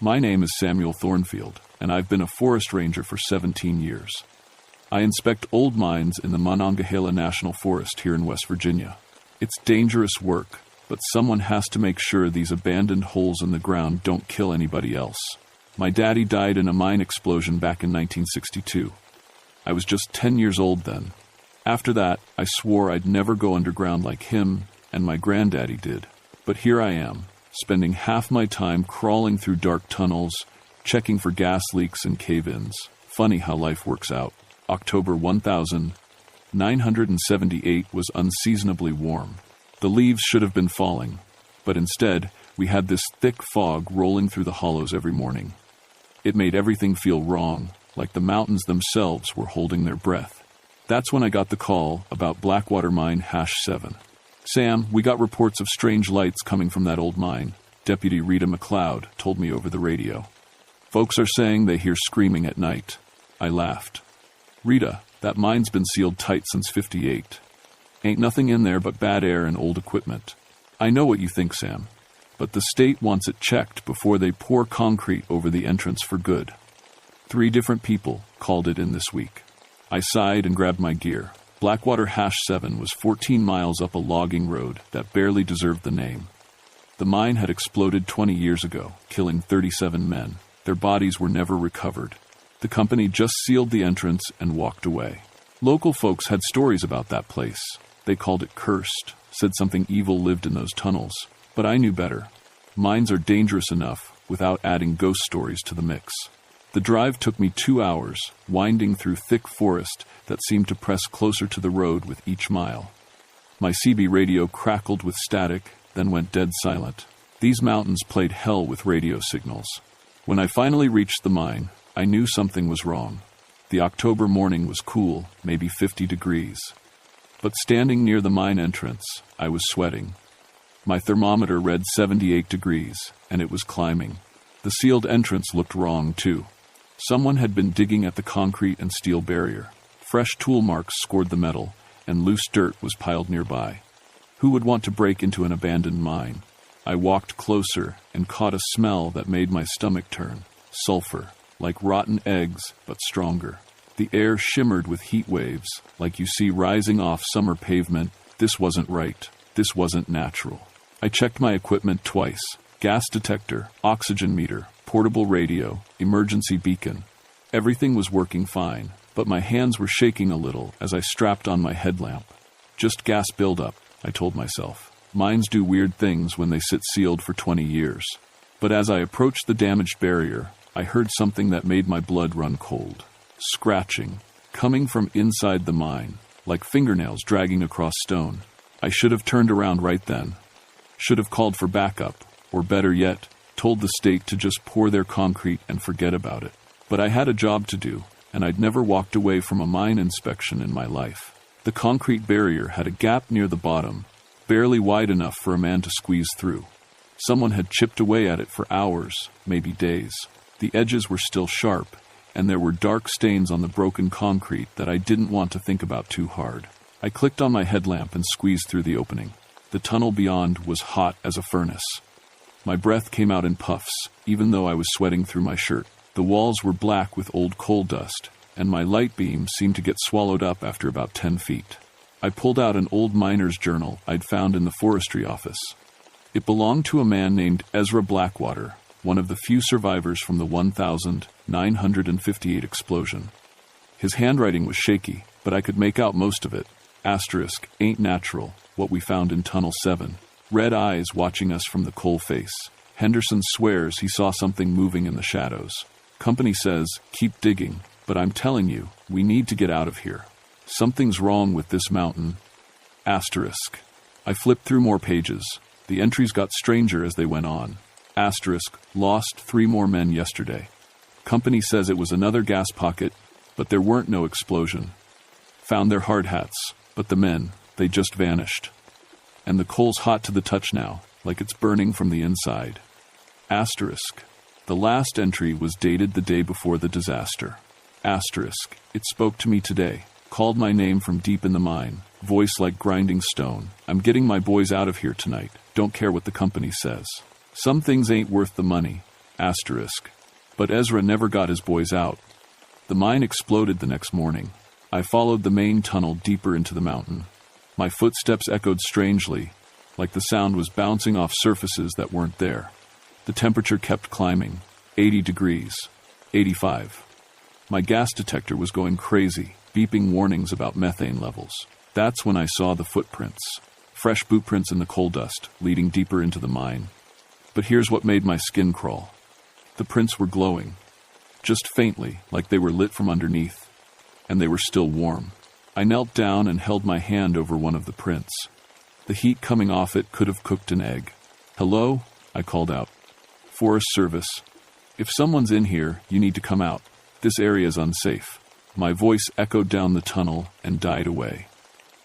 My name is Samuel Thornfield, and I've been a forest ranger for 17 years. I inspect old mines in the Monongahela National Forest here in West Virginia. It's dangerous work, but someone has to make sure these abandoned holes in the ground don't kill anybody else. My daddy died in a mine explosion back in 1962. I was just 10 years old then. After that, I swore I'd never go underground like him and my granddaddy did. But here I am, spending half my time crawling through dark tunnels, checking for gas leaks and cave-ins. Funny how life works out. October 1978 was unseasonably warm. The leaves should have been falling, but instead, we had this thick fog rolling through the hollows every morning. It made everything feel wrong, like the mountains themselves were holding their breath. That's when I got the call about Blackwater Mine #7. "Sam, we got reports of strange lights coming from that old mine," Deputy Rita McLeod told me over the radio. "Folks are saying they hear screaming at night." I laughed. "Rita, that mine's been sealed tight since '58. Ain't nothing in there but bad air and old equipment." "I know what you think, Sam, but the state wants it checked before they pour concrete over the entrance for good." 3 different people called it in this week. I sighed and grabbed my gear. Blackwater #7 was 14 miles up a logging road that barely deserved the name. The mine had exploded 20 years ago, killing 37 men. Their bodies were never recovered. The company just sealed the entrance and walked away. Local folks had stories about that place. They called it cursed, said something evil lived in those tunnels. But I knew better. Mines are dangerous enough without adding ghost stories to the mix. The drive took me 2 hours, winding through thick forest that seemed to press closer to the road with each mile. My CB radio crackled with static, then went dead silent. These mountains played hell with radio signals. When I finally reached the mine, I knew something was wrong. The October morning was cool, maybe 50 degrees. But standing near the mine entrance, I was sweating. My thermometer read 78 degrees, and it was climbing. The sealed entrance looked wrong, too. Someone had been digging at the concrete and steel barrier. Fresh tool marks scored the metal, and loose dirt was piled nearby. Who would want to break into an abandoned mine? I walked closer and caught a smell that made my stomach turn. Sulfur, like rotten eggs, but stronger. The air shimmered with heat waves, like you see rising off summer pavement. This wasn't right. This wasn't natural. I checked my equipment twice. Gas detector, oxygen meter, portable radio, emergency beacon. Everything was working fine, but my hands were shaking a little as I strapped on my headlamp. Just gas buildup, I told myself. Mines do weird things when they sit sealed for 20 years. But as I approached the damaged barrier, I heard something that made my blood run cold. Scratching, coming from inside the mine, like fingernails dragging across stone. I should have turned around right then. Should have called for backup, or better yet, told the state to just pour their concrete and forget about it. But I had a job to do, and I'd never walked away from a mine inspection in my life. The concrete barrier had a gap near the bottom, barely wide enough for a man to squeeze through. Someone had chipped away at it for hours, maybe days. The edges were still sharp, and there were dark stains on the broken concrete that I didn't want to think about too hard. I clicked on my headlamp and squeezed through the opening. The tunnel beyond was hot as a furnace. My breath came out in puffs, even though I was sweating through my shirt. The walls were black with old coal dust, and my light beam seemed to get swallowed up after about 10 feet. I pulled out an old miner's journal I'd found in the forestry office. It belonged to a man named Ezra Blackwater, one of the few survivors from the 1958 explosion. His handwriting was shaky, but I could make out most of it. Asterisk, ain't natural, what we found in Tunnel 7. Red eyes watching us from the coal face. Henderson swears he saw something moving in the shadows. Company says, keep digging, but I'm telling you, we need to get out of here. Something's wrong with this mountain. Asterisk. I flipped through more pages. The entries got stranger as they went on. Asterisk, lost 3 more men yesterday. Company says it was another gas pocket, but there weren't no explosion. Found their hard hats, but the men, they just vanished. And the coal's hot to the touch now, like it's burning from the inside. Asterisk. The last entry was dated the day before the disaster. Asterisk. It spoke to me today, called my name from deep in the mine, voice like grinding stone. I'm getting my boys out of here tonight. Don't care what the company says. Some things ain't worth the money. Asterisk. But Ezra never got his boys out. The mine exploded the next morning. I followed the main tunnel deeper into the mountain. My footsteps echoed strangely, like the sound was bouncing off surfaces that weren't there. The temperature kept climbing. 80 degrees. 85. My gas detector was going crazy, beeping warnings about methane levels. That's when I saw the footprints. Fresh boot prints in the coal dust, leading deeper into the mine. But here's what made my skin crawl. The prints were glowing. Just faintly, like they were lit from underneath. And they were still warm. I knelt down and held my hand over one of the prints. The heat coming off it could have cooked an egg. "Hello?" I called out. "Forest Service. If someone's in here, you need to come out. This area is unsafe." My voice echoed down the tunnel and died away.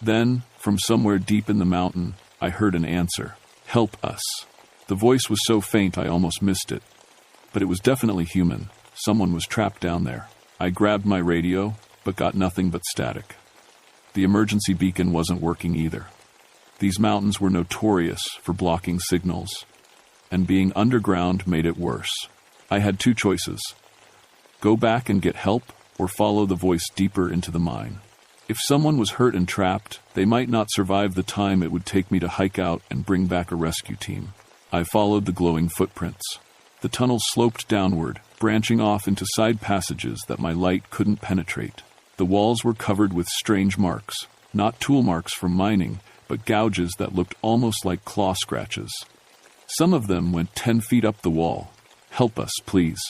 Then, from somewhere deep in the mountain, I heard an answer. "Help us." The voice was so faint I almost missed it. But it was definitely human. Someone was trapped down there. I grabbed my radio, but got nothing but static. The emergency beacon wasn't working either. These mountains were notorious for blocking signals, and being underground made it worse. I had two choices: go back and get help, or follow the voice deeper into the mine. If someone was hurt and trapped, they might not survive the time it would take me to hike out and bring back a rescue team. I followed the glowing footprints. The tunnel sloped downward, branching off into side passages that my light couldn't penetrate. The walls were covered with strange marks, not tool marks from mining, but gouges that looked almost like claw scratches. Some of them went 10 feet up the wall. "Help us, please."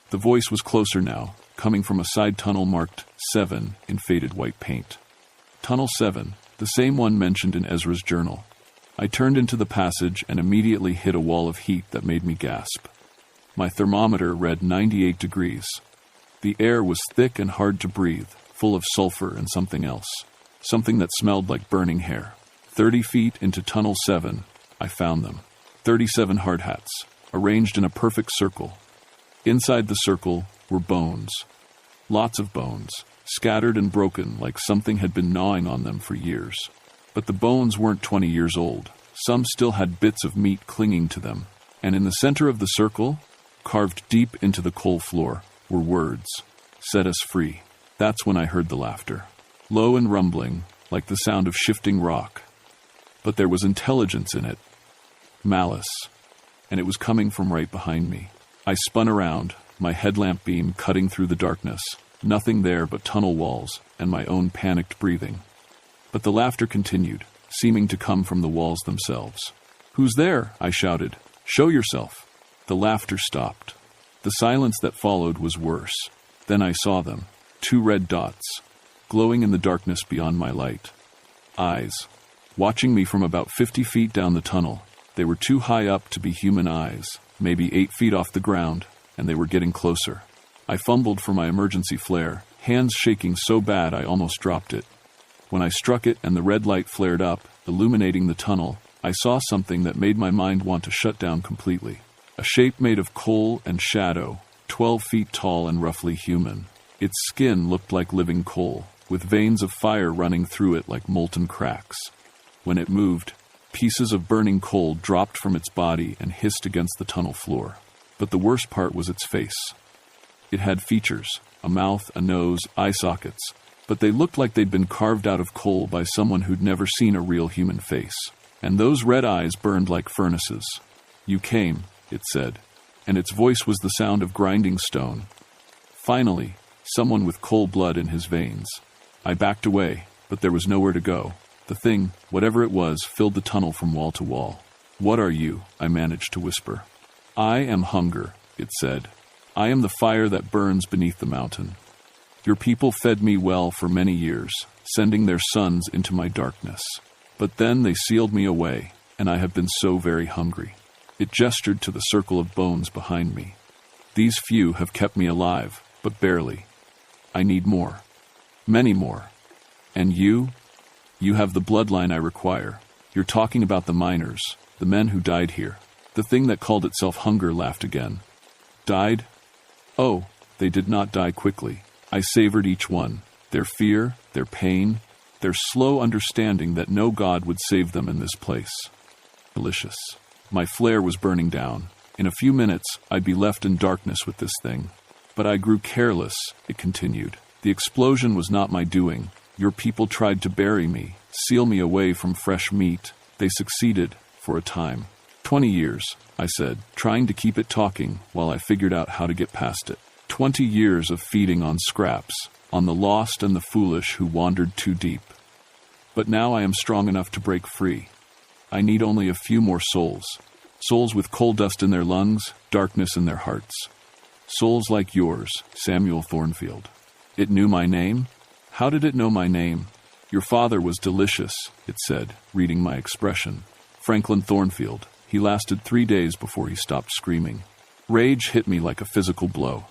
The voice was closer now, coming from a side tunnel marked 7 in faded white paint. Tunnel 7, the same one mentioned in Ezra's journal. I turned into the passage and immediately hit a wall of heat that made me gasp. My thermometer read 98 degrees. The air was thick and hard to breathe, full of sulfur and something else. Something that smelled like burning hair. 30 feet into Tunnel 7, I found them. 37 hard hats, arranged in a perfect circle. Inside the circle were bones. Lots of bones, scattered and broken like something had been gnawing on them for years. But the bones weren't 20 years old. Some still had bits of meat clinging to them. And in the center of the circle, carved deep into the coal floor, were words. "Set us free." That's when I heard the laughter. Low and rumbling, like the sound of shifting rock. But there was intelligence in it. Malice. And it was coming from right behind me. I spun around, my headlamp beam cutting through the darkness. Nothing there but tunnel walls and my own panicked breathing. But the laughter continued, seeming to come from the walls themselves. "Who's there?" I shouted. "Show yourself." The laughter stopped. The silence that followed was worse. Then I saw them, 2 red dots, glowing in the darkness beyond my light. Eyes. Watching me from about 50 feet down the tunnel. They were too high up to be human eyes, maybe 8 feet off the ground, and they were getting closer. I fumbled for my emergency flare, hands shaking so bad I almost dropped it. When I struck it and the red light flared up, illuminating the tunnel, I saw something that made my mind want to shut down completely. A shape made of coal and shadow, 12 feet tall and roughly human. Its skin looked like living coal, with veins of fire running through it like molten cracks. When it moved, pieces of burning coal dropped from its body and hissed against the tunnel floor. But the worst part was its face. It had features, a mouth, a nose, eye sockets, but they looked like they'd been carved out of coal by someone who'd never seen a real human face. And those red eyes burned like furnaces. "You came," it said, and its voice was the sound of grinding stone. Finally, someone with coal blood in his veins. I backed away, but there was nowhere to go. The thing, whatever it was, filled the tunnel from wall to wall. "What are you?" I managed to whisper. "I am hunger," it said. "I am the fire that burns beneath the mountain. Your people fed me well for many years, sending their sons into my darkness. But then they sealed me away, and I have been so very hungry." It gestured to the circle of bones behind me. "These few have kept me alive, but barely. I need more. Many more. And you? You have the bloodline I require. You're talking about the miners, the men who died here." The thing that called itself hunger laughed again. "Died? Oh, they did not die quickly. I savored each one, their fear, their pain, their slow understanding that no God would save them in this place. Delicious." My flare was burning down. In a few minutes, I'd be left in darkness with this thing. But I grew careless, it continued. The explosion was not my doing. Your people tried to bury me, seal me away from fresh meat. They succeeded, for a time. 20 years, I said, trying to keep it talking while I figured out how to get past it. 20 years of feeding on scraps, on the lost and the foolish who wandered too deep. But now I am strong enough to break free. I need only a few more souls. Souls with coal dust in their lungs, darkness in their hearts. Souls like yours, Samuel Thornfield. It knew my name? How did it know my name? Your father was delicious, it said, reading my expression. Franklin Thornfield. He lasted 3 days before he stopped screaming. Rage hit me like a physical blow.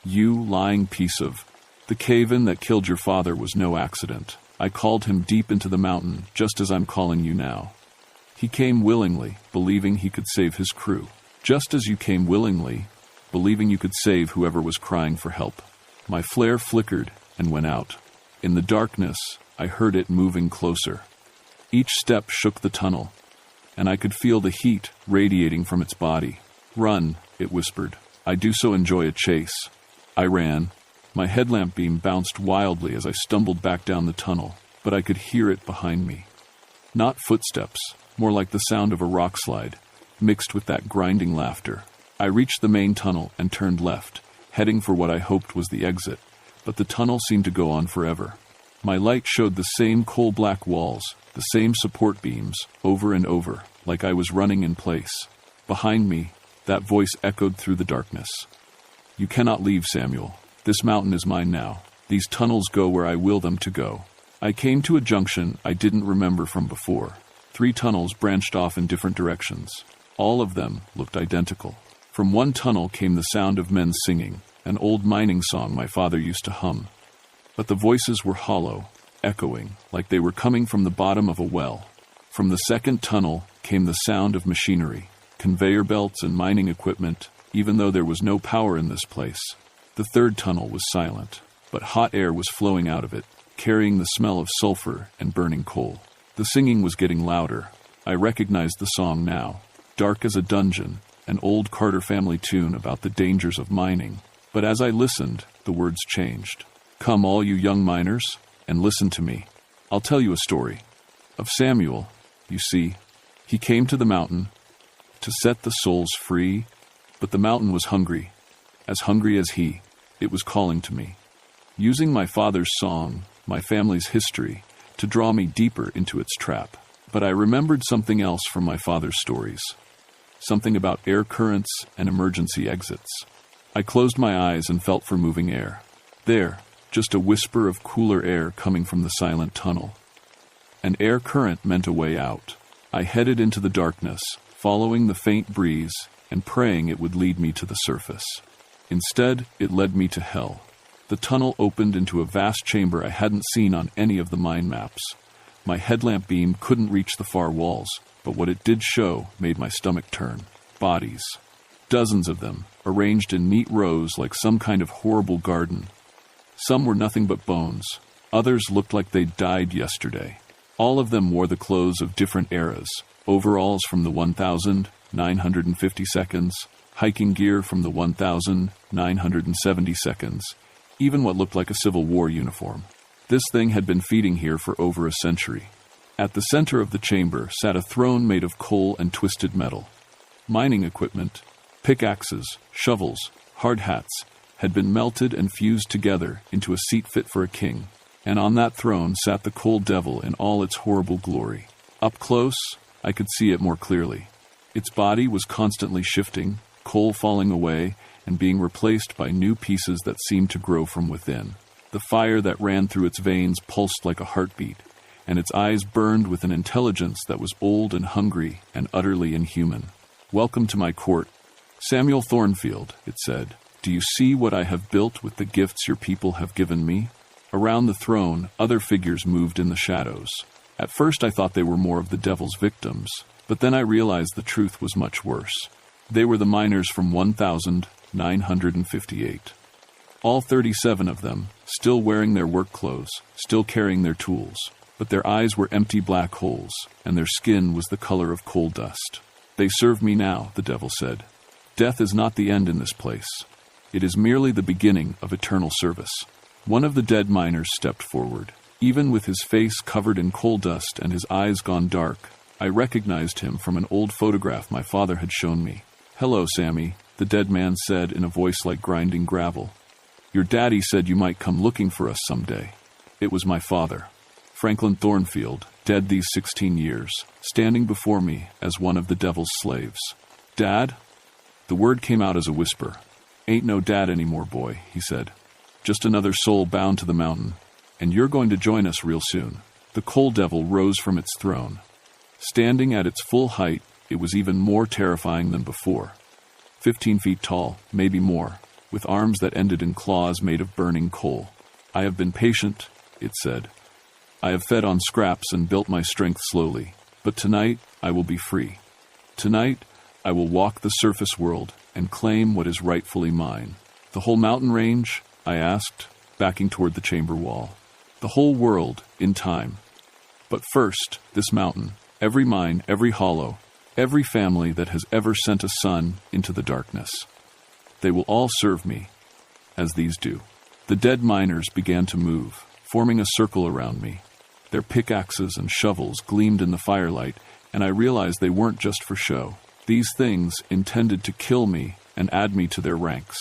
You lying piece of... The cave-in that killed your father was no accident. I called him deep into the mountain, just as I'm calling you now. He came willingly, believing he could save his crew. Just as you came willingly, believing you could save whoever was crying for help. My flare flickered and went out. In the darkness, I heard it moving closer. Each step shook the tunnel, and I could feel the heat radiating from its body. Run, it whispered. I do so enjoy a chase. I ran. My headlamp beam bounced wildly as I stumbled back down the tunnel, but I could hear it behind me. Not footsteps, more like the sound of a rock slide, mixed with that grinding laughter. I reached the main tunnel and turned left, heading for what I hoped was the exit, but the tunnel seemed to go on forever. My light showed the same coal-black walls, the same support beams, over and over, like I was running in place. Behind me, that voice echoed through the darkness. You cannot leave, Samuel. This mountain is mine now. These tunnels go where I will them to go. I came to a junction I didn't remember from before. 3 tunnels branched off in different directions. All of them looked identical. From one tunnel came the sound of men singing, an old mining song my father used to hum. But the voices were hollow, echoing, like they were coming from the bottom of a well. From the second tunnel came the sound of machinery, conveyor belts and mining equipment, even though there was no power in this place. The third tunnel was silent, but hot air was flowing out of it, carrying the smell of sulfur and burning coal. The singing was getting louder. I recognized the song now. Dark as a dungeon, an old Carter family tune about the dangers of mining. But as I listened, the words changed. Come, all you young miners, and listen to me. I'll tell you a story. Of Samuel, you see. He came to the mountain to set the souls free, but the mountain was hungry. As hungry as he. It was calling to me. Using my father's song, my family's history, to draw me deeper into its trap. But I remembered something else from my father's stories. Something about air currents and emergency exits. I closed my eyes and felt for moving air. There, just a whisper of cooler air coming from the silent tunnel. An air current meant a way out. I headed into the darkness, following the faint breeze and praying it would lead me to the surface. Instead, it led me to hell. The tunnel opened into a vast chamber I hadn't seen on any of the mine maps. My headlamp beam couldn't reach the far walls, but what it did show made my stomach turn. Bodies. Dozens of them, arranged in neat rows like some kind of horrible garden. Some were nothing but bones. Others looked like they'd died yesterday. All of them wore the clothes of different eras. Overalls from the 1,950 seconds, hiking gear from the 1,970 seconds, even what looked like a Civil War uniform. This thing had been feeding here for over a century. At the center of the chamber sat a throne made of coal and twisted metal. Mining equipment, pickaxes, shovels, hard hats, had been melted and fused together into a seat fit for a king. And on that throne sat the coal devil in all its horrible glory. Up close, I could see it more clearly. Its body was constantly shifting, coal falling away and being replaced by new pieces that seemed to grow from within. The fire that ran through its veins pulsed like a heartbeat, and its eyes burned with an intelligence that was old and hungry and utterly inhuman. Welcome to my court. Samuel Thornfield, it said. Do you see what I have built with the gifts your people have given me? Around the throne, other figures moved in the shadows. At first I thought they were more of the devil's victims, but then I realized the truth was much worse. They were the miners from 1,958. All 37 of them, still wearing their work clothes, still carrying their tools, but their eyes were empty black holes, and their skin was the color of coal dust. They serve me now, the devil said. Death is not the end in this place. It is merely the beginning of eternal service. One of the dead miners stepped forward. Even with his face covered in coal dust and his eyes gone dark, I recognized him from an old photograph my father had shown me. "Hello, Sammy," the dead man said in a voice like grinding gravel. "Your daddy said you might come looking for us someday." It was my father, Franklin Thornfield, dead these 16 years, standing before me as one of the devil's slaves. "Dad?" The word came out as a whisper. "Ain't no dad anymore, boy," he said. "Just another soul bound to the mountain, and you're going to join us real soon." The coal devil rose from its throne. Standing at its full height, it was even more terrifying than before. 15 feet tall, maybe more, with arms that ended in claws made of burning coal. "I have been patient," it said. "I have fed on scraps and built my strength slowly, but tonight I will be free. Tonight I will walk the surface world and claim what is rightfully mine." "The whole mountain range?" I asked, backing toward the chamber wall. "The whole world, in time. But first, this mountain, every mine, every hollow, every family that has ever sent a son into the darkness. They will all serve me, as these do." The dead miners began to move, forming a circle around me. Their pickaxes and shovels gleamed in the firelight, and I realized they weren't just for show. These things intended to kill me and add me to their ranks.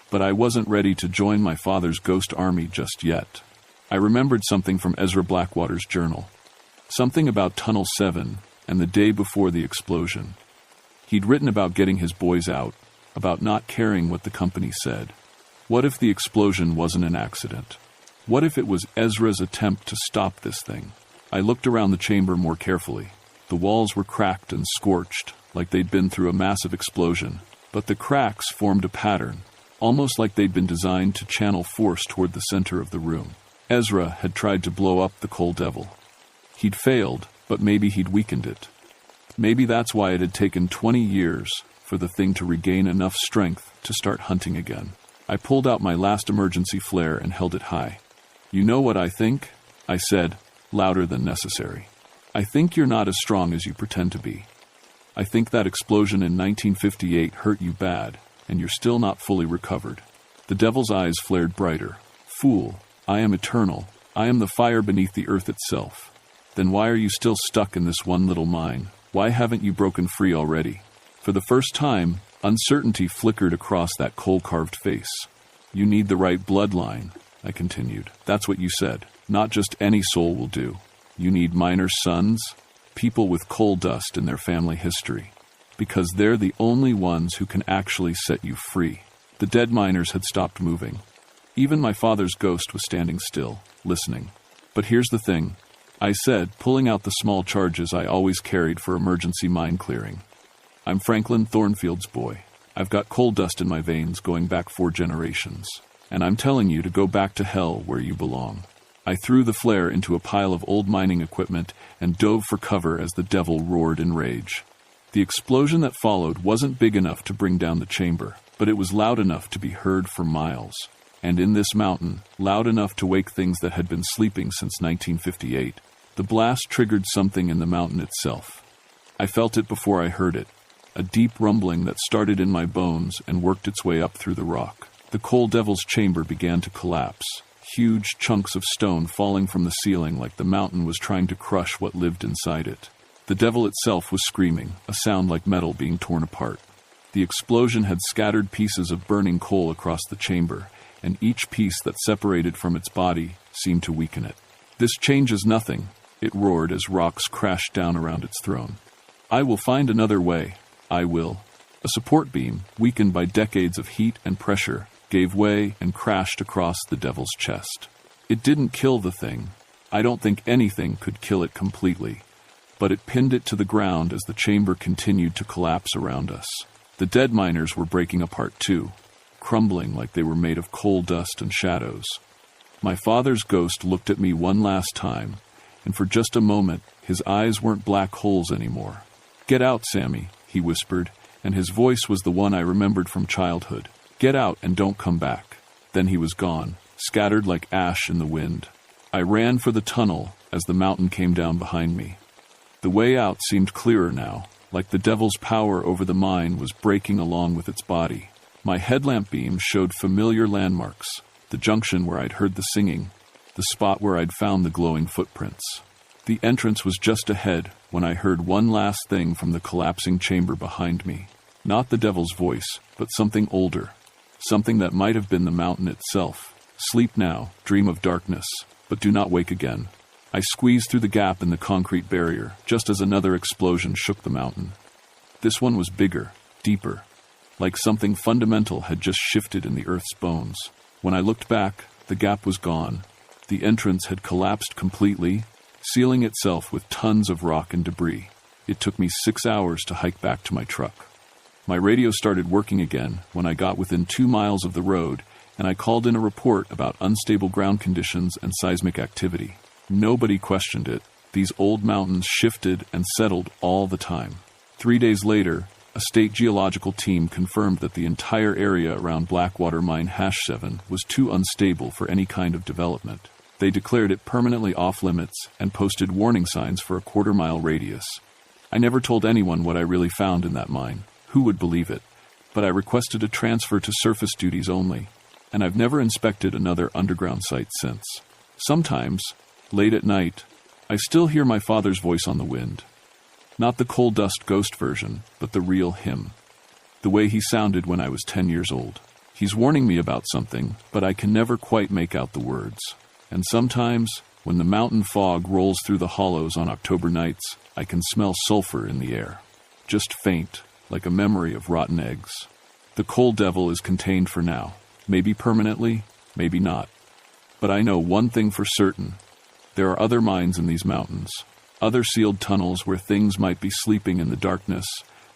But I wasn't ready to join my father's ghost army just yet. I remembered something from Ezra Blackwater's journal. Something about Tunnel 7 and the day before the explosion. He'd written about getting his boys out, about not caring what the company said. What if the explosion wasn't an accident? What if it was Ezra's attempt to stop this thing? I looked around the chamber more carefully. The walls were cracked and scorched, like they'd been through a massive explosion, but the cracks formed a pattern, almost like they'd been designed to channel force toward the center of the room. Ezra had tried to blow up the coal devil. He'd failed, but maybe he'd weakened it. Maybe that's why it had taken 20 years for the thing to regain enough strength to start hunting again. I pulled out my last emergency flare and held it high. "You know what I think?" I said, louder than necessary. "I think you're not as strong as you pretend to be. I think that explosion in 1958 hurt you bad, and you're still not fully recovered." The devil's eyes flared brighter. "Fool, I am eternal. I am the fire beneath the earth itself. Then why are you still stuck in this one little mine? Why haven't you broken free already?" For the first time, uncertainty flickered across that coal-carved face. "You need the right bloodline," I continued. "That's what you said. Not just any soul will do. You need miners' sons, people with coal dust in their family history, because they're the only ones who can actually set you free." The dead miners had stopped moving. Even my father's ghost was standing still, listening. "But here's the thing," I said, pulling out the small charges I always carried for emergency mine clearing. "I'm Franklin Thornfield's boy. I've got coal dust in my veins going back 4 generations. And I'm telling you to go back to hell where you belong." I threw the flare into a pile of old mining equipment and dove for cover as the devil roared in rage. The explosion that followed wasn't big enough to bring down the chamber, but it was loud enough to be heard for miles. And in this mountain, loud enough to wake things that had been sleeping since 1958. The blast triggered something in the mountain itself. I felt it before I heard it, a deep rumbling that started in my bones and worked its way up through the rock. The coal devil's chamber began to collapse, huge chunks of stone falling from the ceiling like the mountain was trying to crush what lived inside it. The devil itself was screaming, a sound like metal being torn apart. The explosion had scattered pieces of burning coal across the chamber, and each piece that separated from its body seemed to weaken it. "This changes nothing," it roared as rocks crashed down around its throne. "I will find another way. I will." A support beam, weakened by decades of heat and pressure, gave way and crashed across the devil's chest. It didn't kill the thing. I don't think anything could kill it completely, but it pinned it to the ground as the chamber continued to collapse around us. The dead miners were breaking apart too, crumbling like they were made of coal dust and shadows. My father's ghost looked at me one last time, and for just a moment, his eyes weren't black holes anymore. "Get out, Sammy," he whispered, and his voice was the one I remembered from childhood. "Get out and don't come back." Then he was gone, scattered like ash in the wind. I ran for the tunnel as the mountain came down behind me. The way out seemed clearer now, like the devil's power over the mine was breaking along with its body. My headlamp beam showed familiar landmarks, the junction where I'd heard the singing, the spot where I'd found the glowing footprints. The entrance was just ahead when I heard one last thing from the collapsing chamber behind me. Not the devil's voice, but something older, something that might have been the mountain itself. Sleep now, dream of darkness, but do not wake again. I squeezed through the gap in the concrete barrier, just as another explosion shook the mountain. This one was bigger, deeper, like something fundamental had just shifted in the earth's bones. When I looked back, the gap was gone. The entrance had collapsed completely, sealing itself with tons of rock and debris. It took me 6 hours to hike back to my truck. My radio started working again when I got within 2 miles of the road, and I called in a report about unstable ground conditions and seismic activity. Nobody questioned it. These old mountains shifted and settled all the time. 3 days later, a state geological team confirmed that the entire area around Blackwater Mine #7 was too unstable for any kind of development. They declared it permanently off-limits and posted warning signs for a quarter-mile radius. I never told anyone what I really found in that mine. Who would believe it? But I requested a transfer to surface duties only, and I've never inspected another underground site since. Sometimes, late at night, I still hear my father's voice on the wind. Not the coal dust ghost version, but the real him. The way he sounded when I was 10 years old. He's warning me about something, but I can never quite make out the words. And sometimes, when the mountain fog rolls through the hollows on October nights, I can smell sulfur in the air. Just faint, like a memory of rotten eggs. The coal devil is contained for now. Maybe permanently, maybe not. But I know one thing for certain. There are other mines in these mountains. Other sealed tunnels where things might be sleeping in the darkness,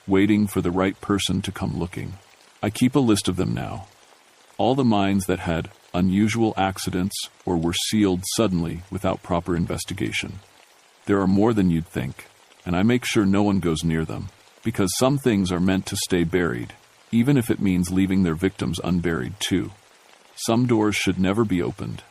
waiting for the right person to come looking. I keep a list of them now. All the mines that had unusual accidents or were sealed suddenly without proper investigation. There are more than you'd think, and I make sure no one goes near them, because some things are meant to stay buried, even if it means leaving their victims unburied too. Some doors should never be opened,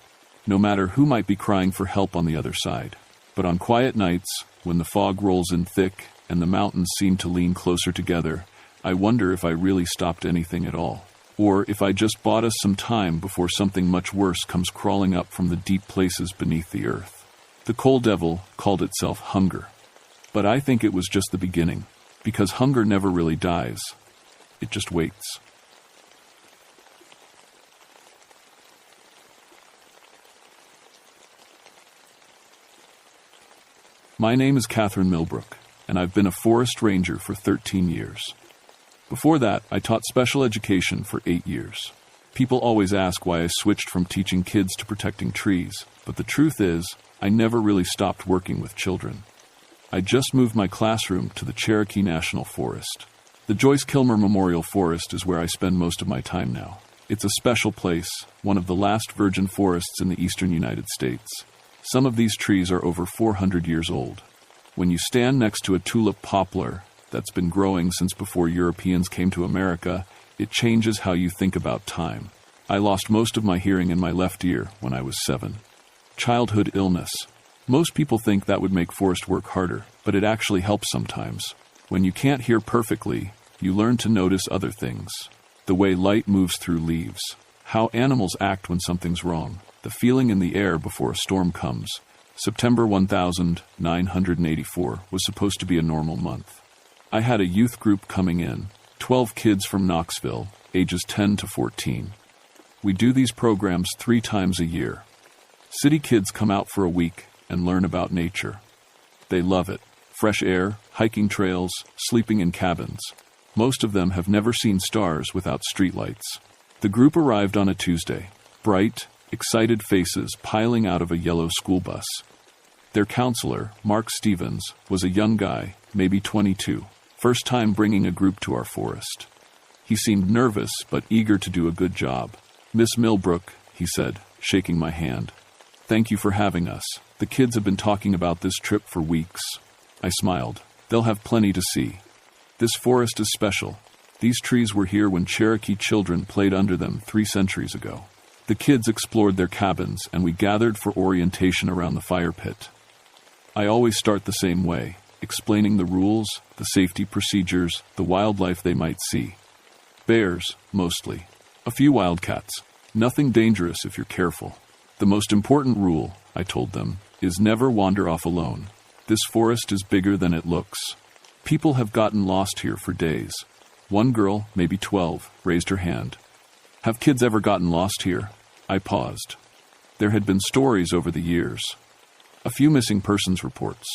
no matter who might be crying for help on the other side. But on quiet nights, when the fog rolls in thick and the mountains seem to lean closer together, I wonder if I really stopped anything at all. Or if I just bought us some time before something much worse comes crawling up from the deep places beneath the earth. The coal devil called itself hunger. But I think it was just the beginning, because hunger never really dies. It just waits. My name is Catherine Milbrook, and I've been a forest ranger for 13 years. Before that, I taught special education for 8 years. People always ask why I switched from teaching kids to protecting trees, but the truth is, I never really stopped working with children. I just moved my classroom to the Cherokee National Forest. The Joyce Kilmer Memorial Forest is where I spend most of my time now. It's a special place, one of the last virgin forests in the eastern United States. Some of these trees are over 400 years old. When you stand next to a tulip poplar that's been growing since before Europeans came to America, it changes how you think about time. I lost most of my hearing in my left ear when I was 7. Childhood illness. Most people think that would make forest work harder, but it actually helps sometimes. When you can't hear perfectly, you learn to notice other things. The way light moves through leaves. How animals act when something's wrong. The feeling in the air before a storm comes. September 1984 was supposed to be a normal month. I had a youth group coming in, 12 kids from Knoxville, ages 10 to 14. We do these programs 3 times a year. City kids come out for a week and learn about nature. They love it. Fresh air, hiking trails, sleeping in cabins. Most of them have never seen stars without streetlights. The group arrived on a Tuesday. Bright, excited faces piling out of a yellow school bus. Their counselor, Mark Stevens, was a young guy, maybe 22, first time bringing a group to our forest. He seemed nervous but eager to do a good job. "Miss Milbrook," he said, shaking my hand. "Thank you for having us. The kids have been talking about this trip for weeks." I smiled. "They'll have plenty to see. This forest is special. These trees were here when Cherokee children played under them 3 centuries ago." The kids explored their cabins, and we gathered for orientation around the fire pit. I always start the same way. explaining the rules, the safety procedures, the wildlife they might see. Bears, mostly. A few wildcats. Nothing dangerous if you're careful. The most important rule, I told them, is never wander off alone. This forest is bigger than it looks. People have gotten lost here for days. One girl, maybe 12, raised her hand. Have kids ever gotten lost here? I paused. There had been stories over the years. A few missing persons reports.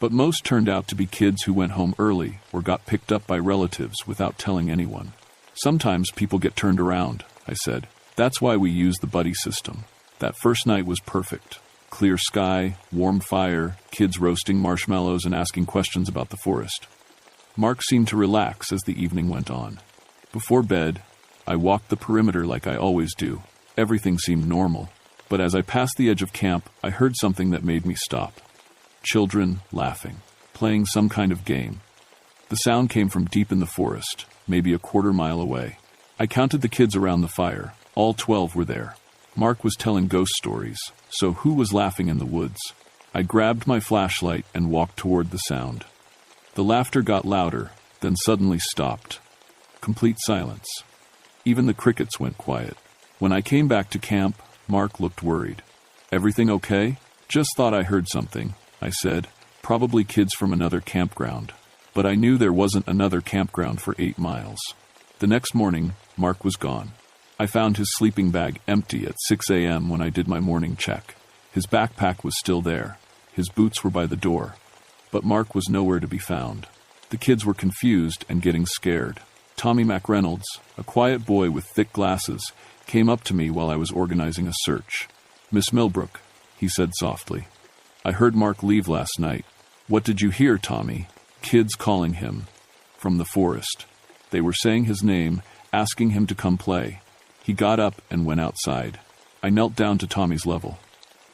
But most turned out to be kids who went home early or got picked up by relatives without telling anyone. Sometimes people get turned around, I said. That's why we use the buddy system. That first night was perfect. Clear sky, warm fire, kids roasting marshmallows and asking questions about the forest. Mark seemed to relax as the evening went on. Before bed, I walked the perimeter like I always do. Everything seemed normal. But as I passed the edge of camp, I heard something that made me stop. Children laughing, playing some kind of game. The sound came from deep in the forest, maybe a quarter-mile away. I counted the kids around the fire. All 12 were there. Mark was telling ghost stories, so who was laughing in the woods? I grabbed my flashlight and walked toward the sound. The laughter got louder, then suddenly stopped. Complete silence. Even the crickets went quiet. When I came back to camp, Mark looked worried. Everything okay? Just thought I heard something, I said. Probably kids from another campground. But I knew there wasn't another campground for 8 miles. The next morning, Mark was gone. I found his sleeping bag empty at 6 a.m. when I did my morning check. His backpack was still there. His boots were by the door. But Mark was nowhere to be found. The kids were confused and getting scared. Tommy McReynolds, a quiet boy with thick glasses, came up to me while I was organizing a search. "Miss Millbrook," he said softly. "I heard Mark leave last night." "What did you hear, Tommy?" "Kids calling him. From the forest. They were saying his name, asking him to come play." He got up and went outside. I knelt down to Tommy's level.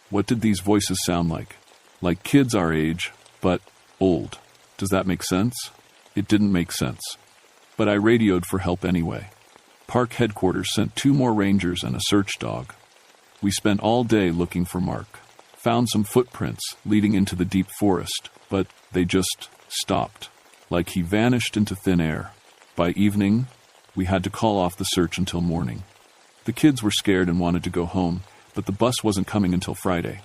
What did these voices sound like? Like kids our age, but old. Does that make sense? It didn't make sense. But I radioed for help anyway. Park headquarters sent 2 more rangers and a search dog. We spent all day looking for Mark. Found some footprints leading into the deep forest, but they just stopped. Like he vanished into thin air. By evening, we had to call off the search until morning. The kids were scared and wanted to go home, but the bus wasn't coming until Friday.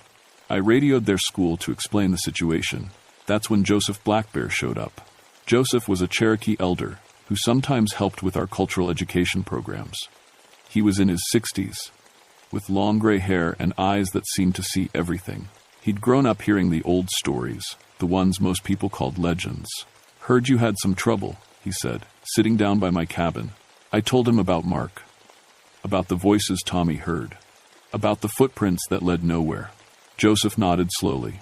I radioed their school to explain the situation. That's when Joseph Blackbear showed up. Joseph was a Cherokee elder who sometimes helped with our cultural education programs. He was in his 60s, with long gray hair and eyes that seemed to see everything. He'd grown up hearing the old stories, the ones most people called legends. "Heard you had some trouble," he said, sitting down by my cabin. I told him about Mark, about the voices Tommy heard, about the footprints that led nowhere. Joseph nodded slowly.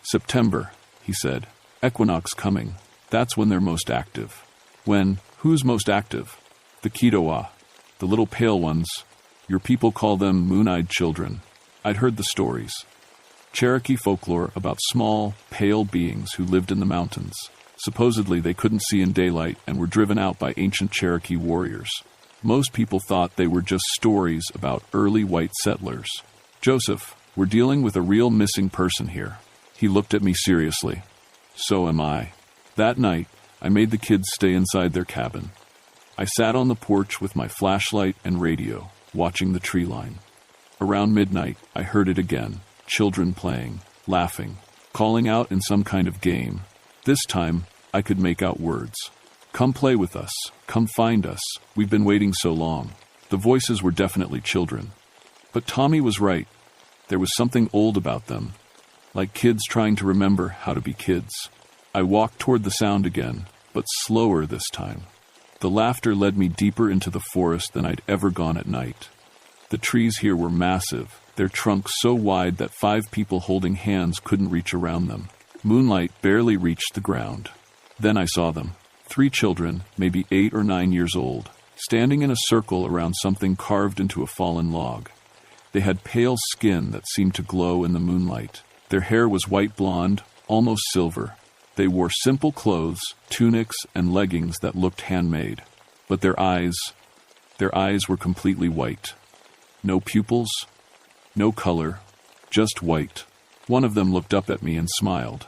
"September," he said. "Equinox coming. That's when they're most active." "When? Who's most active?" "The Kitowa. The little pale ones. Your people call them moon-eyed children." I'd heard the stories. Cherokee folklore about small, pale beings who lived in the mountains. Supposedly they couldn't see in daylight and were driven out by ancient Cherokee warriors. Most people thought they were just stories about early white settlers. "Joseph, we're dealing with a real missing person here." He looked at me seriously. "So am I." That night, I made the kids stay inside their cabin. I sat on the porch with my flashlight and radio, watching the tree line. Around midnight, I heard it again. Children playing, laughing, calling out in some kind of game. This time, I could make out words. "Come play with us. Come find us. We've been waiting so long." The voices were definitely children. But Tommy was right. There was something old about them, like kids trying to remember how to be kids. I walked toward the sound again, but slower this time. The laughter led me deeper into the forest than I'd ever gone at night. The trees here were massive, their trunks so wide that 5 people holding hands couldn't reach around them. Moonlight barely reached the ground. Then I saw them. 3 children, maybe 8 or 9 years old, standing in a circle around something carved into a fallen log. They had pale skin that seemed to glow in the moonlight. Their hair was white blonde, almost silver. They wore simple clothes, tunics, and leggings that looked handmade. But their eyes were completely white. No pupils, no color, just white. One of them looked up at me and smiled.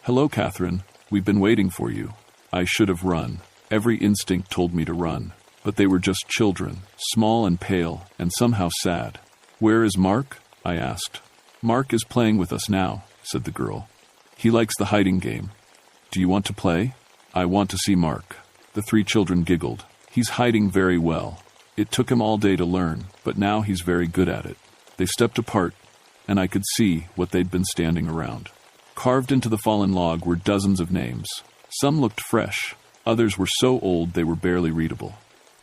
"Hello, Catherine. We've been waiting for you." I should have run. Every instinct told me to run. But they were just children, small and pale, and somehow sad. "Where is Mark?" I asked. "Mark is playing with us now," said the girl. "He likes the hiding game. Do you want to play?" "I want to see Mark." The three children giggled. "He's hiding very well. It took him all day to learn, but now he's very good at it." They stepped apart, and I could see what they'd been standing around. Carved into the fallen log were dozens of names. Some looked fresh, others were so old they were barely readable.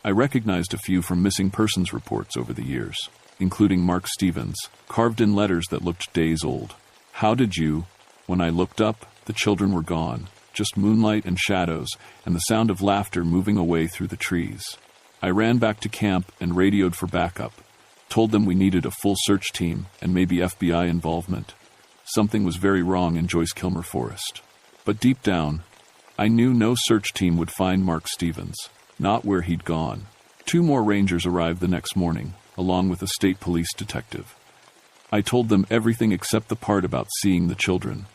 I recognized a few from missing persons reports over the years, including Mark Stevens, carved in letters that looked days old. "How did you?" When I looked up, the children were gone, just moonlight and shadows, and the sound of laughter moving away through the trees. I ran back to camp and radioed for backup, told them we needed a full search team and maybe FBI involvement. Something was very wrong in Joyce Kilmer Forest. But deep down, I knew no search team would find Mark Stevens, not where he'd gone. 2 more rangers arrived the next morning, along with a state police detective. I told them everything except the part about seeing the children.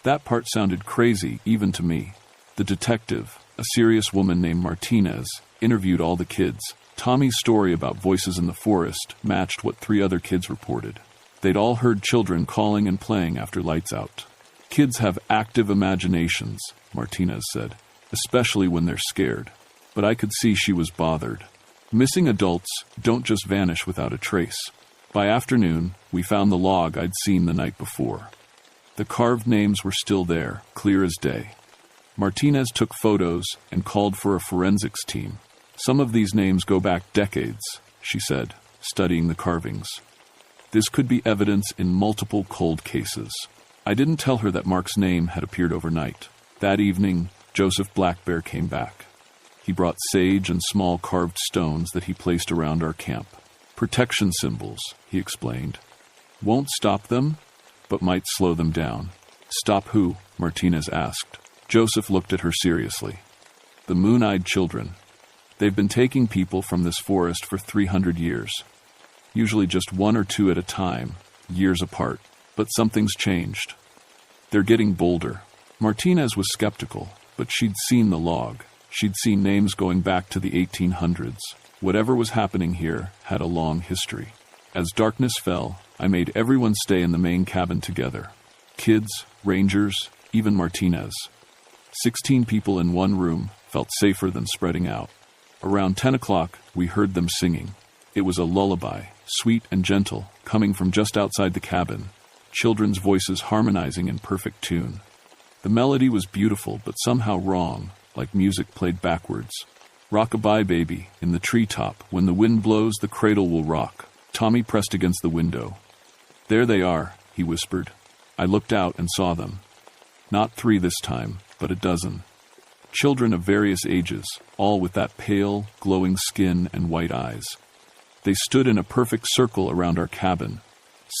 That part sounded crazy, even to me. The detective, a serious woman named Martinez, interviewed all the kids. Tommy's story about voices in the forest matched what 3 other kids reported. They'd all heard children calling and playing after lights out. "Kids have active imaginations," Martinez said, "especially when they're scared." But I could see she was bothered. Missing adults don't just vanish without a trace. By afternoon, we found the log I'd seen the night before. The carved names were still there, clear as day. Martinez took photos and called for a forensics team. "Some of these names go back decades," she said, studying the carvings. "This could be evidence in multiple cold cases." I didn't tell her that Mark's name had appeared overnight. That evening, Joseph Blackbear came back. He brought sage and small carved stones that he placed around our camp. "Protection symbols," he explained. "Won't stop them, but might slow them down." "Stop who?" Martinez asked. Joseph looked at her seriously. "The moon-eyed children. They've been taking people from this forest for 300 years. Usually just 1 or 2 at a time, years apart. But something's changed. They're getting bolder." Martinez was skeptical, but she'd seen the log. She'd seen names going back to the 1800s. Whatever was happening here had a long history. As darkness fell, I made everyone stay in the main cabin together. Kids, rangers, even Martinez. 16 people in one room felt safer than spreading out. Around 10 o'clock, we heard them singing. It was a lullaby, sweet and gentle, coming from just outside the cabin. Children's voices harmonizing in perfect tune. The melody was beautiful, but somehow wrong, like music played backwards. "Rock-a-bye, baby, in the treetop. When the wind blows, the cradle will rock." Tommy pressed against the window. "There they are," he whispered. I looked out and saw them. Not 3 this time, but a dozen. Children of various ages, all with that pale, glowing skin and white eyes. They stood in a perfect circle around our cabin,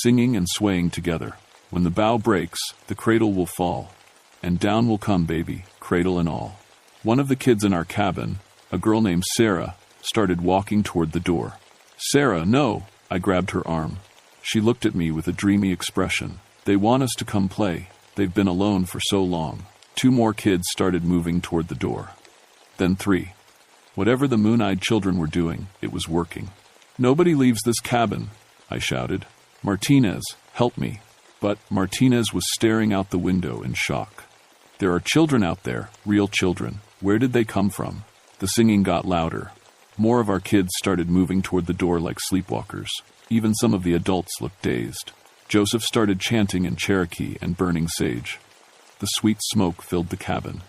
singing and swaying together. "When the bough breaks, the cradle will fall, and down will come, baby, cradle and all." One of the kids in our cabin, a girl named Sarah, started walking toward the door. "Sarah, no!" I grabbed her arm. She looked at me with a dreamy expression. "They want us to come play. They've been alone for so long." 2 more kids started moving toward the door. Then 3. Whatever the moon-eyed children were doing, it was working. "Nobody leaves this cabin," I shouted. "Martinez, help me." But Martinez was staring out the window in shock. "There are children out there, real children. Where did they come from?" The singing got louder. More of our kids started moving toward the door like sleepwalkers. Even some of the adults looked dazed. Joseph started chanting in Cherokee and burning sage. The sweet smoke filled the cabin.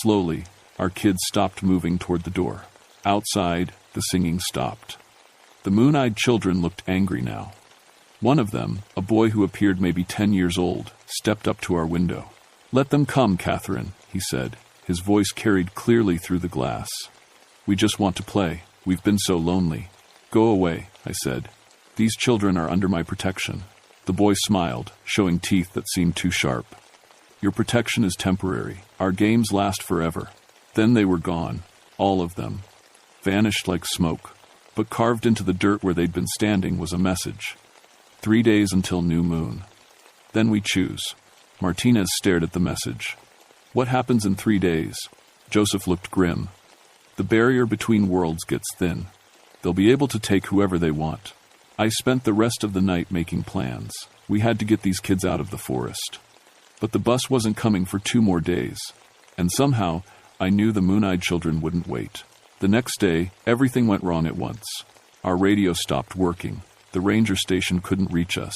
Slowly, our kids stopped moving toward the door. Outside, the singing stopped. The moon-eyed children looked angry now. One of them, a boy who appeared maybe 10 years old, stepped up to our window. "Let them come, Catherine," he said. His voice carried clearly through the glass. "We just want to play. We've been so lonely." "Go away," I said. "These children are under my protection." The boy smiled, showing teeth that seemed too sharp. "Your protection is temporary. Our games last forever." Then they were gone, all of them, vanished like smoke. But carved into the dirt where they'd been standing was a message. 3 days until new moon. Then we choose. Martinez stared at the message. What happens in 3 days? Joseph looked grim. The barrier between worlds gets thin. They'll be able to take whoever they want. I spent the rest of the night making plans. We had to get these kids out of the forest. But the bus wasn't coming for 2 more days. And somehow, I knew the Moon-Eyed Children wouldn't wait. The next day, everything went wrong at once. Our radio stopped working. The ranger station couldn't reach us.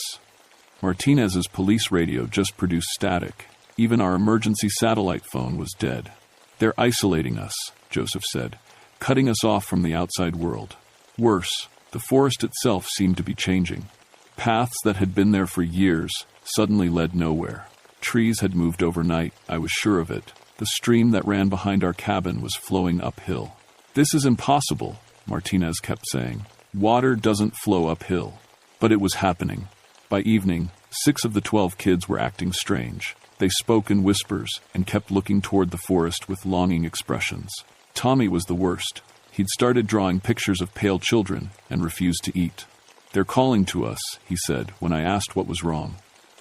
Martinez's police radio just produced static. Even our emergency satellite phone was dead. They're isolating us, Joseph said, cutting us off from the outside world. Worse, the forest itself seemed to be changing. Paths that had been there for years suddenly led nowhere. Trees had moved overnight, I was sure of it. The stream that ran behind our cabin was flowing uphill. This is impossible, Martinez kept saying. Water doesn't flow uphill. But it was happening. By evening, 6 of the 12 kids were acting strange. They spoke in whispers and kept looking toward the forest with longing expressions. Tommy was the worst. He'd started drawing pictures of pale children and refused to eat. They're calling to us, he said when I asked what was wrong.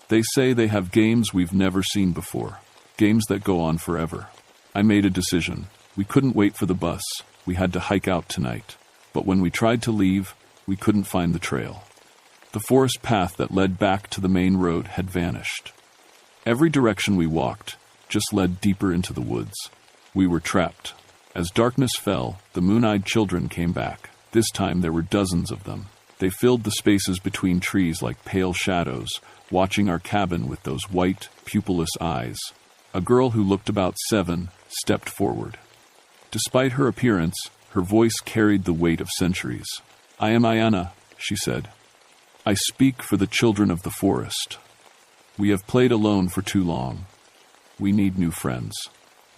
They say they have games we've never seen before. Games that go on forever. I made a decision. We couldn't wait for the bus. We had to hike out tonight. But when we tried to leave, we couldn't find the trail. The forest path that led back to the main road had vanished. Every direction we walked just led deeper into the woods. We were trapped. As darkness fell, the Moon-Eyed Children came back. This time there were dozens of them. They filled the spaces between trees like pale shadows, watching our cabin with those white, pupilless eyes. A girl who looked about 7 stepped forward. Despite her appearance, her voice carried the weight of centuries. I am Ayana, she said. I speak for the children of the forest. We have played alone for too long. We need new friends.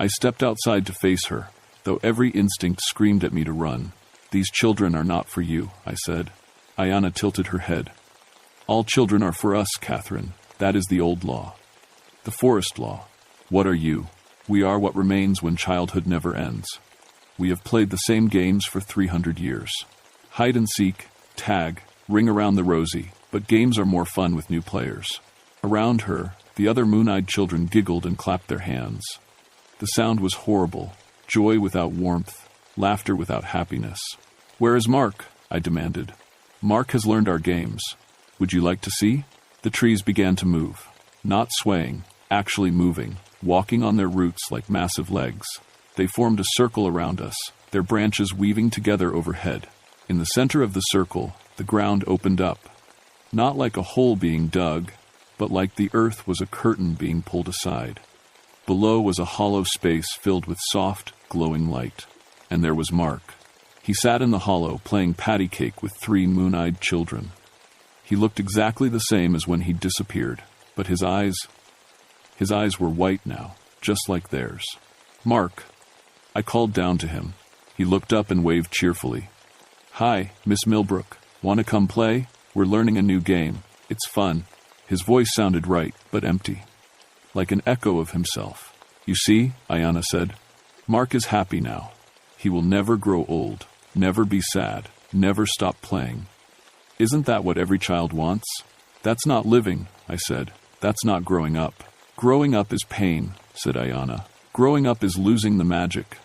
I stepped outside to face her, though every instinct screamed at me to run. These children are not for you, I said. Ayana tilted her head. All children are for us, Catherine. That is the old law. The forest law. What are you? We are what remains when childhood never ends. We have played the same games for 300 years. Hide and seek, tag, ring around the rosy, but games are more fun with new players. Around her, the other Moon-Eyed Children giggled and clapped their hands. The sound was horrible, joy without warmth, laughter without happiness. Where is Mark? I demanded. Mark has learned our games. Would you like to see? The trees began to move, not swaying, actually moving, walking on their roots like massive legs. They formed a circle around us, their branches weaving together overhead. In the center of the circle, the ground opened up, not like a hole being dug, but like the earth was a curtain being pulled aside. Below was a hollow space filled with soft, glowing light. And there was Mark. He sat in the hollow, playing patty cake with 3 Moon-Eyed Children. He looked exactly the same as when he'd disappeared, but his eyes were white now, just like theirs. Mark. I called down to him. He looked up and waved cheerfully. Hi, Miss Millbrook. Want to come play? We're learning a new game. It's fun. His voice sounded right, but empty. Like an echo of himself. You see, Ayana said, Mark is happy now. He will never grow old, never be sad, never stop playing. Isn't that what every child wants? That's not living, I said. That's not growing up. Growing up is pain, said Ayana. Growing up is losing the magic.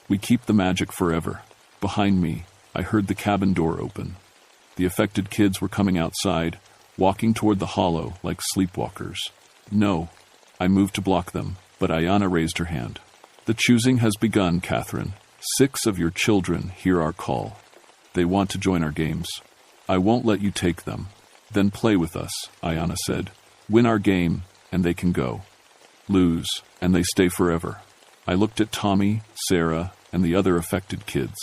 We keep the magic forever. Behind me, I heard the cabin door open. The affected kids were coming outside, walking toward the hollow like sleepwalkers. No, I moved to block them, but Ayana raised her hand. The choosing has begun, Catherine. 6 of your children hear our call. They want to join our games. I won't let you take them. Then play with us, Ayana said. Win our game, and they can go. Lose, and they stay forever. I looked at Tommy, Sarah, and the other affected kids.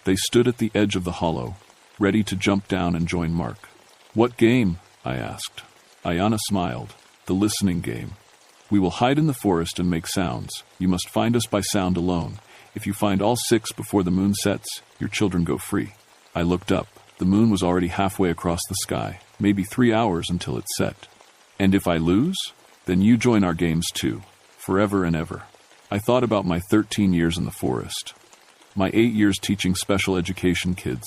They stood at the edge of the hollow, ready to jump down and join Mark. What game? I asked. Ayana smiled. The listening game. We will hide in the forest and make sounds. You must find us by sound alone. If you find all 6 before the moon sets, your children go free. I looked up. The moon was already halfway across the sky, maybe 3 hours until it set. And if I lose? Then you join our games too, forever and ever. I thought about my 13 years in the forest, my 8 years teaching special education kids,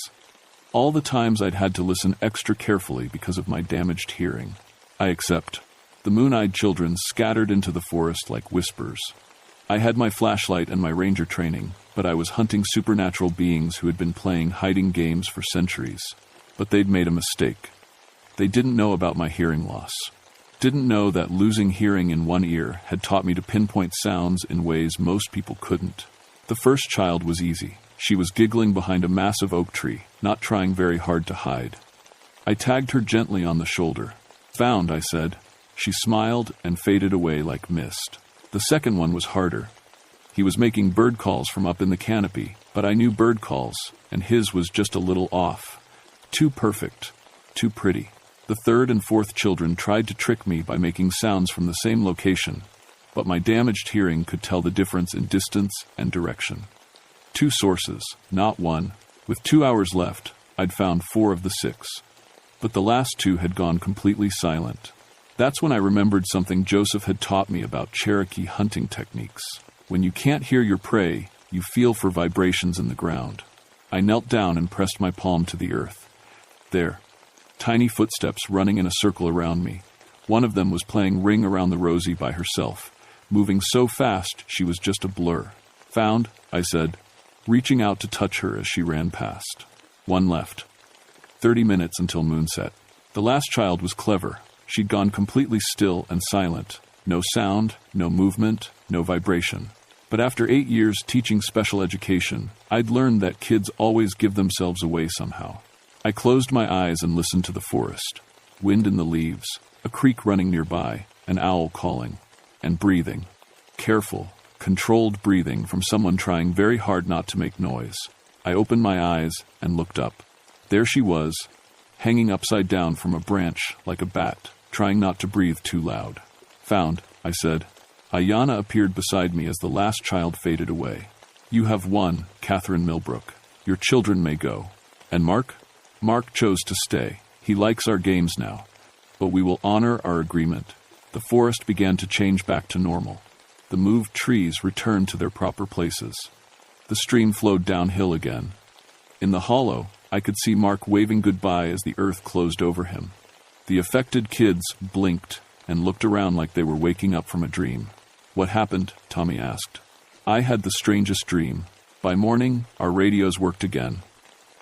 all the times I'd had to listen extra carefully because of my damaged hearing. I accept. The moon-eyed children scattered into the forest like whispers. I had my flashlight and my ranger training, but I was hunting supernatural beings who had been playing hiding games for centuries. But they'd made a mistake. They didn't know about my hearing loss. Didn't know that losing hearing in one ear had taught me to pinpoint sounds in ways most people couldn't. The first child was easy. She was giggling behind a massive oak tree, not trying very hard to hide. I tagged her gently on the shoulder. "Found," I said. She smiled and faded away like mist. The second one was harder. He was making bird calls from up in the canopy, but I knew bird calls, and his was just a little off. Too perfect. Too pretty. The third and fourth children tried to trick me by making sounds from the same location, but my damaged hearing could tell the difference in distance and direction. 2 sources, not one. With 2 hours left, I'd found 4 of the 6. But the last 2 had gone completely silent. That's when I remembered something Joseph had taught me about Cherokee hunting techniques. When you can't hear your prey, you feel for vibrations in the ground. I knelt down and pressed my palm to the earth. There. Tiny footsteps running in a circle around me. One of them was playing Ring Around the Rosie by herself, moving so fast she was just a blur. "Found," I said, reaching out to touch her as she ran past. 1 left. 30 minutes until moonset. The last child was clever. She'd gone completely still and silent. No sound, no movement, no vibration. But after 8 years teaching special education, I'd learned that kids always give themselves away somehow. I closed my eyes and listened to the forest. Wind in the leaves, a creek running nearby, an owl calling, and breathing. Careful, controlled breathing from someone trying very hard not to make noise. I opened my eyes and looked up. There she was, hanging upside down from a branch like a bat, trying not to breathe too loud. "Found," I said. Ayanna appeared beside me as the last child faded away. "You have won, Catherine Millbrook. Your children may go." "And Mark?" "Mark chose to stay. He likes our games now. But we will honor our agreement." The forest began to change back to normal. The moved trees returned to their proper places. The stream flowed downhill again. In the hollow, I could see Mark waving goodbye as the earth closed over him. The affected kids blinked and looked around like they were waking up from a dream. "What happened?" Tommy asked. I had the strangest dream. By morning, our radios worked again.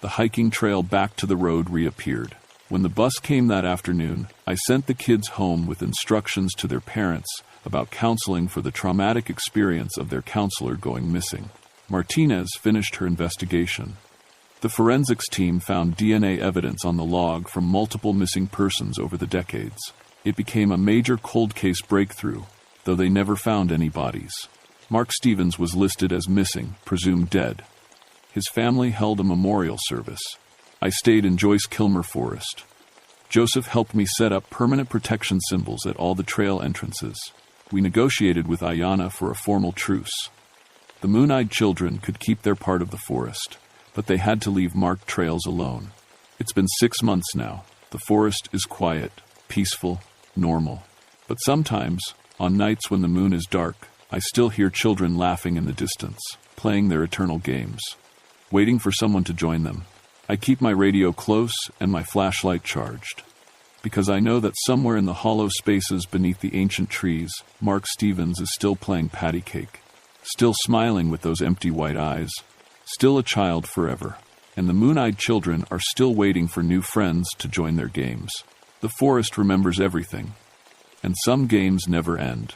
The hiking trail back to the road reappeared. When the bus came that afternoon, I sent the kids home with instructions to their parents about counseling for the traumatic experience of their counselor going missing. Martinez finished her investigation. The forensics team found DNA evidence on the log from multiple missing persons over the decades. It became a major cold case breakthrough, though they never found any bodies. Mark Stevens was listed as missing, presumed dead. His family held a memorial service. I stayed in Joyce Kilmer Forest. Joseph helped me set up permanent protection symbols at all the trail entrances. We negotiated with Ayanna for a formal truce. The moon-eyed children could keep their part of the forest, but they had to leave marked trails alone. It's been 6 months now. The forest is quiet, peaceful, normal. But sometimes, on nights when the moon is dark, I still hear children laughing in the distance, playing their eternal games, waiting for someone to join them. I keep my radio close and my flashlight charged, because I know that somewhere in the hollow spaces beneath the ancient trees, Mark Stevens is still playing patty cake, still smiling with those empty white eyes, still a child forever, and the moon-eyed children are still waiting for new friends to join their games. The forest remembers everything, and some games never end.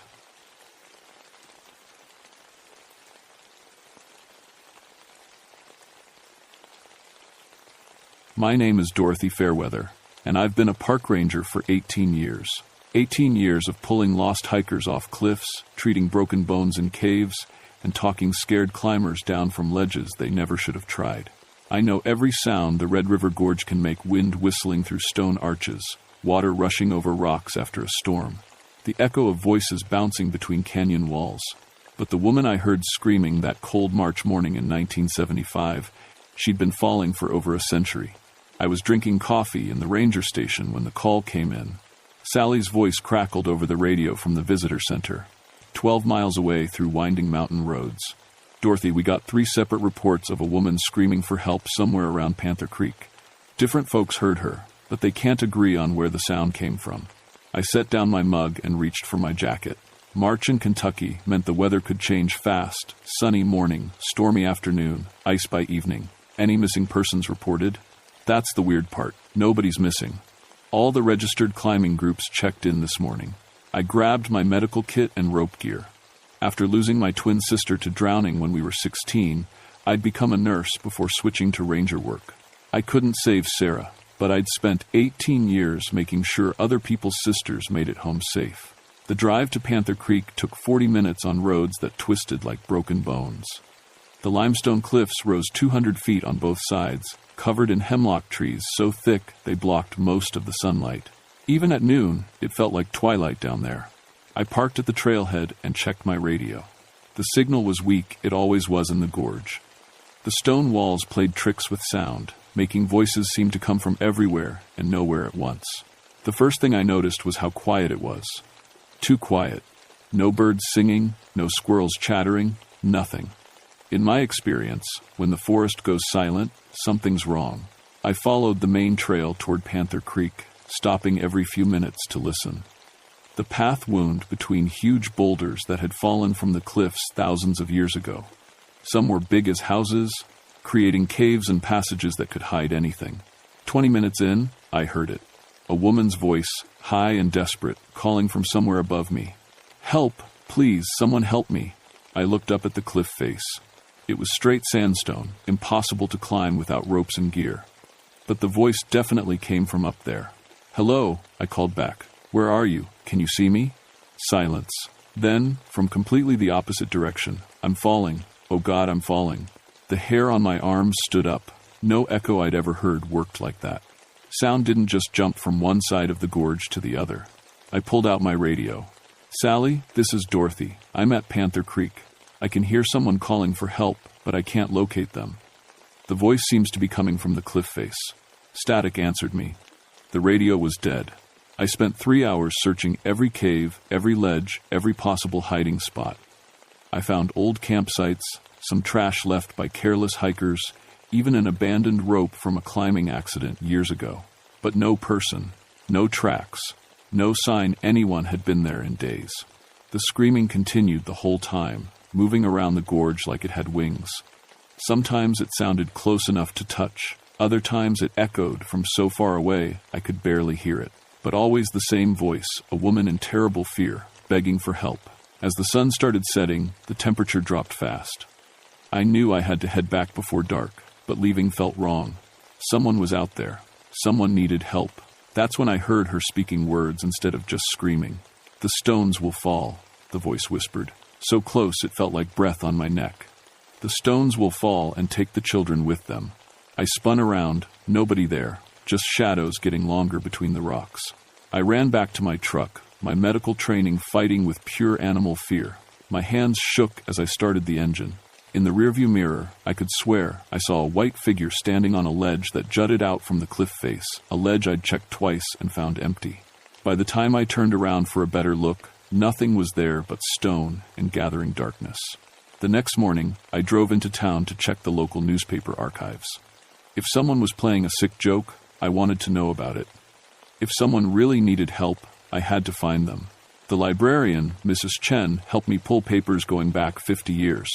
My name is Dorothy Fairweather, and I've been a park ranger for 18 years. 18 years of pulling lost hikers off cliffs, treating broken bones in caves, and talking scared climbers down from ledges they never should have tried. I know every sound the Red River Gorge can make: wind whistling through stone arches, water rushing over rocks after a storm, the echo of voices bouncing between canyon walls. But the woman I heard screaming that cold March morning in 1975, she'd been falling for over a century. I was drinking coffee in the ranger station when the call came in. Sally's voice crackled over the radio from the visitor center, 12 miles away through winding mountain roads. "Dorothy, we got 3 separate reports of a woman screaming for help somewhere around Panther Creek. Different folks heard her, but they can't agree on where the sound came from. I set down my mug and reached for my jacket. March in Kentucky meant the weather could change fast. Sunny morning, stormy afternoon, ice by evening. Any missing persons reported? That's the weird part. Nobody's missing. All the registered climbing groups checked in this morning. I grabbed my medical kit and rope gear. After losing my twin sister to drowning when we were 16, I'd become a nurse before switching to ranger work. I couldn't save Sarah, but I'd spent 18 years making sure other people's sisters made it home safe. The drive to Panther Creek took 40 minutes on roads that twisted like broken bones. The limestone cliffs rose 200 feet on both sides, covered in hemlock trees so thick they blocked most of the sunlight. Even at noon, it felt like twilight down there. I parked at the trailhead and checked my radio. The signal was weak, it always was in the gorge. The stone walls played tricks with sound, making voices seem to come from everywhere and nowhere at once. The first thing I noticed was how quiet it was. Too quiet. No birds singing, no squirrels chattering, nothing. In my experience, when the forest goes silent, something's wrong. I followed the main trail toward Panther Creek, stopping every few minutes to listen. The path wound between huge boulders that had fallen from the cliffs thousands of years ago. Some were big as houses, creating caves and passages that could hide anything. 20 minutes in, I heard it. A woman's voice, high and desperate, calling from somewhere above me. "Help! Please, someone help me!" I looked up at the cliff face. It was straight sandstone, impossible to climb without ropes and gear. But the voice definitely came from up there. "Hello," I called back. "Where are you? Can you see me?" Silence. Then, from completely the opposite direction, "I'm falling. Oh God, I'm falling." The hair on my arms stood up. No echo I'd ever heard worked like that. Sound didn't just jump from one side of the gorge to the other. I pulled out my radio. "Sally, this is Dorothy. I'm at Panther Creek. I can hear someone calling for help, but I can't locate them." The voice seems to be coming from the cliff face. Static answered me. The radio was dead. I spent 3 hours searching every cave, every ledge, every possible hiding spot. I found old campsites, some trash left by careless hikers, even an abandoned rope from a climbing accident years ago. But no person, no tracks, no sign anyone had been there in days. The screaming continued the whole time, moving around the gorge like it had wings. Sometimes it sounded close enough to touch. Other times it echoed from so far away I could barely hear it. But always the same voice, a woman in terrible fear, begging for help. As the sun started setting, the temperature dropped fast. I knew I had to head back before dark, but leaving felt wrong. Someone was out there. Someone needed help. That's when I heard her speaking words instead of just screaming. "The stones will fall," the voice whispered. So close it felt like breath on my neck. "The stones will fall and take the children with them." I spun around, nobody there, just shadows getting longer between the rocks. I ran back to my truck, my medical training fighting with pure animal fear. My hands shook as I started the engine. In the rearview mirror, I could swear I saw a white figure standing on a ledge that jutted out from the cliff face, a ledge I'd checked twice and found empty. By the time I turned around for a better look, nothing was there but stone and gathering darkness. The next morning, I drove into town to check the local newspaper archives. If someone was playing a sick joke, I wanted to know about it. If someone really needed help, I had to find them. The librarian, Mrs. Chen, helped me pull papers going back 50 years.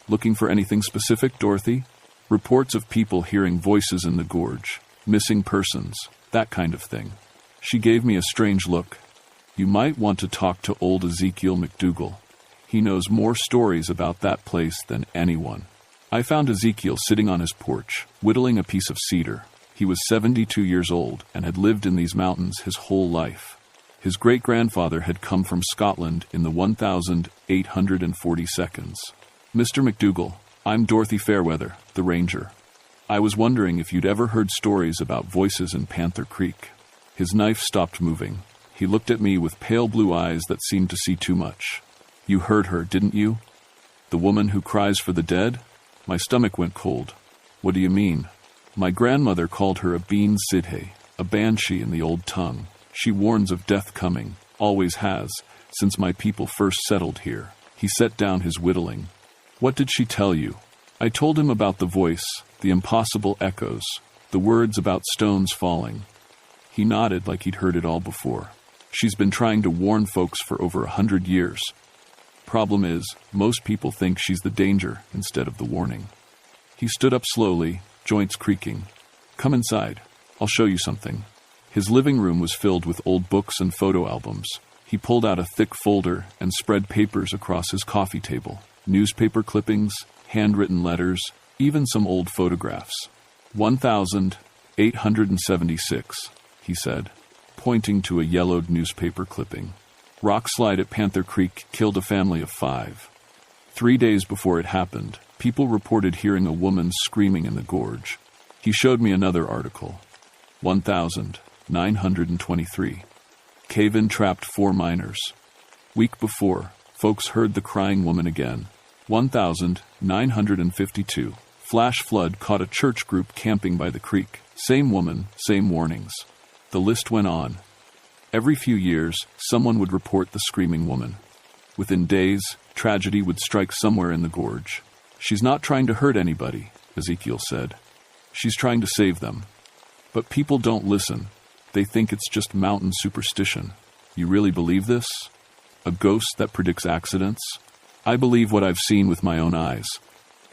"Looking for anything specific, Dorothy?" Reports of people hearing voices in the gorge, missing persons, that kind of thing. She gave me a strange look. "You might want to talk to old Ezekiel McDougall. He knows more stories about that place than anyone." I found Ezekiel sitting on his porch, whittling a piece of cedar. He was 72 years old and had lived in these mountains his whole life. His great-grandfather had come from Scotland in the 1842. "Mr. McDougall, I'm Dorothy Fairweather, the ranger. I was wondering if you'd ever heard stories about voices in Panther Creek." His knife stopped moving. He looked at me with pale blue eyes that seemed to see too much. "You heard her, didn't you? The woman who cries for the dead?" My stomach went cold. "What do you mean?" "My grandmother called her a bean sidhe, a banshee in the old tongue. She warns of death coming, always has, since my people first settled here." He set down his whittling. "What did she tell you?" I told him about the voice, the impossible echoes, the words about stones falling. He nodded like he'd heard it all before. She's been trying to warn folks for over 100 years. Problem is, most people think she's the danger instead of the warning. He stood up slowly, joints creaking. Come inside. I'll show you something. His living room was filled with old books and photo albums. He pulled out a thick folder and spread papers across his coffee table. Newspaper clippings, handwritten letters, even some old photographs. 1,876, he said, pointing to a yellowed newspaper clipping. Rock slide at Panther Creek killed a family of 5. 3 days before it happened, people reported hearing a woman screaming in the gorge. He showed me another article. 1,923. Cave-in trapped 4 miners. Week before, folks heard the crying woman again. 1,952. Flash flood caught a church group camping by the creek. Same woman, same warnings. The list went on. Every few years, someone would report the screaming woman. Within days, tragedy would strike somewhere in the gorge. She's not trying to hurt anybody, Ezekiel said. She's trying to save them. But people don't listen. They think it's just mountain superstition. You really believe this? A ghost that predicts accidents? I believe what I've seen with my own eyes.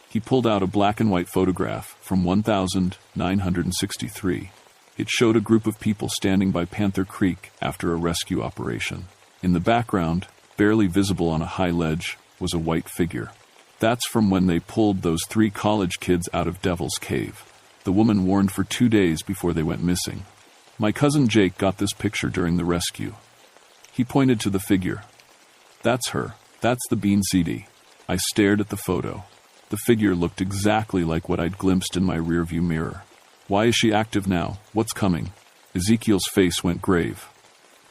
He pulled out a black and white photograph from 1,963. It showed a group of people standing by Panther Creek after a rescue operation. In the background, barely visible on a high ledge, was a white figure. That's from when they pulled those 3 college kids out of Devil's Cave. The woman warned for 2 days before they went missing. My cousin Jake got this picture during the rescue. He pointed to the figure. That's her. That's the Bean CD. I stared at the photo. The figure looked exactly like what I'd glimpsed in my rearview mirror. Why is she active now? What's coming? Ezekiel's face went grave.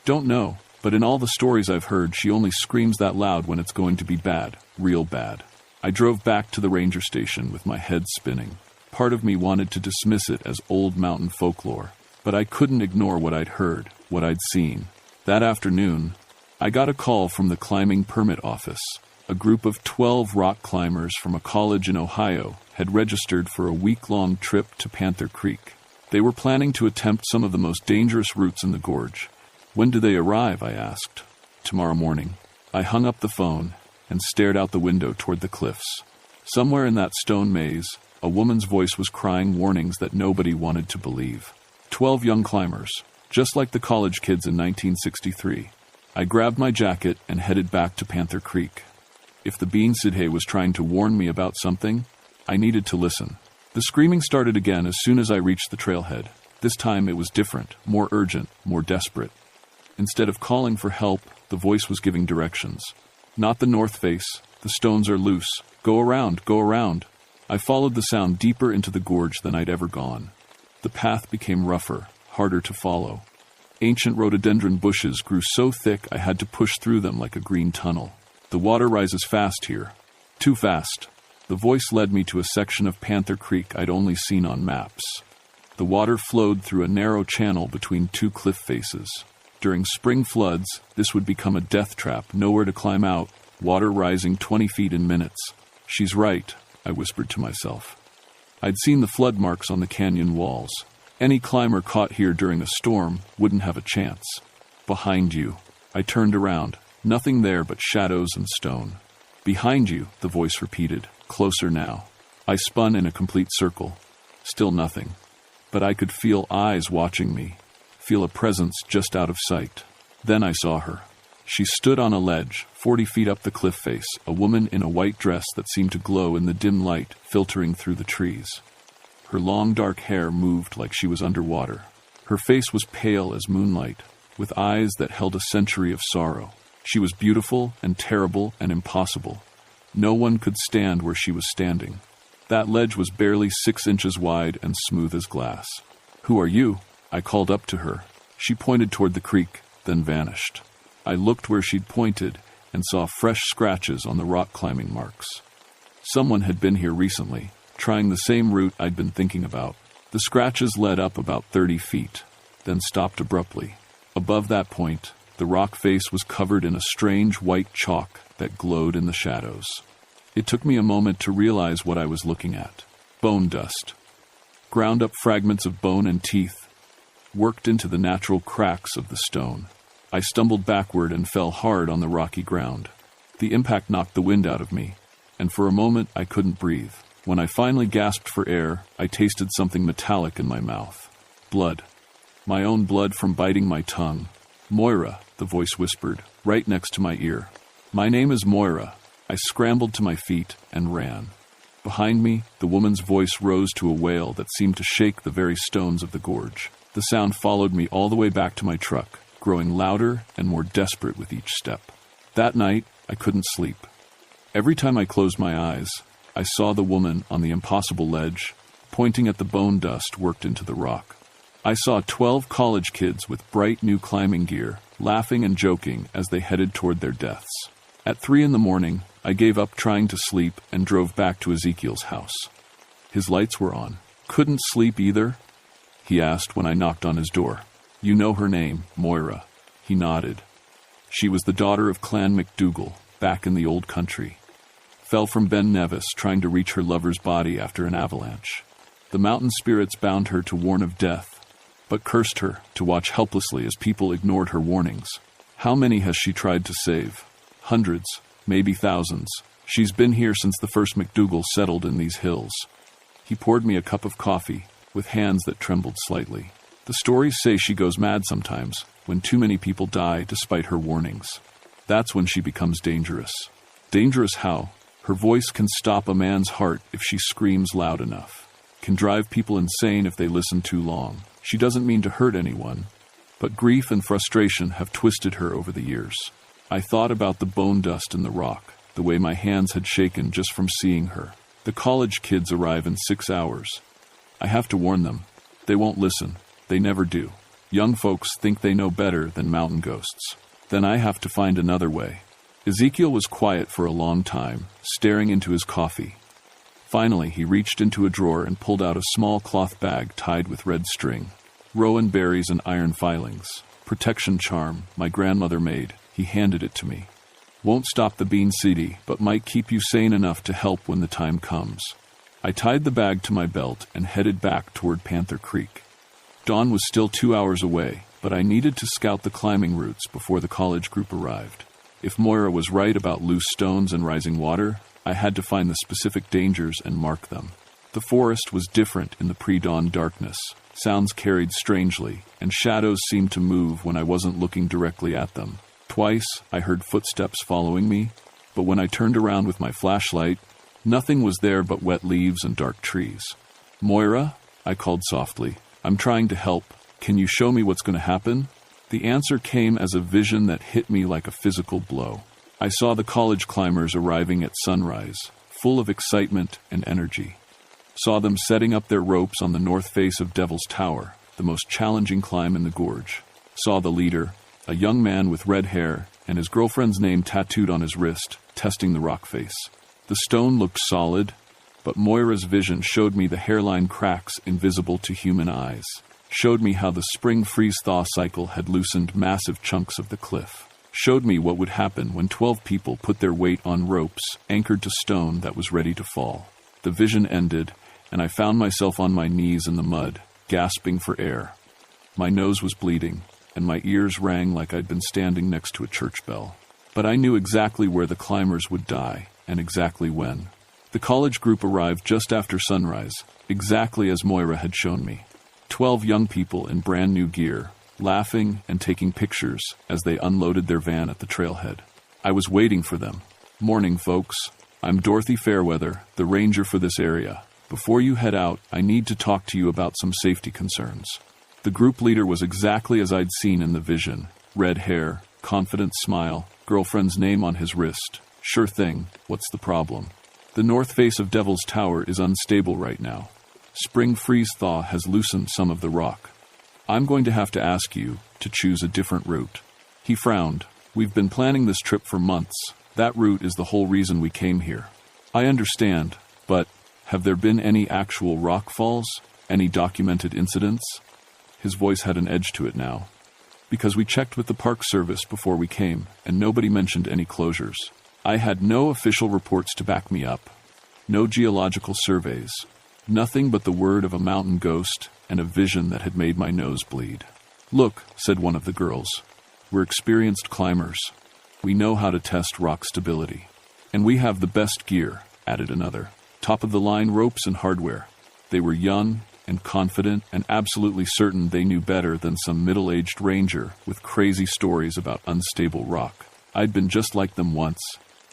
Don't know, but in all the stories I've heard, she only screams that loud when it's going to be bad, real bad. I drove back to the ranger station with my head spinning. Part of me wanted to dismiss it as old mountain folklore, but I couldn't ignore what I'd heard, what I'd seen. That afternoon, I got a call from the climbing permit office. A group of 12 rock climbers from a college in Ohio had registered for a week-long trip to Panther Creek. They were planning to attempt some of the most dangerous routes in the gorge. When do they arrive? I asked. Tomorrow morning. I hung up the phone and stared out the window toward the cliffs. Somewhere in that stone maze, a woman's voice was crying warnings that nobody wanted to believe. 12 young climbers, just like the college kids in 1963. I grabbed my jacket and headed back to Panther Creek. If the Bean Sidhe was trying to warn me about something, I needed to listen. The screaming started again as soon as I reached the trailhead. This time it was different, more urgent, more desperate. Instead of calling for help, the voice was giving directions. Not the north face. The stones are loose. Go around, go around. I followed the sound deeper into the gorge than I'd ever gone. The path became rougher, harder to follow. Ancient rhododendron bushes grew so thick I had to push through them like a green tunnel. The water rises fast here. Too fast. The voice led me to a section of Panther Creek I'd only seen on maps. The water flowed through a narrow channel between 2 cliff faces. During spring floods, this would become a death trap, nowhere to climb out, water rising 20 feet in minutes. She's right, I whispered to myself. I'd seen the flood marks on the canyon walls. Any climber caught here during a storm wouldn't have a chance. Behind you. I turned around. Nothing there but shadows and stone. Behind you, the voice repeated. Closer now. I spun in a complete circle. Still nothing. But I could feel eyes watching me. Feel a presence just out of sight. Then I saw her. She stood on a ledge, 40 feet up the cliff face, a woman in a white dress that seemed to glow in the dim light filtering through the trees. Her long dark hair moved like she was underwater. Her face was pale as moonlight, with eyes that held a century of sorrow. She was beautiful and terrible and impossible. No one could stand where she was standing. That ledge was barely 6 inches wide and smooth as glass. Who are you? I called up to her. She pointed toward the creek, then vanished. I looked where she'd pointed and saw fresh scratches on the rock climbing marks. Someone had been here recently, trying the same route I'd been thinking about. The scratches led up about 30 feet, then stopped abruptly. Above that point, the rock face was covered in a strange white chalk that glowed in the shadows. It took me a moment to realize what I was looking at. Bone dust. Ground up fragments of bone and teeth, worked into the natural cracks of the stone. I stumbled backward and fell hard on the rocky ground. The impact knocked the wind out of me, and for a moment I couldn't breathe. When I finally gasped for air, I tasted something metallic in my mouth. Blood. My own blood from biting my tongue. "Moira," the voice whispered, right next to my ear. "My name is Moira." I scrambled to my feet and ran. Behind me, the woman's voice rose to a wail that seemed to shake the very stones of the gorge. The sound followed me all the way back to my truck, growing louder and more desperate with each step. That night, I couldn't sleep. Every time I closed my eyes, I saw the woman on the impossible ledge, pointing at the bone dust worked into the rock. I saw 12 college kids with bright new climbing gear, laughing and joking as they headed toward their deaths. At 3 a.m, I gave up trying to sleep and drove back to Ezekiel's house. His lights were on. "Couldn't sleep either?" he asked when I knocked on his door. "You know her name, Moira." He nodded. She was the daughter of Clan McDougal, back in the old country. Fell from Ben Nevis trying to reach her lover's body after an avalanche. The mountain spirits bound her to warn of death, but cursed her to watch helplessly as people ignored her warnings. How many has she tried to save? Hundreds, maybe thousands. She's been here since the first McDougal settled in these hills. He poured me a cup of coffee, with hands that trembled slightly. The stories say she goes mad sometimes, when too many people die despite her warnings. That's when she becomes dangerous. Dangerous how? Her voice can stop a man's heart if she screams loud enough. Can drive people insane if they listen too long. She doesn't mean to hurt anyone, but grief and frustration have twisted her over the years. I thought about the bone dust in the rock, the way my hands had shaken just from seeing her. The college kids arrive in 6 hours. I have to warn them. They won't listen. They never do. Young folks think they know better than mountain ghosts. Then I have to find another way. Ezekiel was quiet for a long time, staring into his coffee. Finally, he reached into a drawer and pulled out a small cloth bag tied with red string. Rowan berries and iron filings. Protection charm my grandmother made. He handed it to me. Won't stop the bean city, but might keep you sane enough to help when the time comes. I tied the bag to my belt and headed back toward Panther Creek. Dawn was still 2 hours away, but I needed to scout the climbing routes before the college group arrived. If Moira was right about loose stones and rising water, I had to find the specific dangers and mark them. The forest was different in the pre-dawn darkness. Sounds carried strangely, and shadows seemed to move when I wasn't looking directly at them. Twice, I heard footsteps following me, but when I turned around with my flashlight, nothing was there but wet leaves and dark trees. "Moira?" I called softly. "I'm trying to help. Can you show me what's going to happen?" The answer came as a vision that hit me like a physical blow. I saw the college climbers arriving at sunrise, full of excitement and energy. Saw them setting up their ropes on the north face of Devil's Tower, the most challenging climb in the gorge. Saw the leader, a young man with red hair and his girlfriend's name tattooed on his wrist, testing the rock face. The stone looked solid, but Moira's vision showed me the hairline cracks invisible to human eyes. Showed me how the spring freeze-thaw cycle had loosened massive chunks of the cliff. Showed me what would happen when 12 people put their weight on ropes anchored to stone that was ready to fall. The vision ended, and I found myself on my knees in the mud, gasping for air. My nose was bleeding, and my ears rang like I'd been standing next to a church bell. But I knew exactly where the climbers would die, and exactly when. The college group arrived just after sunrise, exactly as Moira had shown me. 12 young people in brand new gear, laughing and taking pictures as they unloaded their van at the trailhead. I was waiting for them. "Morning, folks. I'm Dorothy Fairweather, the ranger for this area. Before you head out, I need to talk to you about some safety concerns." The group leader was exactly as I'd seen in the vision. Red hair, confident smile, girlfriend's name on his wrist. "Sure thing. What's the problem?" "The north face of Devil's Tower is unstable right now. Spring freeze-thaw has loosened some of the rock. I'm going to have to ask you to choose a different route." He frowned. "We've been planning this trip for months. That route is the whole reason we came here." "I understand, but have there been any actual rock falls? Any documented incidents?" His voice had an edge to it now. "Because we checked with the Park Service before we came, and nobody mentioned any closures. I had no official reports to back me up. No geological surveys. Nothing but the word of a mountain ghost and a vision that had made my nose bleed." "Look," said one of the girls. We're experienced climbers. We know how to test rock stability. And we have the best gear, added another. Top-of-the-line ropes and hardware. They were young and confident and absolutely certain they knew better than some middle-aged ranger with crazy stories about unstable rock. I'd been just like them once.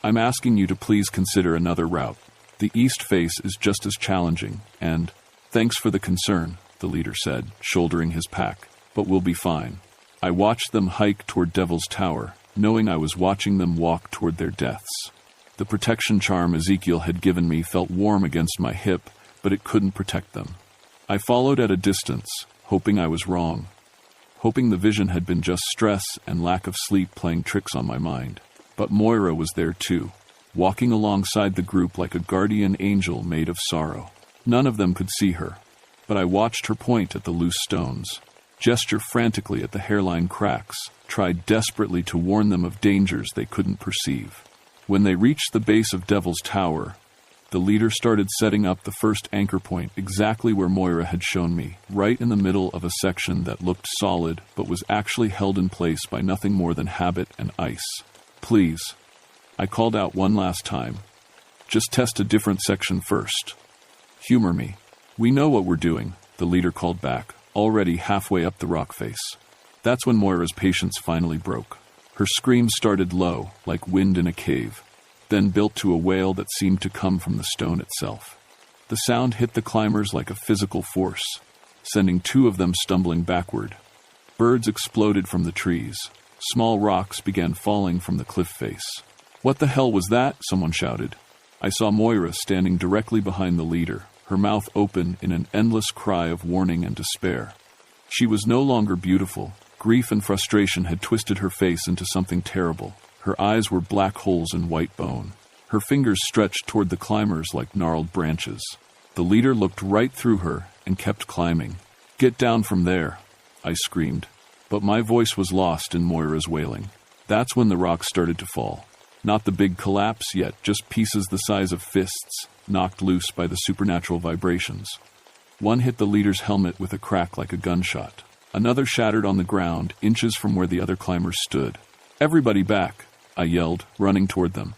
I'm asking you to please consider another route. The east face is just as challenging, and thanks for the concern, the leader said, shouldering his pack, but we'll be fine. I watched them hike toward Devil's Tower, knowing I was watching them walk toward their deaths. The protection charm Ezekiel had given me felt warm against my hip, but it couldn't protect them. I followed at a distance, hoping I was wrong, hoping the vision had been just stress and lack of sleep playing tricks on my mind. But Moira was there too, walking alongside the group like a guardian angel made of sorrow. None of them could see her, but I watched her point at the loose stones, gesture frantically at the hairline cracks, tried desperately to warn them of dangers they couldn't perceive. When they reached the base of Devil's Tower, the leader started setting up the first anchor point exactly where Moira had shown me, right in the middle of a section that looked solid but was actually held in place by nothing more than habit and ice. Please, I called out one last time. Just test a different section first. Humor me. We know what we're doing, the leader called back, already halfway up the rock face. That's when Moira's patience finally broke. Her scream started low, like wind in a cave, then built to a wail that seemed to come from the stone itself. The sound hit the climbers like a physical force, sending two of them stumbling backward. Birds exploded from the trees. Small rocks began falling from the cliff face. What the hell was that? Someone shouted. I saw Moira standing directly behind the leader, her mouth open in an endless cry of warning and despair. She was no longer beautiful. Grief and frustration had twisted her face into something terrible. Her eyes were black holes in white bone. Her fingers stretched toward the climbers like gnarled branches. The leader looked right through her and kept climbing. Get down from there, I screamed. But my voice was lost in Moira's wailing. That's when the rocks started to fall. Not the big collapse yet, just pieces the size of fists, knocked loose by the supernatural vibrations. One hit the leader's helmet with a crack like a gunshot. Another shattered on the ground, inches from where the other climbers stood. Everybody back, I yelled, running toward them.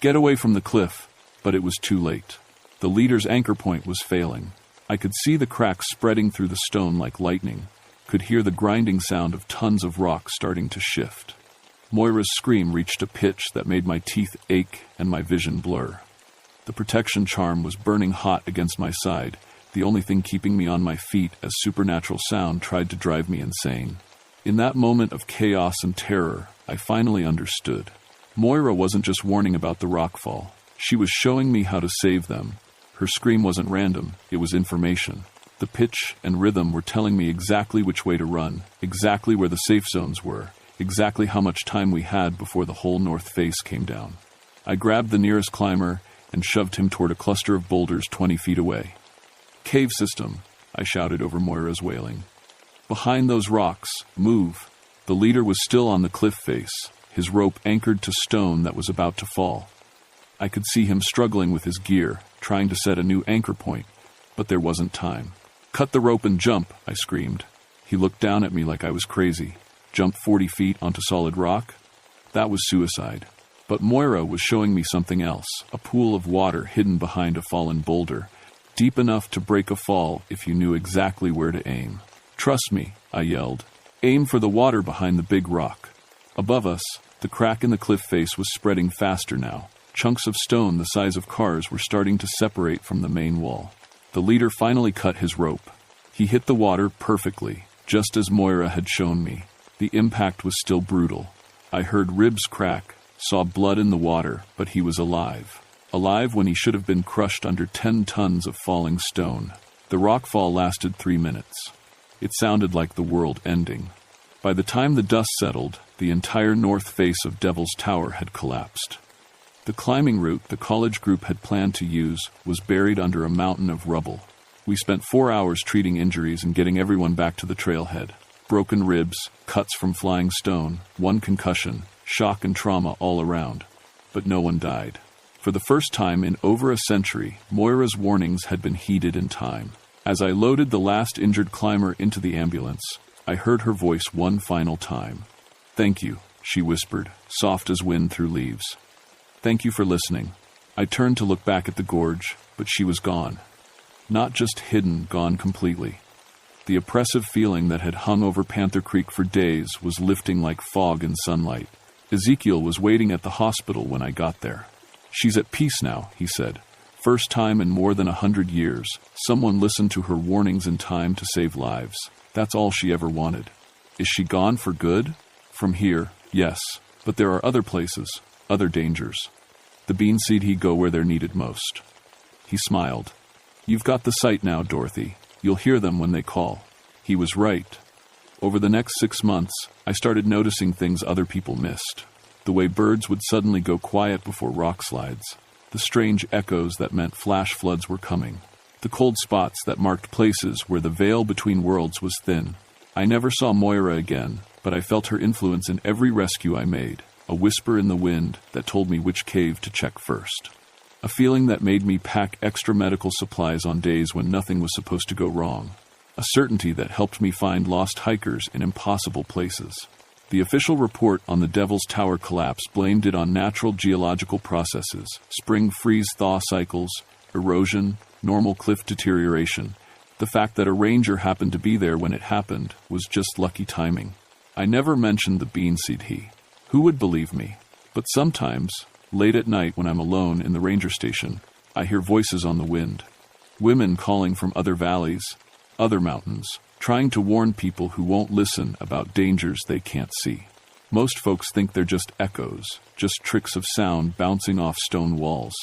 Get away from the cliff, but it was too late. The leader's anchor point was failing. I could see the cracks spreading through the stone like lightning, could hear the grinding sound of tons of rock starting to shift. Moira's scream reached a pitch that made my teeth ache and my vision blur. The protection charm was burning hot against my side, the only thing keeping me on my feet as supernatural sound tried to drive me insane. In that moment of chaos and terror, I finally understood. Moira wasn't just warning about the rockfall. She was showing me how to save them. Her scream wasn't random, it was information. The pitch and rhythm were telling me exactly which way to run, exactly where the safe zones were, exactly how much time we had before the whole north face came down. I grabbed the nearest climber and shoved him toward a cluster of boulders 20 feet away. Cave system, I shouted over Moira's wailing. Behind those rocks, move. The leader was still on the cliff face, his rope anchored to stone that was about to fall. I could see him struggling with his gear, trying to set a new anchor point, but there wasn't time. Cut the rope and jump, I screamed. He looked down at me like I was crazy. Jump 40 feet onto solid rock? That was suicide. But Moira was showing me something else, a pool of water hidden behind a fallen boulder, deep enough to break a fall if you knew exactly where to aim. Trust me, I yelled. Aim for the water behind the big rock. Above us, the crack in the cliff face was spreading faster now. Chunks of stone the size of cars were starting to separate from the main wall. The leader finally cut his rope. He hit the water perfectly, just as Moira had shown me. The impact was still brutal. I heard ribs crack, saw blood in the water, but he was alive. Alive when he should have been crushed under 10 tons of falling stone. The rockfall lasted 3 minutes. It sounded like the world ending. By the time the dust settled, the entire north face of Devil's Tower had collapsed. The climbing route the college group had planned to use was buried under a mountain of rubble. We spent 4 hours treating injuries and getting everyone back to the trailhead. Broken ribs, cuts from flying stone, 1 concussion, shock and trauma all around. But no one died. For the first time in over a century, Moira's warnings had been heeded in time. As I loaded the last injured climber into the ambulance, I heard her voice one final time. "Thank you," she whispered, soft as wind through leaves. "Thank you for listening." I turned to look back at the gorge, but she was gone. Not just hidden, gone completely. The oppressive feeling that had hung over Panther Creek for days was lifting like fog in sunlight. Ezekiel was waiting at the hospital when I got there. "She's at peace now," he said. "First time in more than 100 years. Someone listened to her warnings in time to save lives. That's all she ever wanted." "Is she gone for good?" "From here, yes. But there are other places, other dangers. The bean seed he'd go where they're needed most." He smiled. "You've got the sight now, Dorothy. You'll hear them when they call." He was right. Over the next 6 months, I started noticing things other people missed. The way birds would suddenly go quiet before rock slides. The strange echoes that meant flash floods were coming. The cold spots that marked places where the veil between worlds was thin. I never saw Moira again, but I felt her influence in every rescue I made. A whisper in the wind that told me which cave to check first. A feeling that made me pack extra medical supplies on days when nothing was supposed to go wrong. A certainty that helped me find lost hikers in impossible places. The official report on the Devil's Tower collapse blamed it on natural geological processes, spring freeze-thaw cycles, erosion, normal cliff deterioration. The fact that a ranger happened to be there when it happened was just lucky timing. I never mentioned the bean seed he. Who would believe me? But sometimes, late at night when I'm alone in the ranger station, I hear voices on the wind. Women calling from other valleys, other mountains, trying to warn people who won't listen about dangers they can't see. Most folks think they're just echoes, just tricks of sound bouncing off stone walls.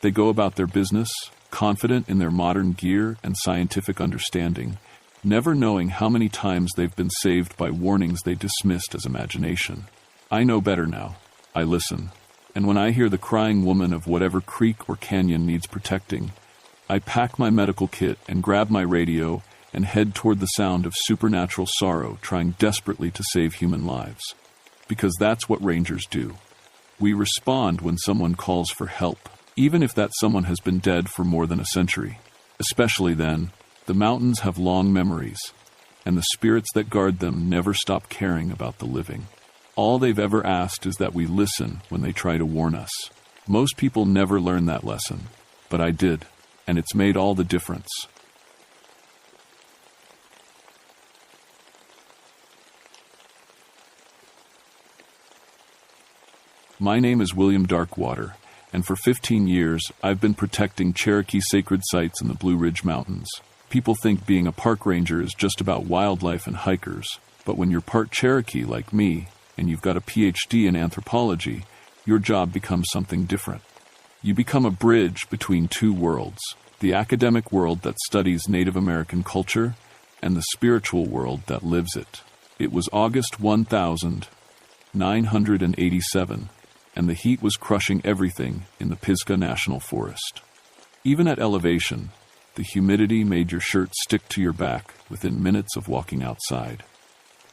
They go about their business, confident in their modern gear and scientific understanding, never knowing how many times they've been saved by warnings they dismissed as imagination. I know better now. I listen. And when I hear the crying woman of whatever creek or canyon needs protecting, I pack my medical kit and grab my radio and head toward the sound of supernatural sorrow trying desperately to save human lives. Because that's what rangers do. We respond when someone calls for help, even if that someone has been dead for more than a century. Especially then, the mountains have long memories, and the spirits that guard them never stop caring about the living. All they've ever asked is that we listen when they try to warn us. Most people never learn that lesson, but I did, and it's made all the difference. My name is William Darkwater, and for 15 years I've been protecting Cherokee sacred sites in the Blue Ridge Mountains. People think being a park ranger is just about wildlife and hikers, but when you're part Cherokee like me, and you've got a PhD in anthropology, your job becomes something different. You become a bridge between two worlds, the academic world that studies Native American culture and the spiritual world that lives it. It was August 1987, and the heat was crushing everything in the Pisgah National Forest. Even at elevation, the humidity made your shirt stick to your back within minutes of walking outside.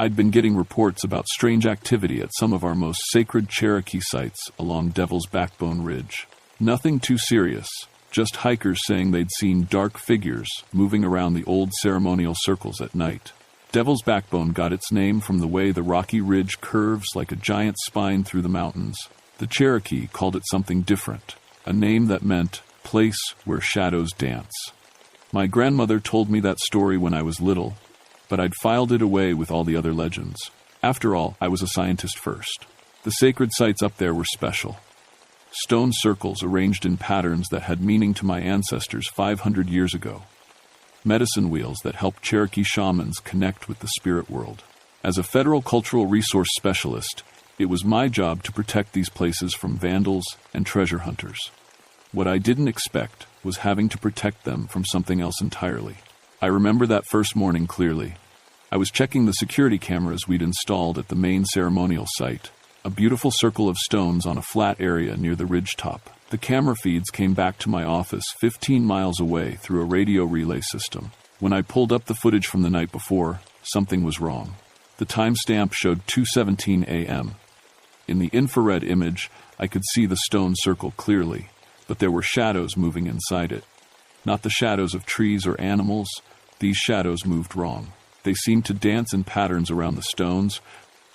I'd been getting reports about strange activity at some of our most sacred Cherokee sites along Devil's Backbone Ridge. Nothing too serious, just hikers saying they'd seen dark figures moving around the old ceremonial circles at night. Devil's Backbone got its name from the way the rocky ridge curves like a giant spine through the mountains. The Cherokee called it something different, a name that meant place where shadows dance. My grandmother told me that story when I was little, but I'd filed it away with all the other legends. After all, I was a scientist first. The sacred sites up there were special. Stone circles arranged in patterns that had meaning to my ancestors 500 years ago. Medicine wheels that helped Cherokee shamans connect with the spirit world. As a federal cultural resource specialist, it was my job to protect these places from vandals and treasure hunters. What I didn't expect was having to protect them from something else entirely. I remember that first morning clearly. I was checking the security cameras we'd installed at the main ceremonial site, a beautiful circle of stones on a flat area near the ridge top. The camera feeds came back to my office 15 miles away through a radio relay system. When I pulled up the footage from the night before, something was wrong. The timestamp showed 2:17 a.m. In the infrared image, I could see the stone circle clearly, but there were shadows moving inside it. Not the shadows of trees or animals. These shadows moved wrong. They seemed to dance in patterns around the stones,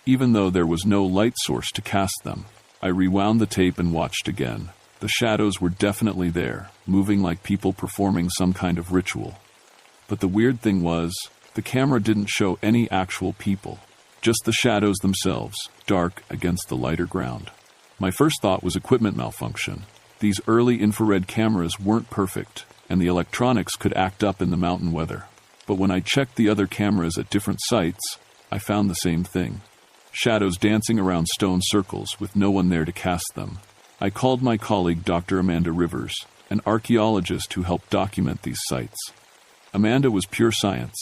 even though there was no light source to cast them. I rewound the tape and watched again. The shadows were definitely there, moving like people performing some kind of ritual. But the weird thing was, the camera didn't show any actual people, just the shadows themselves, dark against the lighter ground. My first thought was equipment malfunction. These early infrared cameras weren't perfect, and the electronics could act up in the mountain weather. But when I checked the other cameras at different sites, I found the same thing. Shadows dancing around stone circles with no one there to cast them. I called my colleague Dr. Amanda Rivers, an archaeologist who helped document these sites. Amanda was pure science.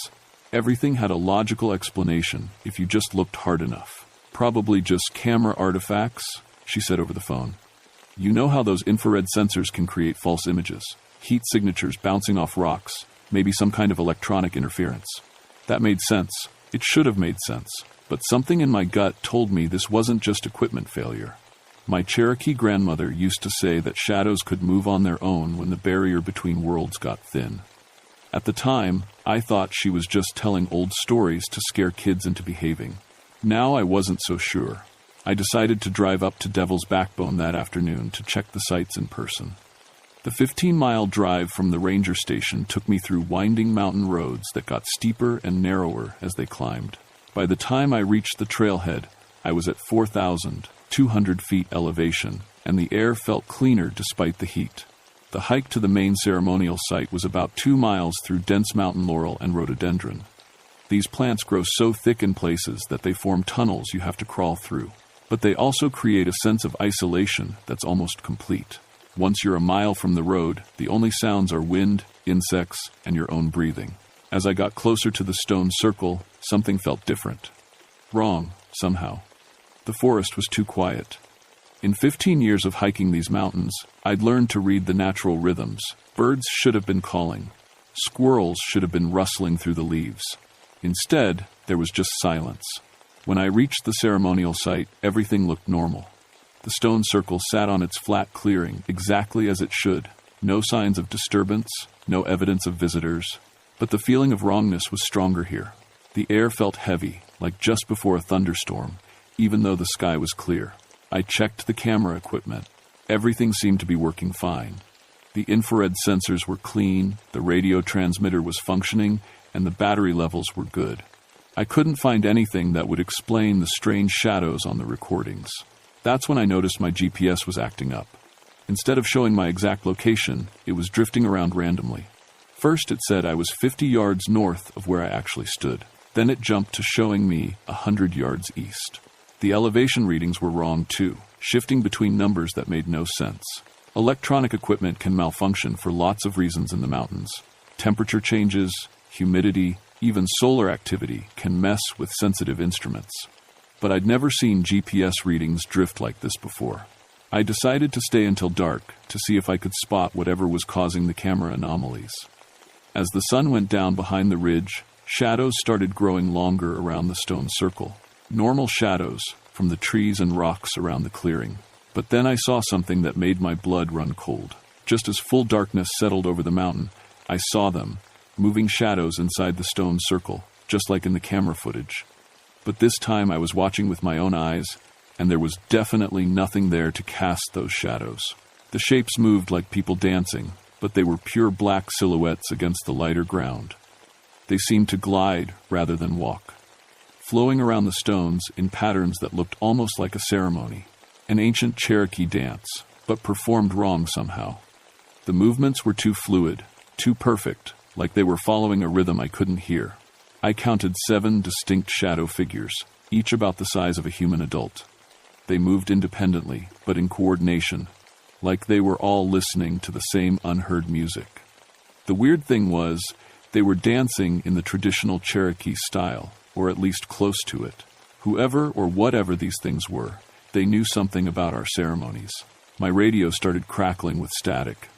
Everything had a logical explanation if you just looked hard enough. Probably just camera artifacts, she said over the phone. You know how those infrared sensors can create false images, heat signatures bouncing off rocks, maybe some kind of electronic interference. That made sense. It should have made sense. But something in my gut told me this wasn't just equipment failure. My Cherokee grandmother used to say that shadows could move on their own when the barrier between worlds got thin. At the time, I thought she was just telling old stories to scare kids into behaving. Now I wasn't so sure. I decided to drive up to Devil's Backbone that afternoon to check the sites in person. The 15-mile drive from the ranger station took me through winding mountain roads that got steeper and narrower as they climbed. By the time I reached the trailhead, I was at 4,200 feet elevation, and the air felt cleaner despite the heat. The hike to the main ceremonial site was about 2 miles through dense mountain laurel and rhododendron. These plants grow so thick in places that they form tunnels you have to crawl through. But they also create a sense of isolation that's almost complete. Once you're a mile from the road, the only sounds are wind, insects, and your own breathing. As I got closer to the stone circle, something felt different. Wrong, somehow. The forest was too quiet. In 15 years of hiking these mountains, I'd learned to read the natural rhythms. Birds should have been calling. Squirrels should have been rustling through the leaves. Instead, there was just silence. When I reached the ceremonial site, everything looked normal. The stone circle sat on its flat clearing exactly as it should. No signs of disturbance, no evidence of visitors. But the feeling of wrongness was stronger here. The air felt heavy, like just before a thunderstorm, even though the sky was clear. I checked the camera equipment. Everything seemed to be working fine. The infrared sensors were clean, the radio transmitter was functioning, and the battery levels were good. I couldn't find anything that would explain the strange shadows on the recordings. That's when I noticed my GPS was acting up. Instead of showing my exact location, it was drifting around randomly. First it said I was 50 yards north of where I actually stood. Then it jumped to showing me 100 yards east. The elevation readings were wrong too, shifting between numbers that made no sense. Electronic equipment can malfunction for lots of reasons in the mountains. Temperature changes, humidity, even solar activity can mess with sensitive instruments. But I'd never seen GPS readings drift like this before. I decided to stay until dark to see if I could spot whatever was causing the camera anomalies. As the sun went down behind the ridge, shadows started growing longer around the stone circle. Normal shadows from the trees and rocks around the clearing. But then I saw something that made my blood run cold. Just as full darkness settled over the mountain, I saw them, moving shadows inside the stone circle, just like in the camera footage. But this time I was watching with my own eyes, and there was definitely nothing there to cast those shadows. The shapes moved like people dancing, but they were pure black silhouettes against the lighter ground. They seemed to glide rather than walk, flowing around the stones in patterns that looked almost like a ceremony, an ancient Cherokee dance, but performed wrong somehow. The movements were too fluid, too perfect, like they were following a rhythm I couldn't hear. I counted 7 distinct shadow figures, each about the size of a human adult. They moved independently, but in coordination, like they were all listening to the same unheard music. The weird thing was, they were dancing in the traditional Cherokee style, or at least close to it. Whoever or whatever these things were, they knew something about our ceremonies. My radio started crackling with static.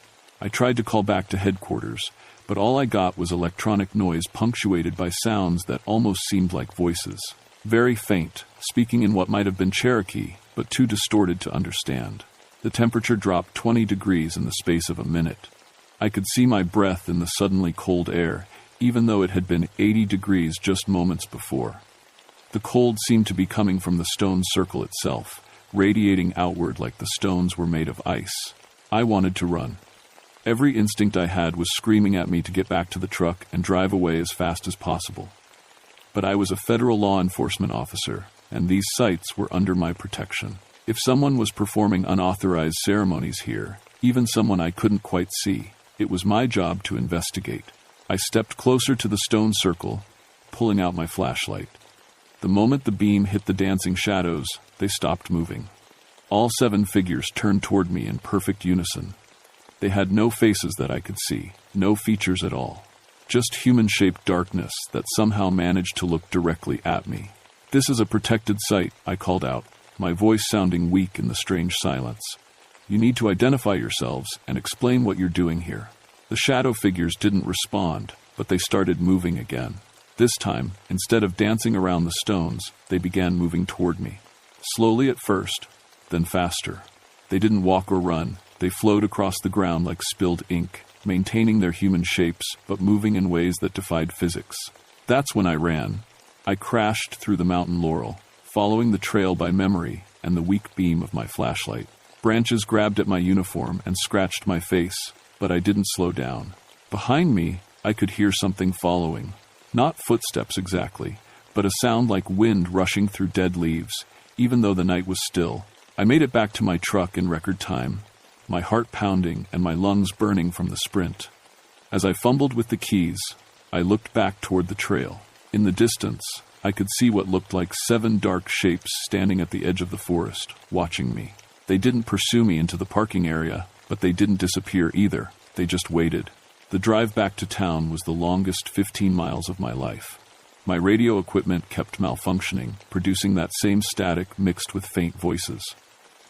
I tried to call back to headquarters, but all I got was electronic noise punctuated by sounds that almost seemed like voices. Very faint, speaking in what might have been Cherokee, but too distorted to understand. The temperature dropped 20 degrees in the space of a minute. I could see my breath in the suddenly cold air, even though it had been 80 degrees just moments before. The cold seemed to be coming from the stone circle itself, radiating outward like the stones were made of ice. I wanted to run. Every instinct I had was screaming at me to get back to the truck and drive away as fast as possible. But I was a federal law enforcement officer, and these sites were under my protection. If someone was performing unauthorized ceremonies here, even someone I couldn't quite see, it was my job to investigate. I stepped closer to the stone circle, pulling out my flashlight. The moment the beam hit the dancing shadows, they stopped moving. All 7 figures turned toward me in perfect unison. They had no faces that I could see, no features at all. Just human-shaped darkness that somehow managed to look directly at me. "This is a protected site," I called out, my voice sounding weak in the strange silence. "You need to identify yourselves and explain what you're doing here." The shadow figures didn't respond, but they started moving again. This time, instead of dancing around the stones, they began moving toward me. Slowly at first, then faster. They didn't walk or run. They flowed across the ground like spilled ink, maintaining their human shapes, but moving in ways that defied physics. That's when I ran. I crashed through the mountain laurel, following the trail by memory and the weak beam of my flashlight. Branches grabbed at my uniform and scratched my face, but I didn't slow down. Behind me, I could hear something following. Not footsteps exactly, but a sound like wind rushing through dead leaves, even though the night was still. I made it back to my truck in record time, my heart pounding and my lungs burning from the sprint. As I fumbled with the keys, I looked back toward the trail. In the distance, I could see what looked like 7 dark shapes standing at the edge of the forest, watching me. They didn't pursue me into the parking area, but they didn't disappear either. They just waited. The drive back to town was the longest 15 miles of my life. My radio equipment kept malfunctioning, producing that same static mixed with faint voices.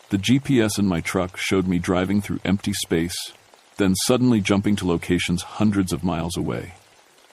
The GPS in my truck showed me driving through empty space, then suddenly jumping to locations hundreds of miles away.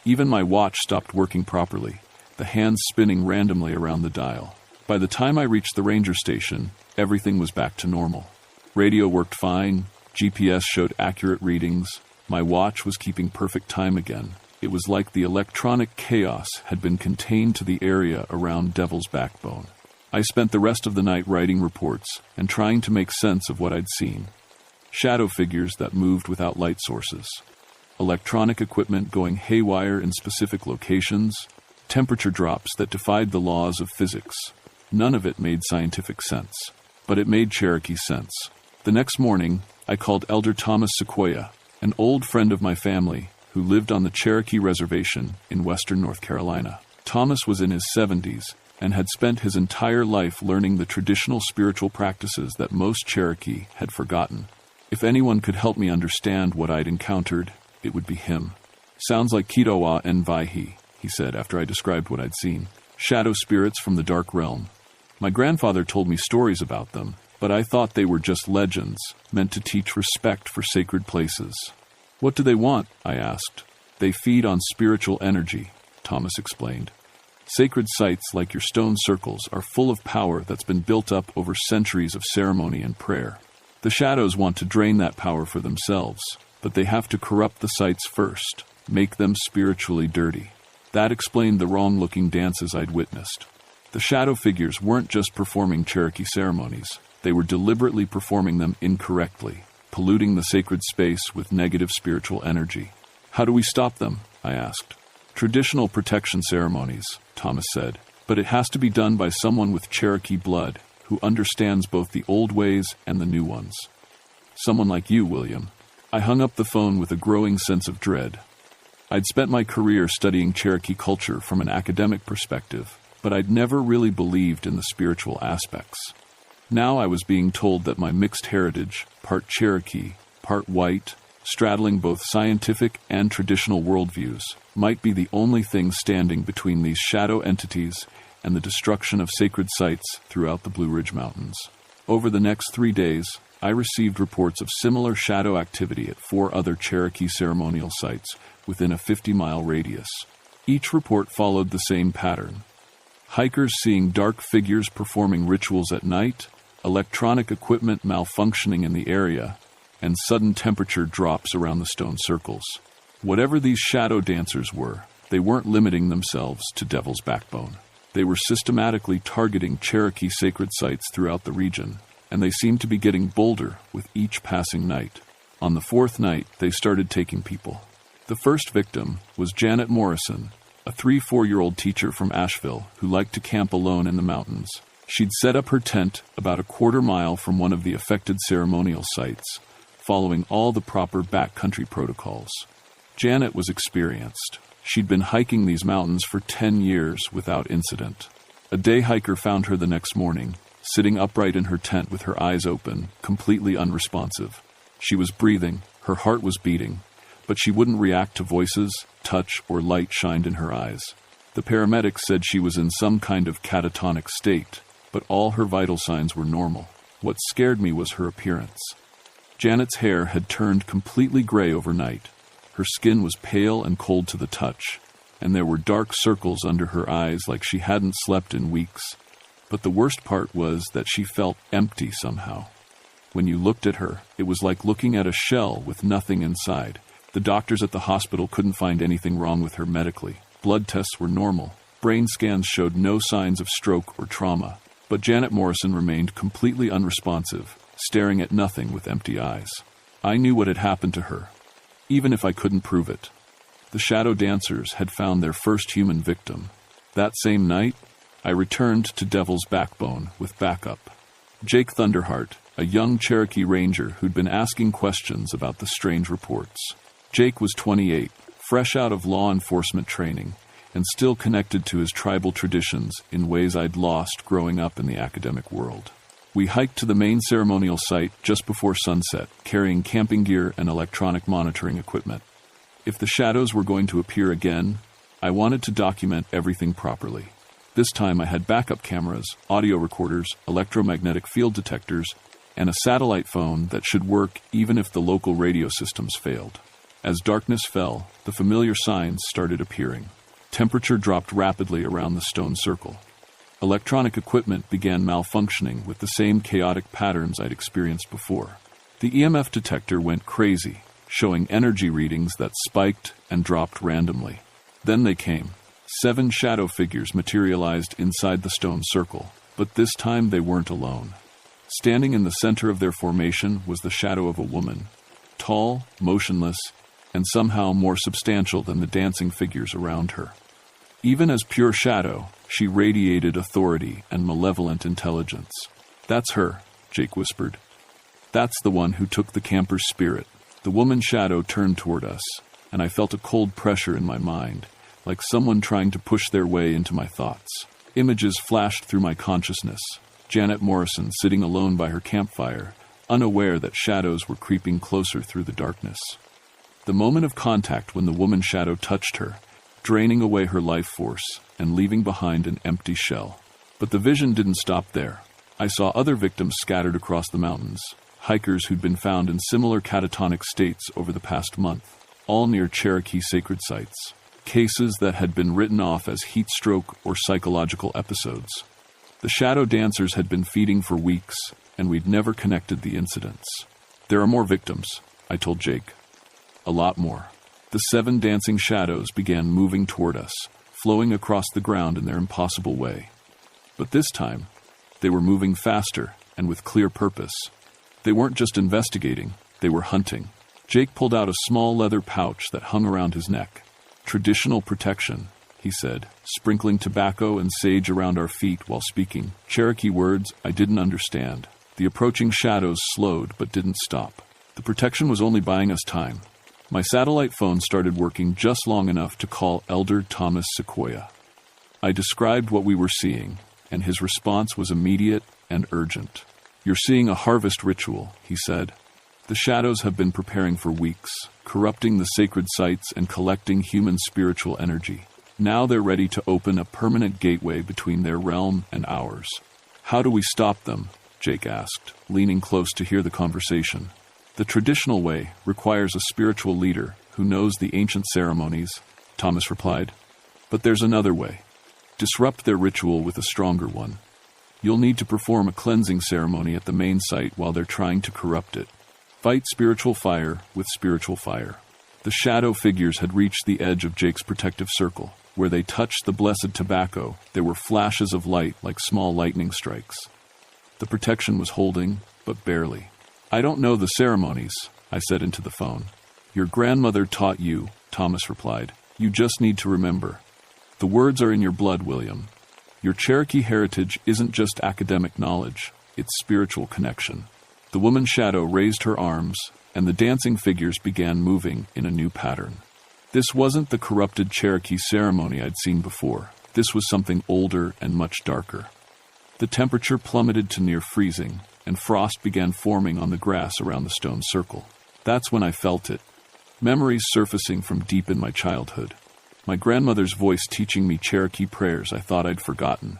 Even my watch stopped working properly, the hands spinning randomly around the dial. By the time I reached the ranger station, everything was back to normal. Radio worked fine, GPS showed accurate readings, my watch was keeping perfect time again. It was like the electronic chaos had been contained to the area around Devil's Backbone. I spent the rest of the night writing reports and trying to make sense of what I'd seen. Shadow figures that moved without light sources. Electronic equipment going haywire in specific locations. Temperature drops that defied the laws of physics. None of it made scientific sense. But it made Cherokee sense. The next morning, I called Elder Thomas Sequoia, an old friend of my family who lived on the Cherokee Reservation in western North Carolina. Thomas was in his 70s and had spent his entire life learning the traditional spiritual practices that most Cherokee had forgotten. If anyone could help me understand what I'd encountered, it would be him. "Sounds like Kitowa and Vaihi," he said after I described what I'd seen. "Shadow spirits from the dark realm. My grandfather told me stories about them, but I thought they were just legends, meant to teach respect for sacred places." "What do they want?" I asked. "They feed on spiritual energy," Thomas explained. "Sacred sites like your stone circles are full of power that's been built up over centuries of ceremony and prayer. The shadows want to drain that power for themselves, but they have to corrupt the sites first, make them spiritually dirty." That explained the wrong-looking dances I'd witnessed. The shadow figures weren't just performing Cherokee ceremonies. They were deliberately performing them incorrectly, polluting the sacred space with negative spiritual energy. "How do we stop them?" I asked. "Traditional protection ceremonies," Thomas said, "but it has to be done by someone with Cherokee blood, who understands both the old ways and the new ones. Someone like you, William." I hung up the phone with a growing sense of dread. I'd spent my career studying Cherokee culture from an academic perspective, but I'd never really believed in the spiritual aspects. Now I was being told that my mixed heritage, part Cherokee, part white, straddling both scientific and traditional worldviews, might be the only thing standing between these shadow entities and the destruction of sacred sites throughout the Blue Ridge Mountains. Over the next 3 days, I received reports of similar shadow activity at 4 other Cherokee ceremonial sites within a 50-mile radius. Each report followed the same pattern. Hikers seeing dark figures performing rituals at night, electronic equipment malfunctioning in the area, and sudden temperature drops around the stone circles. Whatever these shadow dancers were, they weren't limiting themselves to Devil's Backbone. They were systematically targeting Cherokee sacred sites throughout the region, and they seemed to be getting bolder with each passing night. On the fourth night, they started taking people. The first victim was Janet Morrison, a 3-4-year-old teacher from Asheville who liked to camp alone in the mountains. She'd set up her tent about a quarter-mile from one of the affected ceremonial sites, following all the proper backcountry protocols. Janet was experienced. She'd been hiking these mountains for 10 years without incident. A day hiker found her the next morning, sitting upright in her tent with her eyes open, completely unresponsive. She was breathing, her heart was beating, but she wouldn't react to voices, touch, or light shined in her eyes. The paramedics said she was in some kind of catatonic state, but all her vital signs were normal. What scared me was her appearance. Janet's hair had turned completely gray overnight. Her skin was pale and cold to the touch, and there were dark circles under her eyes like she hadn't slept in weeks. But the worst part was that she felt empty somehow. When you looked at her, it was like looking at a shell with nothing inside. The doctors at the hospital couldn't find anything wrong with her medically. Blood tests were normal. Brain scans showed no signs of stroke or trauma. But Janet Morrison remained completely unresponsive, staring at nothing with empty eyes. I knew what had happened to her, even if I couldn't prove it. The shadow dancers had found their first human victim. That same night, I returned to Devil's Backbone with backup. Jake Thunderheart, a young Cherokee ranger who'd been asking questions about the strange reports. Jake was 28, fresh out of law enforcement training, and still connected to his tribal traditions in ways I'd lost growing up in the academic world. We hiked to the main ceremonial site just before sunset, carrying camping gear and electronic monitoring equipment. If the shadows were going to appear again, I wanted to document everything properly. This time I had backup cameras, audio recorders, electromagnetic field detectors, and a satellite phone that should work even if the local radio systems failed. As darkness fell, the familiar signs started appearing. Temperature dropped rapidly around the stone circle. Electronic equipment began malfunctioning with the same chaotic patterns I'd experienced before. The EMF detector went crazy, showing energy readings that spiked and dropped randomly. Then they came. 7 shadow figures materialized inside the stone circle, but this time they weren't alone. Standing in the center of their formation was the shadow of a woman, tall, motionless, and somehow more substantial than the dancing figures around her. Even as pure shadow, she radiated authority and malevolent intelligence. "That's her," Jake whispered. "That's the one who took the camper's spirit." The woman's shadow turned toward us, and I felt a cold pressure in my mind, like someone trying to push their way into my thoughts. Images flashed through my consciousness. Janet Morrison sitting alone by her campfire, unaware that shadows were creeping closer through the darkness. The moment of contact when the woman's shadow touched her, draining away her life force and leaving behind an empty shell. But the vision didn't stop there. I saw other victims scattered across the mountains, hikers who'd been found in similar catatonic states over the past month, all near Cherokee sacred sites. Cases that had been written off as heat stroke or psychological episodes. The shadow dancers had been feeding for weeks, and we'd never connected the incidents. "There are more victims," I told Jake. "A lot more." The 7 dancing shadows began moving toward us, flowing across the ground in their impossible way. But this time, they were moving faster and with clear purpose. They weren't just investigating, they were hunting. Jake pulled out a small leather pouch that hung around his neck. "Traditional protection," he said, sprinkling tobacco and sage around our feet while speaking Cherokee words I didn't understand. The approaching shadows slowed but didn't stop. The protection was only buying us time. My satellite phone started working just long enough to call Elder Thomas Sequoia. I described what we were seeing, and his response was immediate and urgent. "You're seeing a harvest ritual," he said. "The shadows have been preparing for weeks, corrupting the sacred sites and collecting human spiritual energy. Now they're ready to open a permanent gateway between their realm and ours." "How do we stop them?" Jake asked, leaning close to hear the conversation. "The traditional way requires a spiritual leader who knows the ancient ceremonies," Thomas replied. "But there's another way. Disrupt their ritual with a stronger one. You'll need to perform a cleansing ceremony at the main site while they're trying to corrupt it. Fight spiritual fire with spiritual fire." The shadow figures had reached the edge of Jake's protective circle. Where they touched the blessed tobacco, there were flashes of light like small lightning strikes. The protection was holding, but barely. "I don't know the ceremonies," I said into the phone. "Your grandmother taught you," Thomas replied. "You just need to remember. The words are in your blood, William. Your Cherokee heritage isn't just academic knowledge, it's spiritual connection." The woman shadow raised her arms, and the dancing figures began moving in a new pattern. This wasn't the corrupted Cherokee ceremony I'd seen before. This was something older and much darker. The temperature plummeted to near freezing, and frost began forming on the grass around the stone circle. That's when I felt it. Memories surfacing from deep in my childhood. My grandmother's voice teaching me Cherokee prayers I thought I'd forgotten.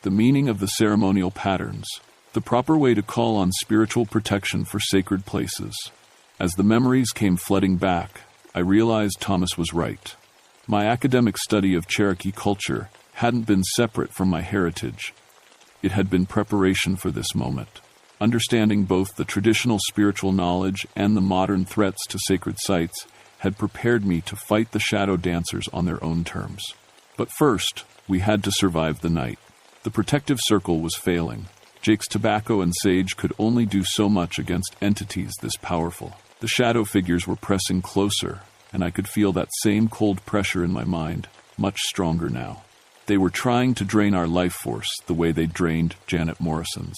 The meaning of the ceremonial patterns. The proper way to call on spiritual protection for sacred places. As the memories came flooding back, I realized Thomas was right. My academic study of Cherokee culture hadn't been separate from my heritage. It had been preparation for this moment. Understanding both the traditional spiritual knowledge and the modern threats to sacred sites had prepared me to fight the shadow dancers on their own terms. But first, we had to survive the night. The protective circle was failing. Jake's tobacco and sage could only do so much against entities this powerful. The shadow figures were pressing closer, and I could feel that same cold pressure in my mind, much stronger now. They were trying to drain our life force the way they drained Janet Morrison's.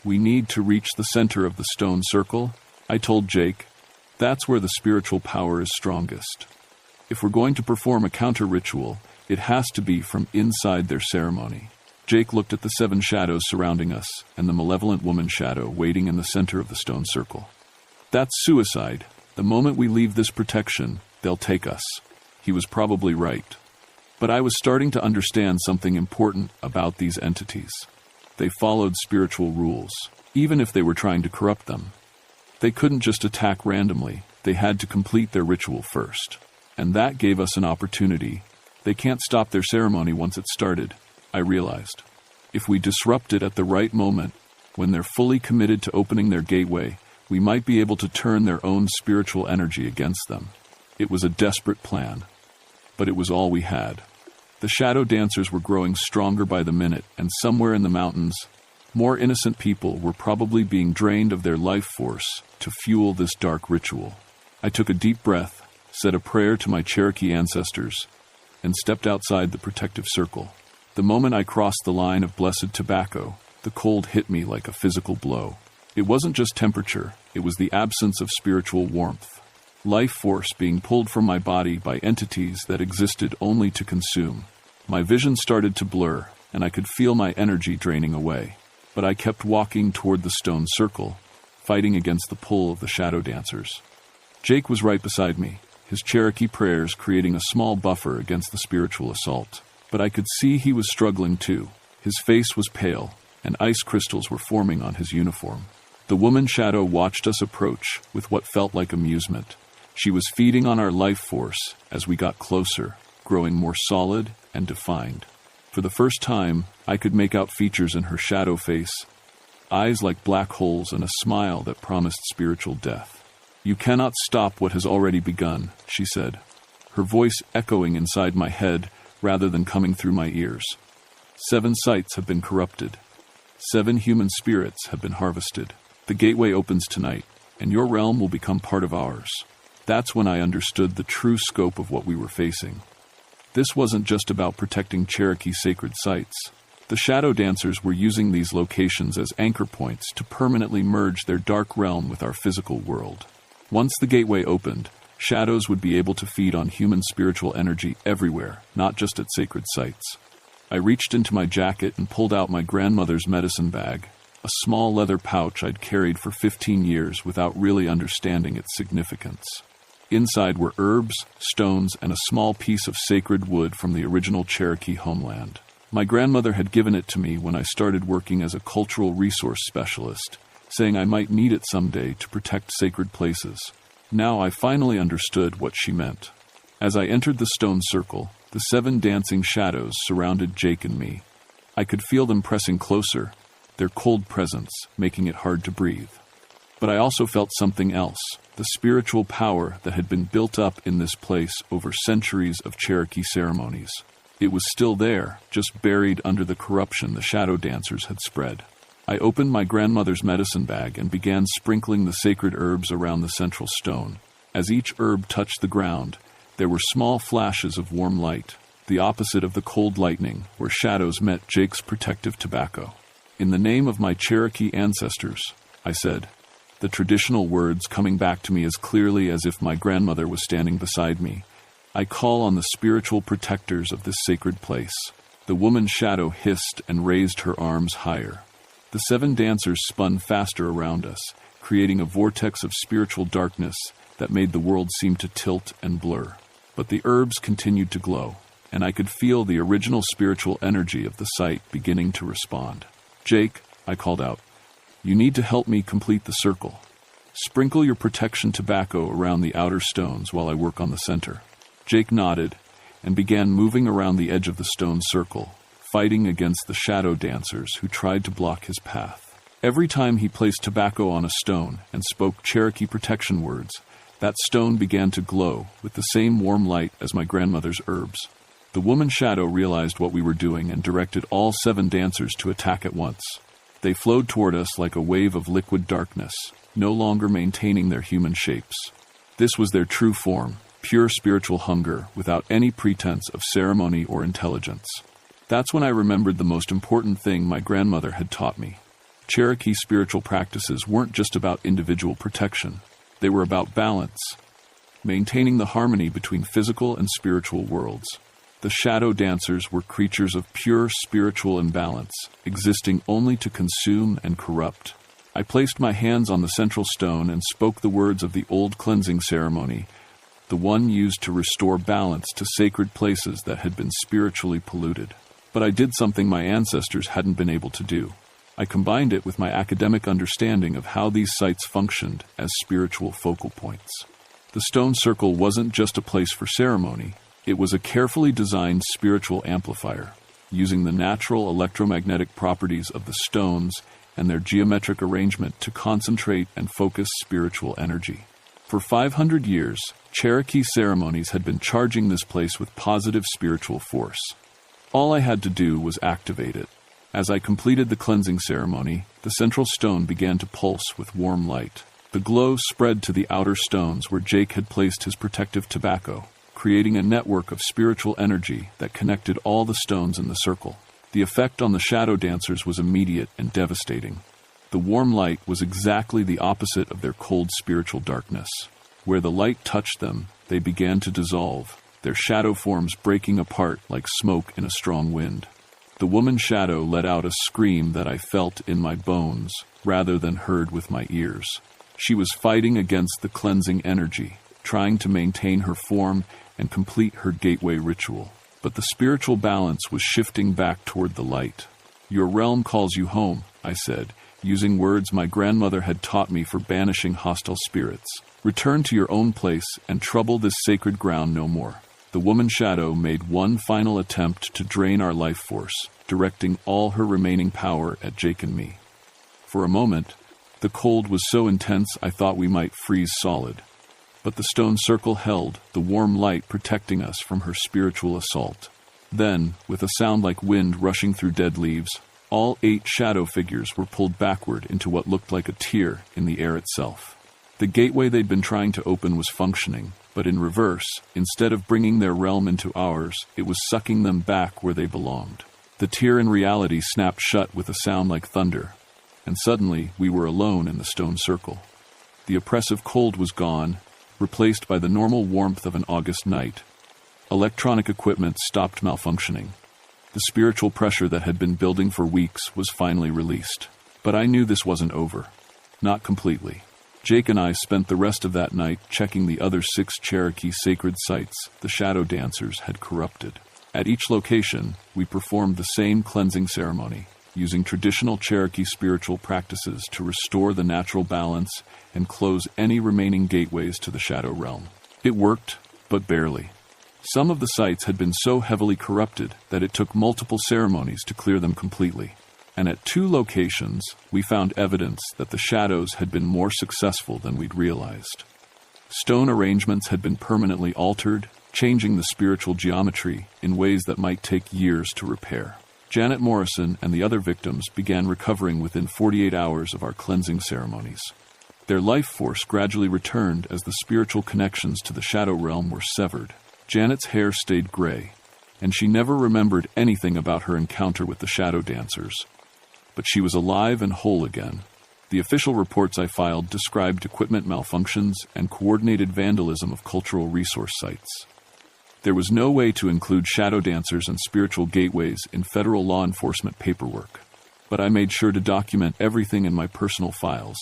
"We need to reach the center of the stone circle," I told Jake. "That's where the spiritual power is strongest. If we're going to perform a counter-ritual, it has to be from inside their ceremony." Jake looked at the 7 shadows surrounding us and the malevolent woman shadow waiting in the center of the stone circle. "That's suicide. The moment we leave this protection, they'll take us." He was probably right. But I was starting to understand something important about these entities. They followed spiritual rules, even if they were trying to corrupt them. They couldn't just attack randomly. They had to complete their ritual first. And that gave us an opportunity. They can't stop their ceremony once it's started, I realized. If we disrupt it at the right moment, when they're fully committed to opening their gateway, we might be able to turn their own spiritual energy against them. It was a desperate plan, but it was all we had. The shadow dancers were growing stronger by the minute, and somewhere in the mountains, more innocent people were probably being drained of their life force to fuel this dark ritual. I took a deep breath, said a prayer to my Cherokee ancestors, and stepped outside the protective circle. The moment I crossed the line of blessed tobacco, the cold hit me like a physical blow. It wasn't just temperature, it was the absence of spiritual warmth. Life force being pulled from my body by entities that existed only to consume. My vision started to blur, and I could feel my energy draining away. But I kept walking toward the stone circle, fighting against the pull of the shadow dancers. Jake was right beside me, his Cherokee prayers creating a small buffer against the spiritual assault. But I could see he was struggling too. His face was pale, and ice crystals were forming on his uniform. The woman shadow watched us approach with what felt like amusement. She was feeding on our life force as we got closer, growing more solid and defined. For the first time, I could make out features in her shadow face, eyes like black holes and a smile that promised spiritual death. "You cannot stop what has already begun," she said, her voice echoing inside my head rather than coming through my ears. 7 sites have been corrupted. 7 human spirits have been harvested. The gateway opens tonight, and your realm will become part of ours. That's when I understood the true scope of what we were facing. This wasn't just about protecting Cherokee sacred sites. The shadow dancers were using these locations as anchor points to permanently merge their dark realm with our physical world. Once the gateway opened, shadows would be able to feed on human spiritual energy everywhere, not just at sacred sites. I reached into my jacket and pulled out my grandmother's medicine bag, a small leather pouch I'd carried for 15 years without really understanding its significance. Inside were herbs, stones, and a small piece of sacred wood from the original Cherokee homeland. My grandmother had given it to me when I started working as a cultural resource specialist, saying I might need it someday to protect sacred places. Now I finally understood what she meant. As I entered the stone circle, the 7 dancing shadows surrounded Jake and me. I could feel them pressing closer, their cold presence making it hard to breathe. But I also felt something else, the spiritual power that had been built up in this place over centuries of Cherokee ceremonies. It was still there, just buried under the corruption the shadow dancers had spread. I opened my grandmother's medicine bag and began sprinkling the sacred herbs around the central stone. As each herb touched the ground, there were small flashes of warm light, the opposite of the cold lightning, where shadows met Jake's protective tobacco. "In the name of my Cherokee ancestors," I said, the traditional words coming back to me as clearly as if my grandmother was standing beside me, "I call on the spiritual protectors of this sacred place." The woman's shadow hissed and raised her arms higher. The 7 dancers spun faster around us, creating a vortex of spiritual darkness that made the world seem to tilt and blur. But the herbs continued to glow, and I could feel the original spiritual energy of the site beginning to respond. "Jake," I called out, "you need to help me complete the circle. Sprinkle your protection tobacco around the outer stones while I work on the center." Jake nodded and began moving around the edge of the stone circle, fighting against the shadow dancers who tried to block his path. Every time he placed tobacco on a stone and spoke Cherokee protection words, that stone began to glow with the same warm light as my grandmother's herbs. The woman shadow realized what we were doing and directed all 7 dancers to attack at once. They flowed toward us like a wave of liquid darkness, no longer maintaining their human shapes. This was their true form, pure spiritual hunger, without any pretense of ceremony or intelligence. That's when I remembered the most important thing my grandmother had taught me. Cherokee spiritual practices weren't just about individual protection. They were about balance, maintaining the harmony between physical and spiritual worlds. The shadow dancers were creatures of pure spiritual imbalance, existing only to consume and corrupt. I placed my hands on the central stone and spoke the words of the old cleansing ceremony, the one used to restore balance to sacred places that had been spiritually polluted. But I did something my ancestors hadn't been able to do. I combined it with my academic understanding of how these sites functioned as spiritual focal points. The stone circle wasn't just a place for ceremony. It was a carefully designed spiritual amplifier, using the natural electromagnetic properties of the stones and their geometric arrangement to concentrate and focus spiritual energy. For 500 years, Cherokee ceremonies had been charging this place with positive spiritual force. All I had to do was activate it. As I completed the cleansing ceremony, the central stone began to pulse with warm light. The glow spread to the outer stones where Jake had placed his protective tobacco, creating a network of spiritual energy that connected all the stones in the circle. The effect on the shadow dancers was immediate and devastating. The warm light was exactly the opposite of their cold spiritual darkness. Where the light touched them, they began to dissolve, their shadow forms breaking apart like smoke in a strong wind. The woman's shadow let out a scream that I felt in my bones rather than heard with my ears. She was fighting against the cleansing energy, trying to maintain her form and complete her gateway ritual. But the spiritual balance was shifting back toward the light. "Your realm calls you home," I said, using words my grandmother had taught me for banishing hostile spirits. "Return to your own place and trouble this sacred ground no more." The woman shadow made one final attempt to drain our life force, directing all her remaining power at Jake and me. For a moment, the cold was so intense I thought we might freeze solid. But the stone circle held, the warm light protecting us from her spiritual assault. Then, with a sound like wind rushing through dead leaves, all 8 shadow figures were pulled backward into what looked like a tear in the air itself. The gateway they'd been trying to open was functioning, but in reverse, instead of bringing their realm into ours, it was sucking them back where they belonged. The tear in reality snapped shut with a sound like thunder, and suddenly we were alone in the stone circle. The oppressive cold was gone, replaced by the normal warmth of an August night. Electronic equipment stopped malfunctioning. The spiritual pressure that had been building for weeks was finally released. But I knew this wasn't over. Not completely. Jake and I spent the rest of that night checking the other 6 Cherokee sacred sites the shadow dancers had corrupted. At each location, we performed the same cleansing ceremony, using traditional Cherokee spiritual practices to restore the natural balance and close any remaining gateways to the shadow realm. It worked, but barely. Some of the sites had been so heavily corrupted that it took multiple ceremonies to clear them completely. And at 2 locations, we found evidence that the shadows had been more successful than we'd realized. Stone arrangements had been permanently altered, changing the spiritual geometry in ways that might take years to repair. Janet Morrison and the other victims began recovering within 48 hours of our cleansing ceremonies. Their life force gradually returned as the spiritual connections to the shadow realm were severed. Janet's hair stayed gray, and she never remembered anything about her encounter with the shadow dancers. But she was alive and whole again. The official reports I filed described equipment malfunctions and coordinated vandalism of cultural resource sites. There was no way to include shadow dancers and spiritual gateways in federal law enforcement paperwork, but I made sure to document everything in my personal files,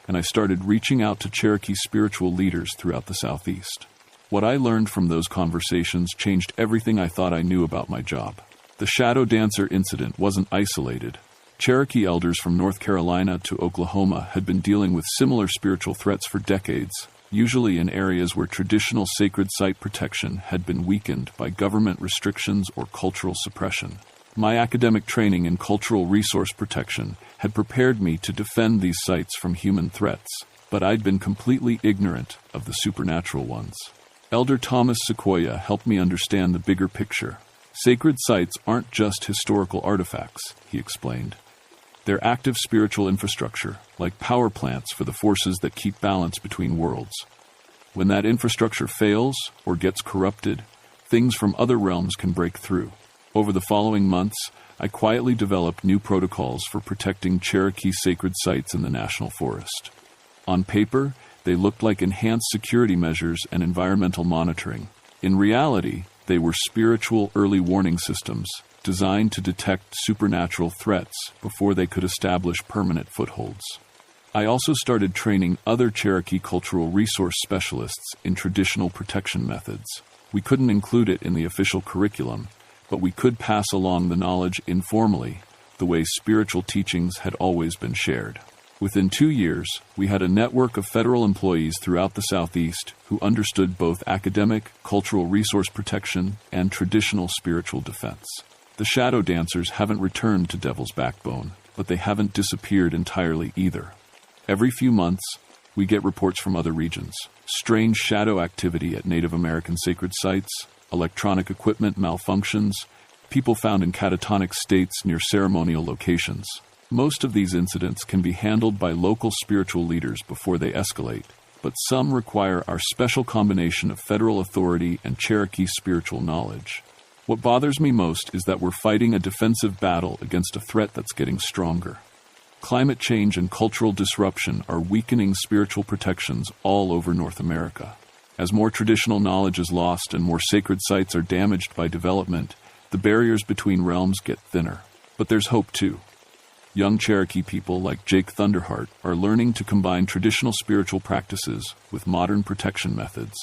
and I started reaching out to Cherokee spiritual leaders throughout the Southeast. What I learned from those conversations changed everything I thought I knew about my job. The shadow dancer incident wasn't isolated. Cherokee elders from North Carolina to Oklahoma had been dealing with similar spiritual threats for decades, usually in areas where traditional sacred site protection had been weakened by government restrictions or cultural suppression. My academic training in cultural resource protection had prepared me to defend these sites from human threats, but I'd been completely ignorant of the supernatural ones. Elder Thomas Sequoia helped me understand the bigger picture. Sacred sites aren't just historical artifacts, he explained. They're active spiritual infrastructure, like power plants for the forces that keep balance between worlds. When that infrastructure fails or gets corrupted, things from other realms can break through. Over the following months, I quietly developed new protocols for protecting Cherokee sacred sites in the National Forest. On paper, they looked like enhanced security measures and environmental monitoring. In reality, they were spiritual early warning systems designed to detect supernatural threats before they could establish permanent footholds. I also started training other Cherokee cultural resource specialists in traditional protection methods. We couldn't include it in the official curriculum, but we could pass along the knowledge informally, the way spiritual teachings had always been shared. Within 2 years, we had a network of federal employees throughout the Southeast who understood both academic, cultural resource protection, and traditional spiritual defense. The shadow dancers haven't returned to Devil's Backbone, but they haven't disappeared entirely either. Every few months, we get reports from other regions. Strange shadow activity at Native American sacred sites, electronic equipment malfunctions, people found in catatonic states near ceremonial locations. Most of these incidents can be handled by local spiritual leaders before they escalate, but some require our special combination of federal authority and Cherokee spiritual knowledge. What bothers me most is that we're fighting a defensive battle against a threat that's getting stronger. Climate change and cultural disruption are weakening spiritual protections all over North America. As more traditional knowledge is lost and more sacred sites are damaged by development, the barriers between realms get thinner. But there's hope too. Young Cherokee people like Jake Thunderheart are learning to combine traditional spiritual practices with modern protection methods.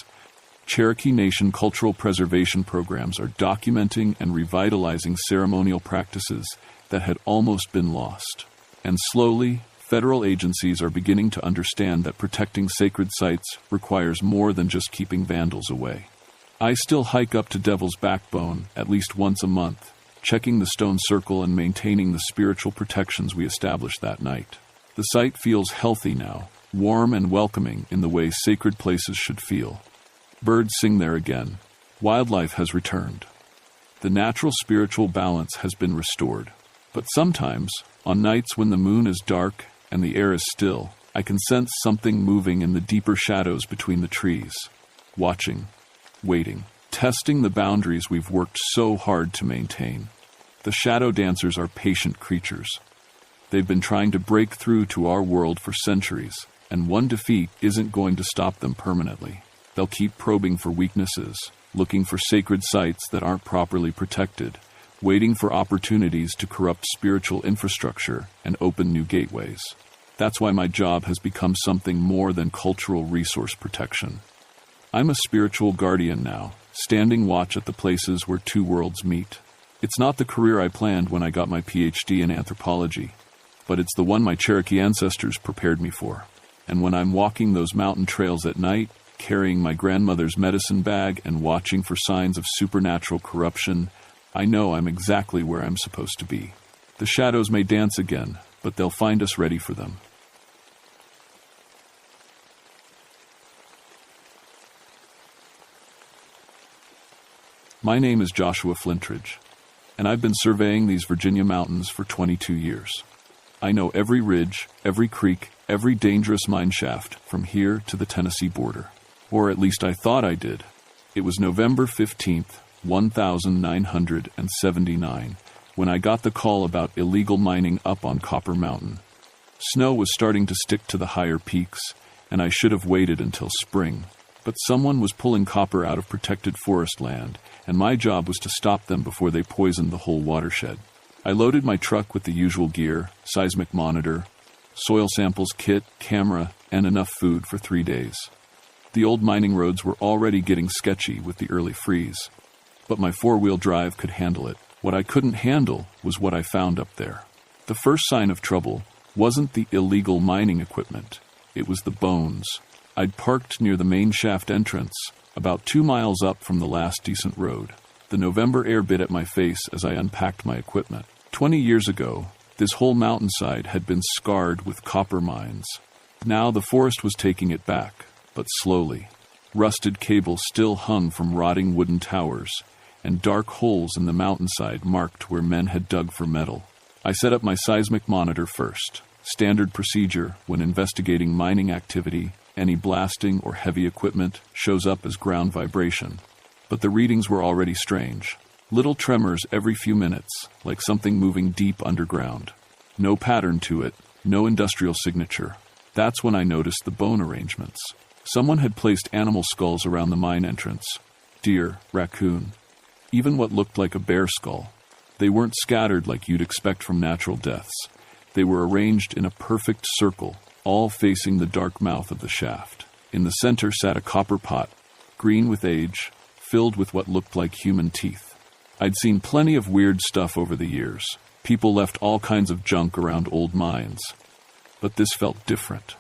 Cherokee Nation cultural preservation programs are documenting and revitalizing ceremonial practices that had almost been lost. And slowly, federal agencies are beginning to understand that protecting sacred sites requires more than just keeping vandals away. I still hike up to Devil's Backbone at least once a month, checking the stone circle and maintaining the spiritual protections we established that night. The site feels healthy now, warm and welcoming in the way sacred places should feel. Birds sing there again. Wildlife has returned. The natural spiritual balance has been restored. But sometimes, on nights when the moon is dark and the air is still, I can sense something moving in the deeper shadows between the trees. Watching, waiting, testing the boundaries we've worked so hard to maintain. The shadow dancers are patient creatures. They've been trying to break through to our world for centuries, and one defeat isn't going to stop them permanently. They'll keep probing for weaknesses, looking for sacred sites that aren't properly protected, waiting for opportunities to corrupt spiritual infrastructure and open new gateways. That's why my job has become something more than cultural resource protection. I'm a spiritual guardian now, standing watch at the places where two worlds meet. It's not the career I planned when I got my PhD in anthropology, but it's the one my Cherokee ancestors prepared me for. And when I'm walking those mountain trails at night, carrying my grandmother's medicine bag and watching for signs of supernatural corruption, I know I'm exactly where I'm supposed to be. The shadows may dance again, but they'll find us ready for them. My name is Joshua Flintridge, and I've been surveying these Virginia mountains for 22 years. I know every ridge, every creek, every dangerous mine shaft from here to the Tennessee border. Or at least I thought I did. It was November 15th, 1979, when I got the call about illegal mining up on Copper Mountain. Snow was starting to stick to the higher peaks, and I should have waited until spring. But someone was pulling copper out of protected forest land, and my job was to stop them before they poisoned the whole watershed. I loaded my truck with the usual gear, seismic monitor, soil samples kit, camera, and enough food for 3 days. The old mining roads were already getting sketchy with the early freeze, but my four-wheel drive could handle it. What I couldn't handle was what I found up there. The first sign of trouble wasn't the illegal mining equipment. It was the bones. I'd parked near the main shaft entrance, about 2 miles up from the last decent road. The November air bit at my face as I unpacked my equipment. 20 years ago, this whole mountainside had been scarred with copper mines. Now the forest was taking it back, but slowly. Rusted cables still hung from rotting wooden towers, and dark holes in the mountainside marked where men had dug for metal. I set up my seismic monitor first. Standard procedure when investigating mining activity, any blasting or heavy equipment shows up as ground vibration. But the readings were already strange. Little tremors every few minutes, like something moving deep underground. No pattern to it, no industrial signature. That's when I noticed the bone arrangements. Someone had placed animal skulls around the mine entrance. Deer, raccoon, even what looked like a bear skull. They weren't scattered like you'd expect from natural deaths. They were arranged in a perfect circle, all facing the dark mouth of the shaft. In the center sat a copper pot, green with age, filled with what looked like human teeth. I'd seen plenty of weird stuff over the years. People left all kinds of junk around old mines. But this felt different.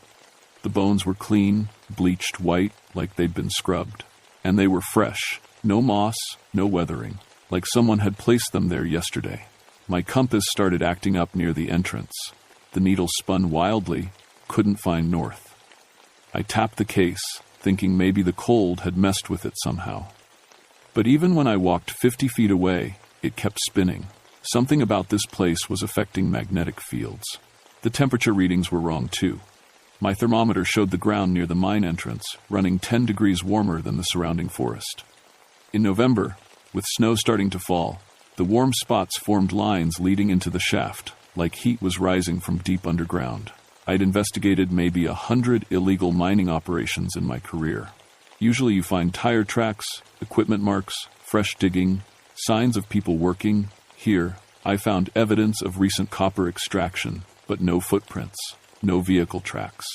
The bones were clean, bleached white like they'd been scrubbed. And they were fresh. No moss, no weathering. Like someone had placed them there yesterday. My compass started acting up near the entrance. The needle spun wildly, couldn't find north. I tapped the case, thinking maybe the cold had messed with it somehow. But even when I walked 50 feet away, it kept spinning. Something about this place was affecting magnetic fields. The temperature readings were wrong too. My thermometer showed the ground near the mine entrance running 10 degrees warmer than the surrounding forest. In November, with snow starting to fall, the warm spots formed lines leading into the shaft, like heat was rising from deep underground. I'd investigated maybe 100 illegal mining operations in my career. Usually you find tire tracks, equipment marks, fresh digging, signs of people working. Here, I found evidence of recent copper extraction, but no footprints, no vehicle tracks.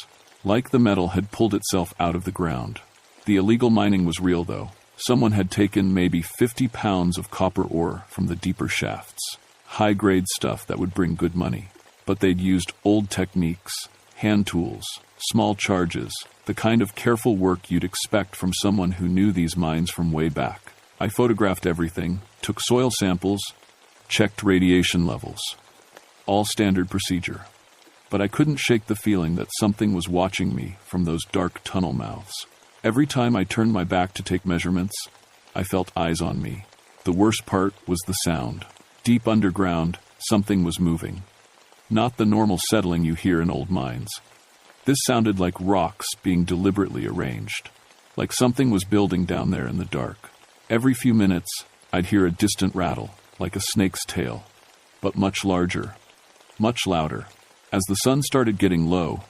Like the metal had pulled itself out of the ground. The illegal mining was real, though. Someone had taken maybe 50 pounds of copper ore from the deeper shafts. High-grade stuff that would bring good money. But they'd used old techniques, hand tools, small charges, the kind of careful work you'd expect from someone who knew these mines from way back. I photographed everything, took soil samples, checked radiation levels. All standard procedure. But I couldn't shake the feeling that something was watching me from those dark tunnel mouths. Every time I turned my back to take measurements, I felt eyes on me. The worst part was the sound. Deep underground, something was moving. Not the normal settling you hear in old mines. This sounded like rocks being deliberately arranged. Like something was building down there in the dark. Every few minutes, I'd hear a distant rattle, like a snake's tail. But much larger. Much louder. As the sun started getting low,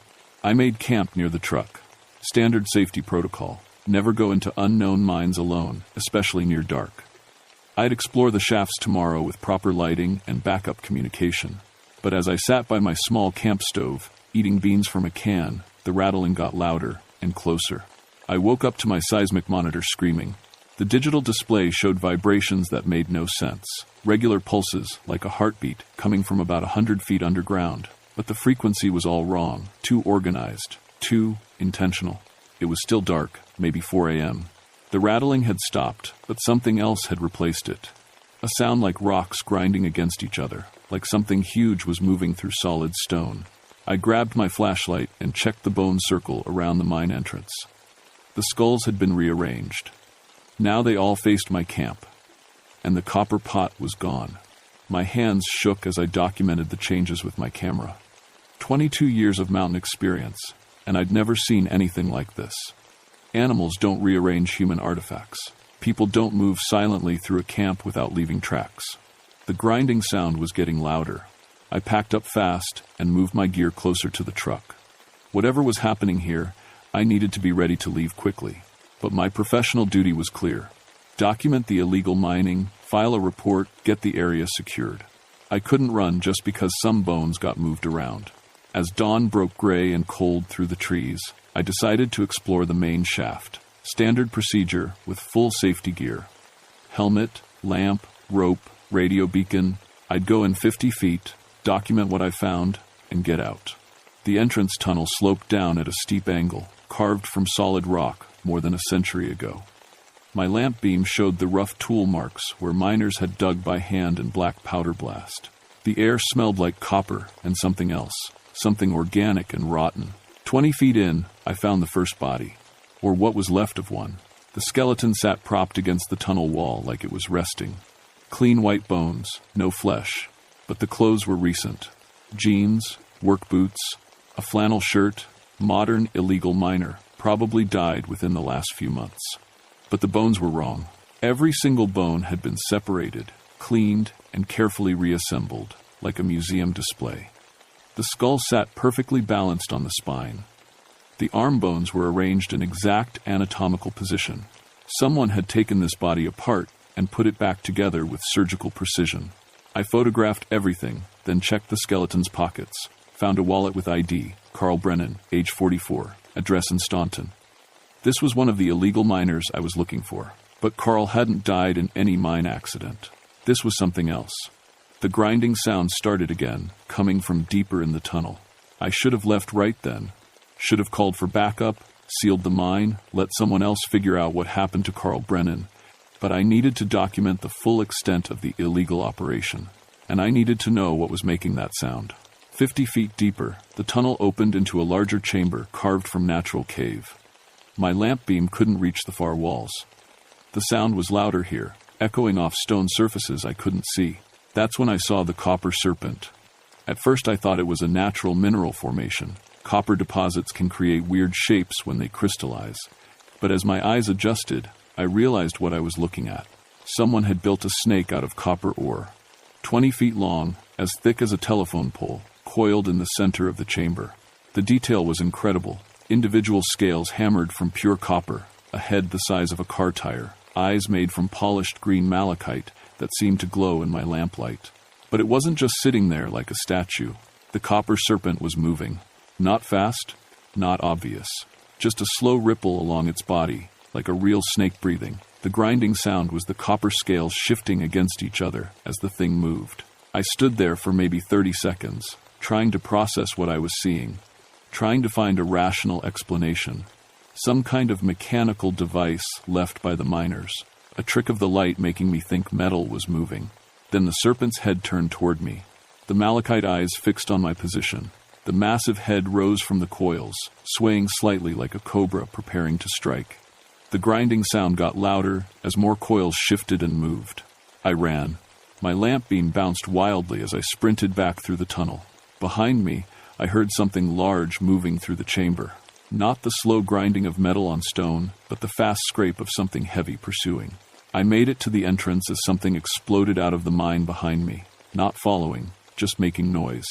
I made camp near the truck. Standard safety protocol. Never go into unknown mines alone, especially near dark. I'd explore the shafts tomorrow with proper lighting and backup communication. But as I sat by my small camp stove, eating beans from a can, the rattling got louder and closer. I woke up to my seismic monitor screaming. The digital display showed vibrations that made no sense. Regular pulses, like a heartbeat, coming from about 100 feet underground. But the frequency was all wrong, too organized, too intentional. It was still dark, maybe 4 a.m. The rattling had stopped, but something else had replaced it. A sound like rocks grinding against each other, like something huge was moving through solid stone. I grabbed my flashlight and checked the bone circle around the mine entrance. The skulls had been rearranged. Now they all faced my camp. and the copper pot was gone. My hands shook as I documented the changes with my camera. 22 years of mountain experience, and I'd never seen anything like this. Animals don't rearrange human artifacts. People don't move silently through a camp without leaving tracks. The grinding sound was getting louder. I packed up fast and moved my gear closer to the truck. Whatever was happening here, I needed to be ready to leave quickly. But my professional duty was clear. Document the illegal mining, file a report, get the area secured. I couldn't run just because some bones got moved around. As dawn broke gray and cold through the trees, I decided to explore the main shaft. Standard procedure with full safety gear. Helmet, lamp, rope, radio beacon. I'd go in 50 feet, document what I found, and get out. The entrance tunnel sloped down at a steep angle, carved from solid rock more than a century ago. My lamp beam showed the rough tool marks where miners had dug by hand in black powder blast. The air smelled like copper and something else, something organic and rotten. 20 feet in, I found the first body, or what was left of one. The skeleton sat propped against the tunnel wall like it was resting. Clean white bones, no flesh, but the clothes were recent. Jeans, work boots, a flannel shirt, modern illegal miner, probably died within the last few months. But the bones were wrong. Every single bone had been separated, cleaned, and carefully reassembled, like a museum display. The skull sat perfectly balanced on the spine. The arm bones were arranged in exact anatomical position. Someone had taken this body apart and put it back together with surgical precision. I photographed everything, then checked the skeleton's pockets. Found a wallet with ID, Carl Brennan, age 44, address in Staunton. This was one of the illegal miners I was looking for. But Carl hadn't died in any mine accident. This was something else. The grinding sound started again, coming from deeper in the tunnel. I should have left right then. Should have called for backup, sealed the mine, let someone else figure out what happened to Carl Brennan. But I needed to document the full extent of the illegal operation. And I needed to know what was making that sound. 50 feet deeper, the tunnel opened into a larger chamber carved from natural cave. My lamp beam couldn't reach the far walls. The sound was louder here, echoing off stone surfaces I couldn't see. That's when I saw the copper serpent. At first I thought it was a natural mineral formation. Copper deposits can create weird shapes when they crystallize. But as my eyes adjusted, I realized what I was looking at. Someone had built a snake out of copper ore. 20 feet long, as thick as a telephone pole, coiled in the center of the chamber. The detail was incredible. Individual scales hammered from pure copper, a head the size of a car tire, eyes made from polished green malachite that seemed to glow in my lamplight. But it wasn't just sitting there like a statue. The copper serpent was moving. Not fast, not obvious. Just a slow ripple along its body, like a real snake breathing. The grinding sound was the copper scales shifting against each other as the thing moved. I stood there for maybe 30 seconds, trying to process what I was seeing, trying to find a rational explanation. Some kind of mechanical device left by the miners, a trick of the light making me think metal was moving. Then the serpent's head turned toward me. The malachite eyes fixed on my position. The massive head rose from the coils, swaying slightly like a cobra preparing to strike. The grinding sound got louder as more coils shifted and moved. I ran. My lamp beam bounced wildly as I sprinted back through the tunnel. Behind me, I heard something large moving through the chamber. Not the slow grinding of metal on stone, but the fast scrape of something heavy pursuing. I made it to the entrance as something exploded out of the mine behind me, not following, just making noise,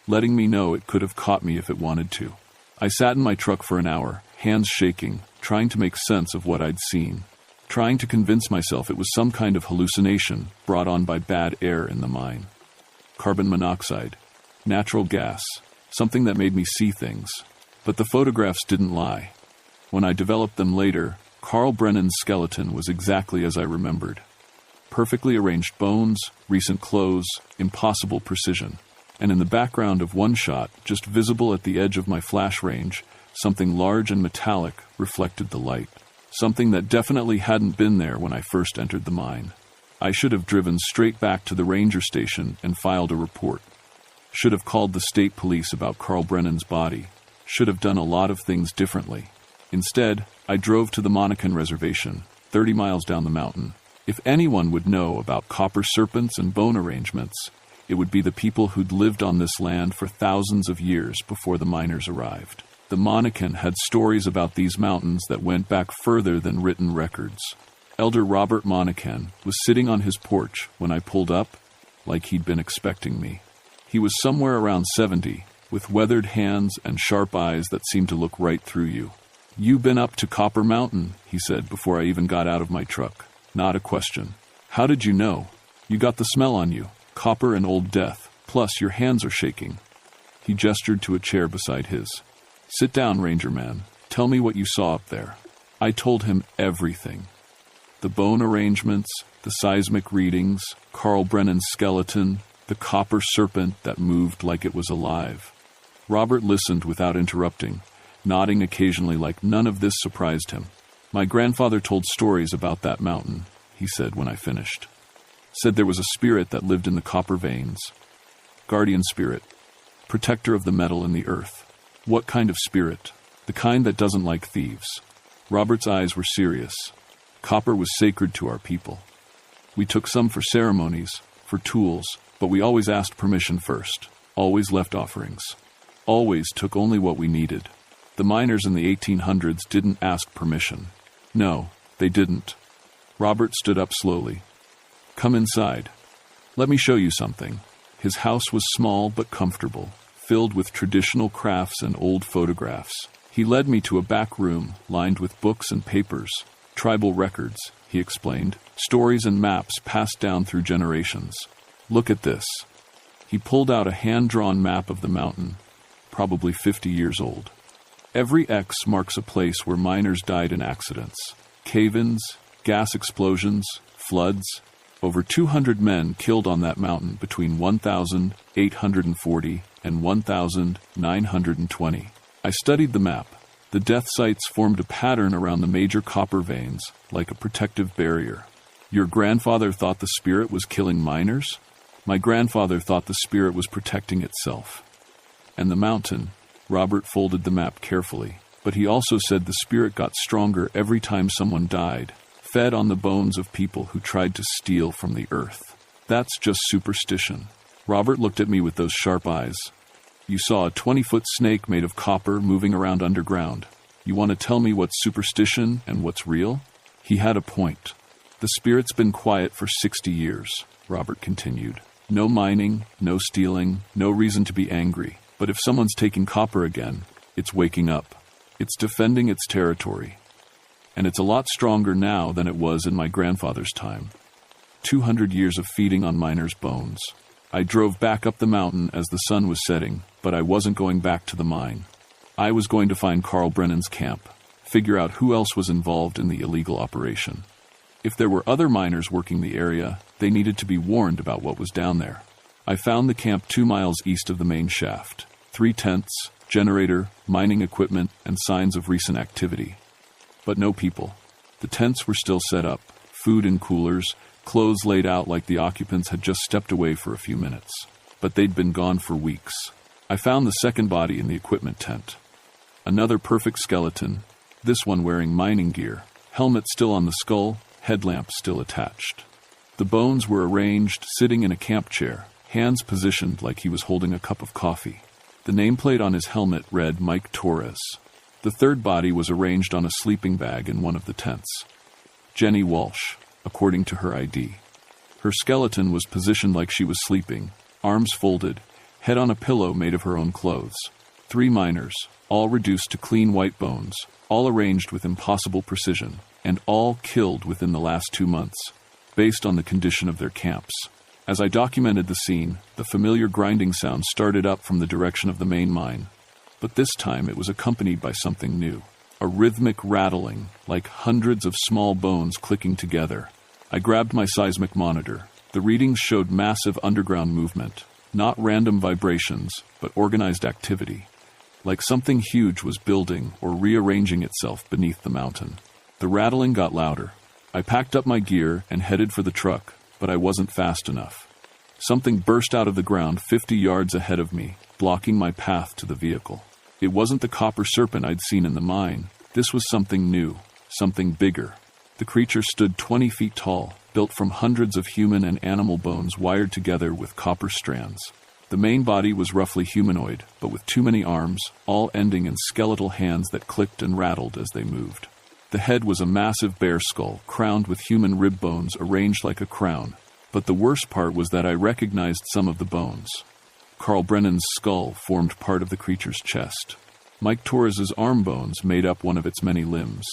letting me know it could have caught me if it wanted to. I sat in my truck for an hour, hands shaking, trying to make sense of what I'd seen, trying to convince myself it was some kind of hallucination brought on by bad air in the mine. Carbon monoxide, natural gas, something that made me see things. But the photographs didn't lie. When I developed them later, Carl Brennan's skeleton was exactly as I remembered. Perfectly arranged bones, recent clothes, impossible precision. And in the background of one shot, just visible at the edge of my flash range, something large and metallic reflected the light. Something that definitely hadn't been there when I first entered the mine. I should have driven straight back to the ranger station and filed a report. Should have called the state police about Carl Brennan's body. Should have done a lot of things differently. Instead, I drove to the Monacan Reservation, 30 miles down the mountain. If anyone would know about copper serpents and bone arrangements, it would be the people who'd lived on this land for thousands of years before the miners arrived. The Monacan had stories about these mountains that went back further than written records. Elder Robert Monacan was sitting on his porch when I pulled up, like he'd been expecting me. He was somewhere around 70, with weathered hands and sharp eyes that seemed to look right through you. "You been up to Copper Mountain," he said before I even got out of my truck. Not a question. "How did you know? You got the smell on you. Copper and old death. Plus, your hands are shaking." He gestured to a chair beside his. "Sit down, Ranger Man. Tell me what you saw up there." I told him everything. The bone arrangements, the seismic readings, Carl Brennan's skeleton, the copper serpent that moved like it was alive. Robert listened without interrupting, nodding occasionally like none of this surprised him. "My grandfather told stories about that mountain," he said when I finished. "Said there was a spirit that lived in the copper veins. Guardian spirit. Protector of the metal in the earth." "What kind of spirit?" "The kind that doesn't like thieves." Robert's eyes were serious. "Copper was sacred to our people. We took some for ceremonies, for tools, but we always asked permission first. Always left offerings. Always took only what we needed. The miners in the 1800s didn't ask permission. No, they didn't." Robert stood up slowly. "Come inside. Let me show you something." His house was small but comfortable, filled with traditional crafts and old photographs. He led me to a back room lined with books and papers, tribal records, he explained, stories and maps passed down through generations. "Look at this." He pulled out a hand-drawn map of the mountain, probably 50 years old. Every X marks a place where miners died in accidents. Cave-ins, gas explosions, floods. Over 200 men killed on that mountain between 1,840 and 1,920. I studied the map. The death sites formed a pattern around the major copper veins, like a protective barrier. "Your grandfather thought the spirit was killing miners?" "My grandfather thought the spirit was protecting itself." "And the mountain?" Robert folded the map carefully. "But he also said the spirit got stronger every time someone died, fed on the bones of people who tried to steal from the earth." "That's just superstition." Robert looked at me with those sharp eyes. "You saw a 20-foot snake made of copper moving around underground. You want to tell me what's superstition and what's real?" He had a point. "The spirit's been quiet for 60 years, Robert continued. "No mining, no stealing, no reason to be angry. But if someone's taking copper again, it's waking up. It's defending its territory. And it's a lot stronger now than it was in my grandfather's time. 200 years of feeding on miners' bones." I drove back up the mountain as the sun was setting, but I wasn't going back to the mine. I was going to find Carl Brennan's camp, figure out who else was involved in the illegal operation. If there were other miners working the area, they needed to be warned about what was down there. I found the camp 2 miles east of the main shaft. 3 tents, generator, mining equipment, and signs of recent activity. But no people. The tents were still set up, food in coolers, clothes laid out like the occupants had just stepped away for a few minutes. But they'd been gone for weeks. I found the second body in the equipment tent. Another perfect skeleton, this one wearing mining gear, helmet still on the skull, headlamp still attached. The bones were arranged sitting in a camp chair, hands positioned like he was holding a cup of coffee. The nameplate on his helmet read Mike Torres. The third body was arranged on a sleeping bag in one of the tents. Jenny Walsh, according to her ID. Her skeleton was positioned like she was sleeping, arms folded, head on a pillow made of her own clothes. 3 miners, all reduced to clean white bones, all arranged with impossible precision, and all killed within the last 2 months, based on the condition of their camps. As I documented the scene, the familiar grinding sound started up from the direction of the main mine, but this time it was accompanied by something new. A rhythmic rattling, like hundreds of small bones clicking together. I grabbed my seismic monitor. The readings showed massive underground movement, not random vibrations, but organized activity, like something huge was building or rearranging itself beneath the mountain. The rattling got louder. I packed up my gear and headed for the truck, but I wasn't fast enough. Something burst out of the ground 50 yards ahead of me, blocking my path to the vehicle. It wasn't the copper serpent I'd seen in the mine. This was something new, something bigger. The creature stood 20 feet tall, built from hundreds of human and animal bones wired together with copper strands. The main body was roughly humanoid, but with too many arms, all ending in skeletal hands that clicked and rattled as they moved. The head was a massive bear skull, crowned with human rib bones arranged like a crown. But the worst part was that I recognized some of the bones. Carl Brennan's skull formed part of the creature's chest. Mike Torres's arm bones made up one of its many limbs.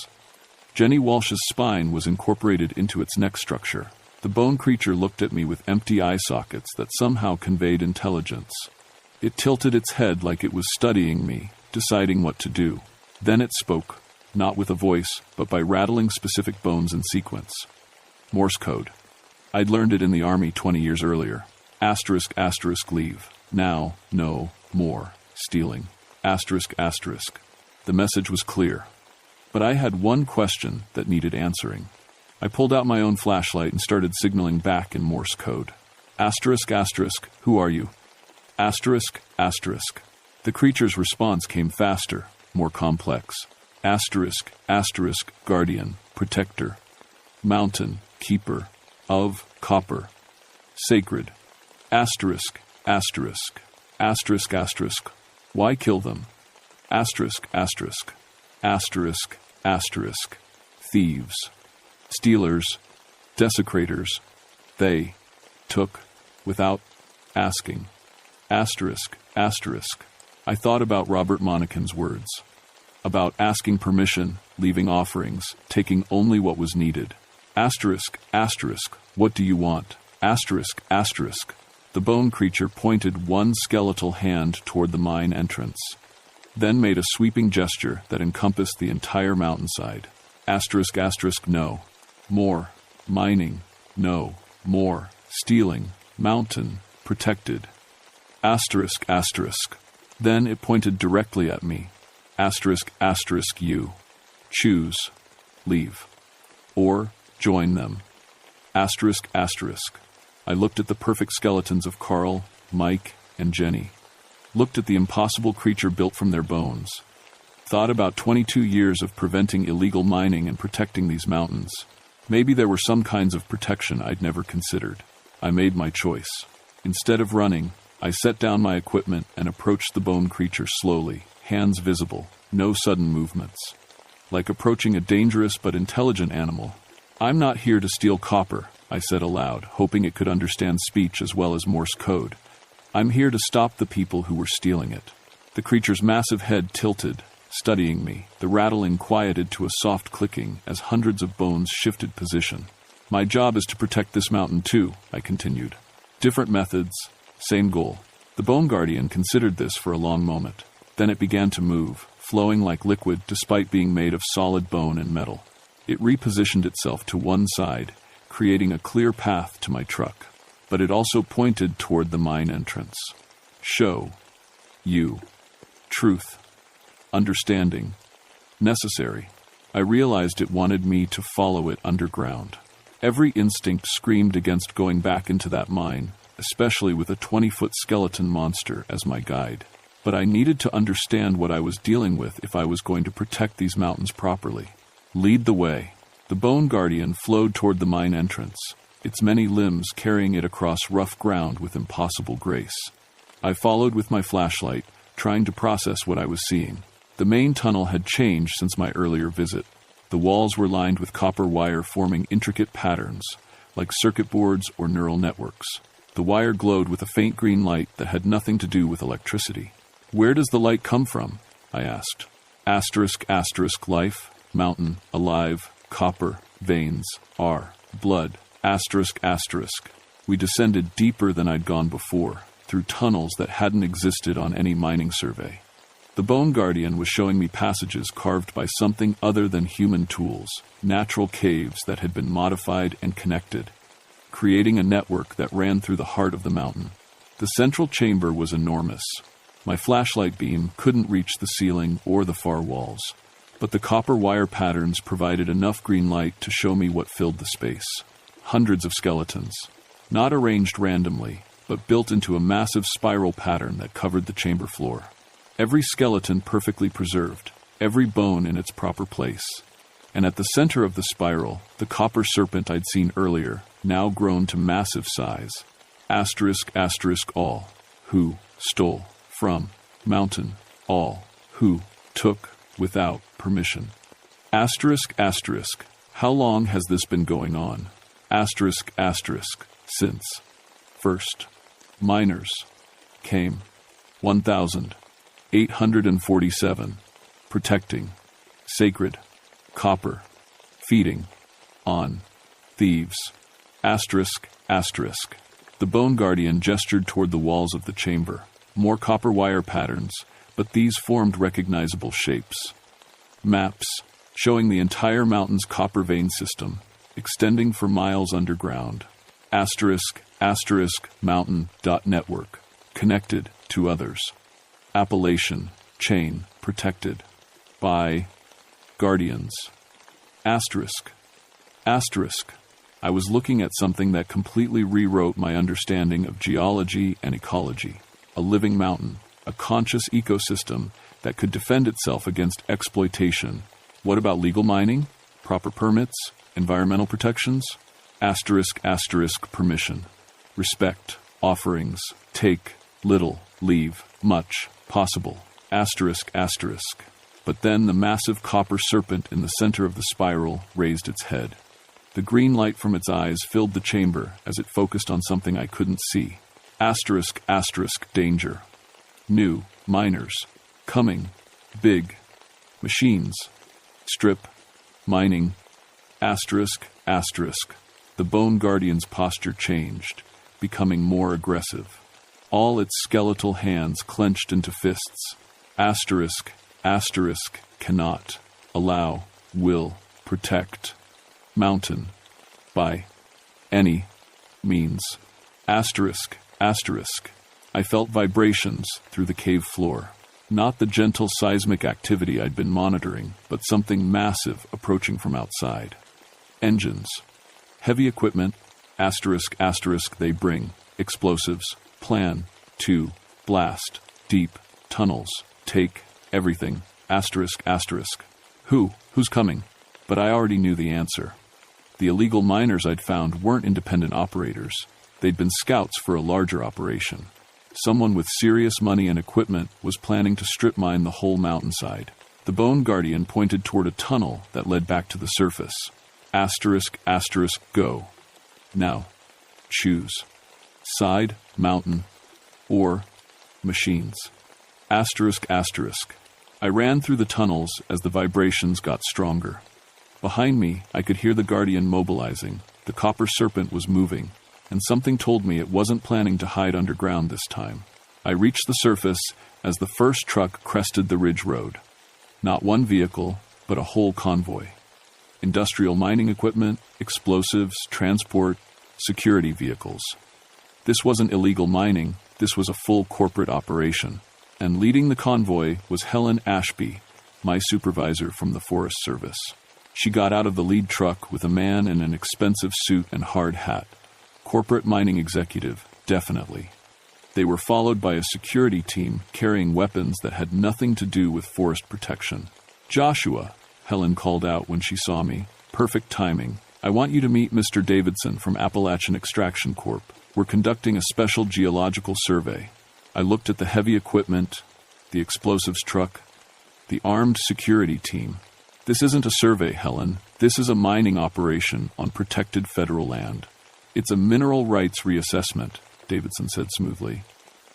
Jenny Walsh's spine was incorporated into its neck structure. The bone creature looked at me with empty eye sockets that somehow conveyed intelligence. It tilted its head like it was studying me, deciding what to do. Then it spoke, not with a voice, but by rattling specific bones in sequence. Morse code. I'd learned it in the army 20 years earlier. Asterisk, asterisk, leave. Now, no, more, stealing. Asterisk, asterisk. The message was clear. But I had one question that needed answering. I pulled out my own flashlight and started signaling back in Morse code. Asterisk, asterisk, who are you? Asterisk, asterisk. The creature's response came faster, more complex. Asterisk, asterisk, guardian, protector. Mountain, keeper, of, copper. Sacred. Asterisk, asterisk. Asterisk, asterisk. Why kill them? Asterisk, asterisk. Asterisk, asterisk. Thieves. Stealers. Desecrators. They took without asking. Asterisk, asterisk. I thought about Robert Monacan's words. About asking permission, leaving offerings, taking only what was needed. Asterisk, asterisk. What do you want? Asterisk, asterisk. The bone creature pointed one skeletal hand toward the mine entrance, then made a sweeping gesture that encompassed the entire mountainside. Asterisk, asterisk, no. More. Mining. No. More. Stealing. Mountain. Protected. Asterisk, asterisk. Then it pointed directly at me. Asterisk, asterisk, you. Choose. Leave. Or join them. Asterisk, asterisk. I looked at the perfect skeletons of Carl, Mike, and Jenny. Looked at the impossible creature built from their bones. Thought about 22 years of preventing illegal mining and protecting these mountains. Maybe there were some kinds of protection I'd never considered. I made my choice. Instead of running, I set down my equipment and approached the bone creature slowly, hands visible, no sudden movements. Like approaching a dangerous but intelligent animal. I'm not here to steal copper, I said aloud, hoping it could understand speech as well as Morse code. I'm here to stop the people who were stealing it. The creature's massive head tilted, studying me. The rattling quieted to a soft clicking as hundreds of bones shifted position. My job is to protect this mountain too, I continued. Different methods, same goal. The bone guardian considered this for a long moment. Then it began to move, flowing like liquid despite being made of solid bone and metal. It repositioned itself to one side, creating a clear path to my truck. But it also pointed toward the mine entrance. Show. You. Truth. Understanding. Necessary. I realized it wanted me to follow it underground. Every instinct screamed against going back into that mine, especially with a 20-foot skeleton monster as my guide. But I needed to understand what I was dealing with if I was going to protect these mountains properly. Lead the way. The bone guardian flowed toward the mine entrance, its many limbs carrying it across rough ground with impossible grace. I followed with my flashlight, trying to process what I was seeing. The main tunnel had changed since my earlier visit. The walls were lined with copper wire forming intricate patterns, like circuit boards or neural networks. The wire glowed with a faint green light that had nothing to do with electricity. Where does the light come from? I asked. Asterisk, asterisk, life, mountain, alive, copper, veins, R, blood, asterisk, asterisk. We descended deeper than I'd gone before, through tunnels that hadn't existed on any mining survey. The bone guardian was showing me passages carved by something other than human tools, natural caves that had been modified and connected, creating a network that ran through the heart of the mountain. The central chamber was enormous. My flashlight beam couldn't reach the ceiling or the far walls, but the copper wire patterns provided enough green light to show me what filled the space. Hundreds of skeletons, not arranged randomly, but built into a massive spiral pattern that covered the chamber floor. Every skeleton perfectly preserved, every bone in its proper place. And at the center of the spiral, the copper serpent I'd seen earlier, now grown to massive size. Asterisk, asterisk, all. Who stole from mountain. All. Who took without permission. Asterisk, asterisk. How long has this been going on? Asterisk, asterisk. Since. First. Miners. Came. 1,847. Protecting. Sacred. Copper. Feeding. On. Thieves. Asterisk, asterisk. The Bone Guardian gestured toward the walls of the chamber. More copper wire patterns, but these formed recognizable shapes. Maps, showing the entire mountain's copper vein system, extending for miles underground. Asterisk, asterisk, mountain, network, connected to others. Appalachian, chain, protected. By guardians. Asterisk, asterisk. I was looking at something that completely rewrote my understanding of geology and ecology. A living mountain, a conscious ecosystem that could defend itself against exploitation. What about legal mining? Proper permits? Environmental protections? Asterisk, asterisk, permission. Respect, offerings, take, little, leave, much, possible. Asterisk, asterisk. But then the massive copper serpent in the center of the spiral raised its head. The green light from its eyes filled the chamber as it focused on something I couldn't see. Asterisk, asterisk, danger. New, miners. Coming. Big. Machines. Strip. Mining. Asterisk, asterisk. The Bone Guardian's posture changed, becoming more aggressive. All its skeletal hands clenched into fists. Asterisk, asterisk, cannot. Allow. Will. Protect. Mountain. By. Any. Means. Asterisk, asterisk. I felt vibrations through the cave floor. Not the gentle seismic activity I'd been monitoring, but something massive approaching from outside. Engines. Heavy equipment. Asterisk, asterisk, they bring. Explosives. Plan. To. Blast. Deep. Tunnels. Take. Everything. Asterisk, asterisk. Who's coming? But I already knew the answer. The illegal miners I'd found weren't independent operators. They'd been scouts for a larger operation. Someone with serious money and equipment was planning to strip mine the whole mountainside. The Bone Guardian pointed toward a tunnel that led back to the surface. Asterisk, asterisk, go. Now, choose. Side, mountain, or machines. Asterisk, asterisk. I ran through the tunnels as the vibrations got stronger. Behind me, I could hear the Guardian mobilizing. The copper serpent was moving, and something told me it wasn't planning to hide underground this time. I reached the surface as the first truck crested the ridge road. Not one vehicle, but a whole convoy. Industrial mining equipment, explosives, transport, security vehicles. This wasn't illegal mining, this was a full corporate operation. And leading the convoy was Helen Ashby, my supervisor from the Forest Service. She got out of the lead truck with a man in an expensive suit and hard hat. Corporate mining executive, definitely. They were followed by a security team carrying weapons that had nothing to do with forest protection. Joshua, Helen called out when she saw me. Perfect timing. I want you to meet Mr. Davidson from Appalachian Extraction Corp. We're conducting a special geological survey. I looked at the heavy equipment, the explosives truck, the armed security team. This isn't a survey, Helen. This is a mining operation on protected federal land. It's a mineral rights reassessment, Davidson said smoothly.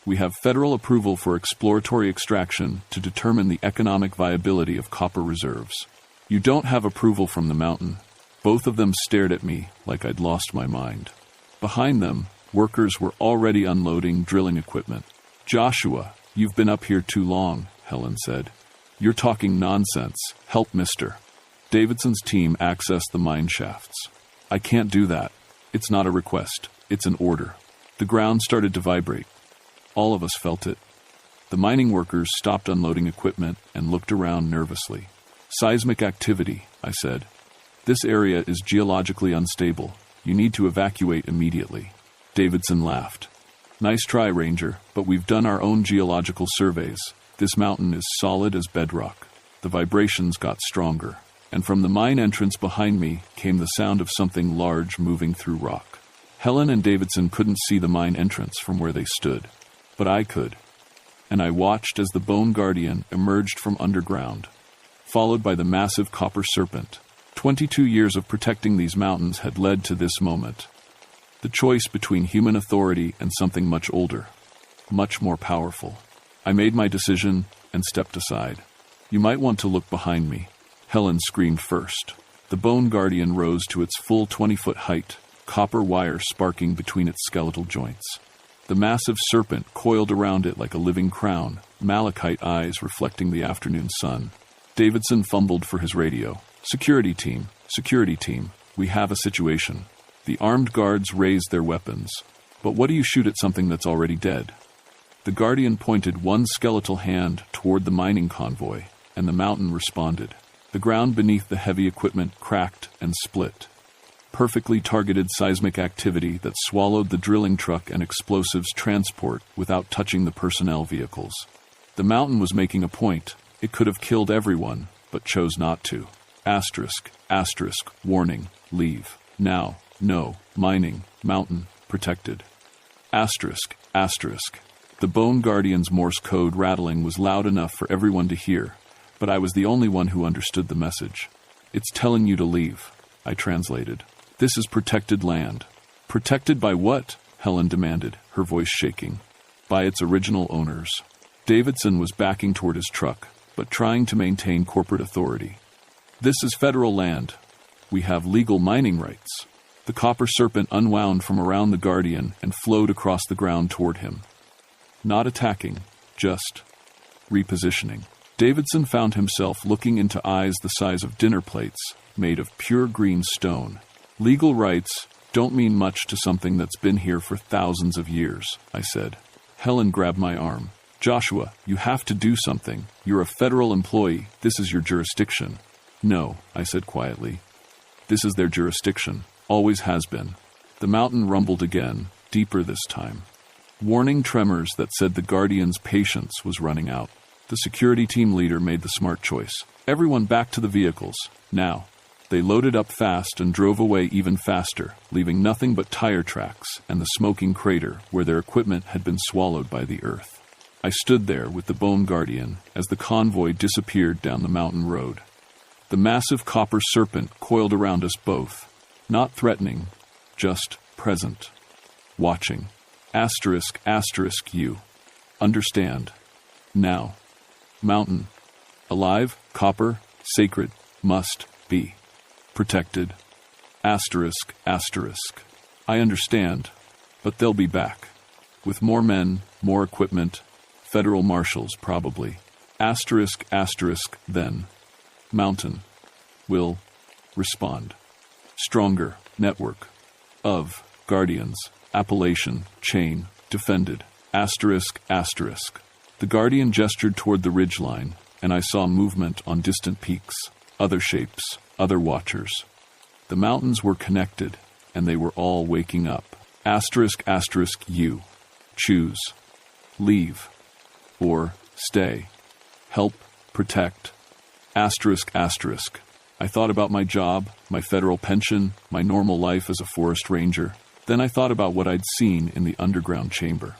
We have federal approval for exploratory extraction to determine the economic viability of copper reserves. You don't have approval from the mountain. Both of them stared at me like I'd lost my mind. Behind them, workers were already unloading drilling equipment. Joshua, you've been up here too long, Helen said. You're talking nonsense. Help, mister. Davidson's team accessed the mine shafts. I can't do that. It's not a request. It's an order. The ground started to vibrate. All of us felt it. The mining workers stopped unloading equipment and looked around nervously. Seismic activity, I said. This area is geologically unstable. You need to evacuate immediately. Davidson laughed. Nice try, Ranger, but we've done our own geological surveys. This mountain is solid as bedrock. The vibrations got stronger. and from the mine entrance behind me came the sound of something large moving through rock. Helen and Davidson couldn't see the mine entrance from where they stood, but I could, and I watched as the Bone Guardian emerged from underground, followed by the massive copper serpent. 22 years of protecting these mountains had led to this moment. The choice between human authority and something much older, much more powerful. I made my decision and stepped aside. "You might want to look behind me," Helen screamed first. The Bone Guardian rose to its full 20-foot height, copper wire sparking between its skeletal joints. The massive serpent coiled around it like a living crown, malachite eyes reflecting the afternoon sun. Davidson fumbled for his radio. Security team, we have a situation." The armed guards raised their weapons. "But what do you shoot at something that's already dead?" The Guardian pointed one skeletal hand toward the mining convoy, and the mountain responded. The ground beneath the heavy equipment cracked and split. Perfectly targeted seismic activity that swallowed the drilling truck and explosives transport without touching the personnel vehicles. The mountain was making a point. It could have killed everyone, but chose not to. Asterisk, warning, leave. Now, no, mining, mountain, protected. Asterisk. The Bone Guardian's Morse code rattling was loud enough for everyone to hear, but I was the only one who understood the message. "It's telling you to leave," I translated. "This is protected land." "Protected by what?" Helen demanded, her voice shaking. "By its original owners." Davidson was backing toward his truck, but trying to maintain corporate authority. "This is federal land. We have legal mining rights." The copper serpent unwound from around the Guardian and flowed across the ground toward him. Not attacking, just repositioning. Davidson found himself looking into eyes the size of dinner plates, made of pure green stone. "Legal rights don't mean much to something that's been here for thousands of years," I said. Helen grabbed my arm. "Joshua, you have to do something. You're a federal employee. This is your jurisdiction." "No," I said quietly. "This is their jurisdiction. Always has been." The mountain rumbled again, deeper this time. Warning tremors that said the Guardian's patience was running out. The security team leader made the smart choice. "Everyone back to the vehicles, now." They loaded up fast and drove away even faster, leaving nothing but tire tracks and the smoking crater where their equipment had been swallowed by the earth. I stood there with the Bone Guardian as the convoy disappeared down the mountain road. The massive copper serpent coiled around us both. Not threatening, just present. Watching. You. Understand. Now. Mountain. Alive, copper, sacred, must be. Protected. I understand, but they'll be back. With more men, more equipment, federal marshals probably. Then. Mountain. Will. Respond. Stronger. Network. Of. Guardians. Appalachian. Chain. Defended. The Guardian gestured toward the ridgeline, and I saw movement on distant peaks, other shapes, other watchers. The mountains were connected, and they were all waking up. You. Choose. Leave. Or stay. Help. Protect. I thought about my job, my federal pension, my normal life as a forest ranger. Then I thought about what I'd seen in the underground chamber.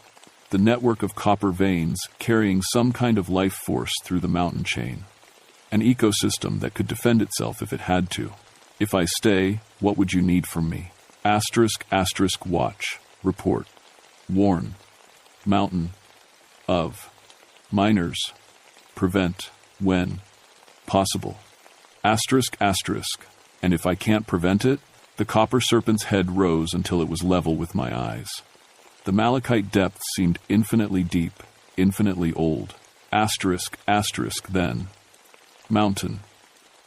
The network of copper veins carrying some kind of life force through the mountain chain. An ecosystem that could defend itself if it had to. If I stay, what would you need from me? Watch. Report. Warn. Mountain. Of. Miners. Prevent. When. Possible. And if I can't prevent it? The copper serpent's head rose until it was level with my eyes. The malachite depths seemed infinitely deep, infinitely old. Then. Mountain.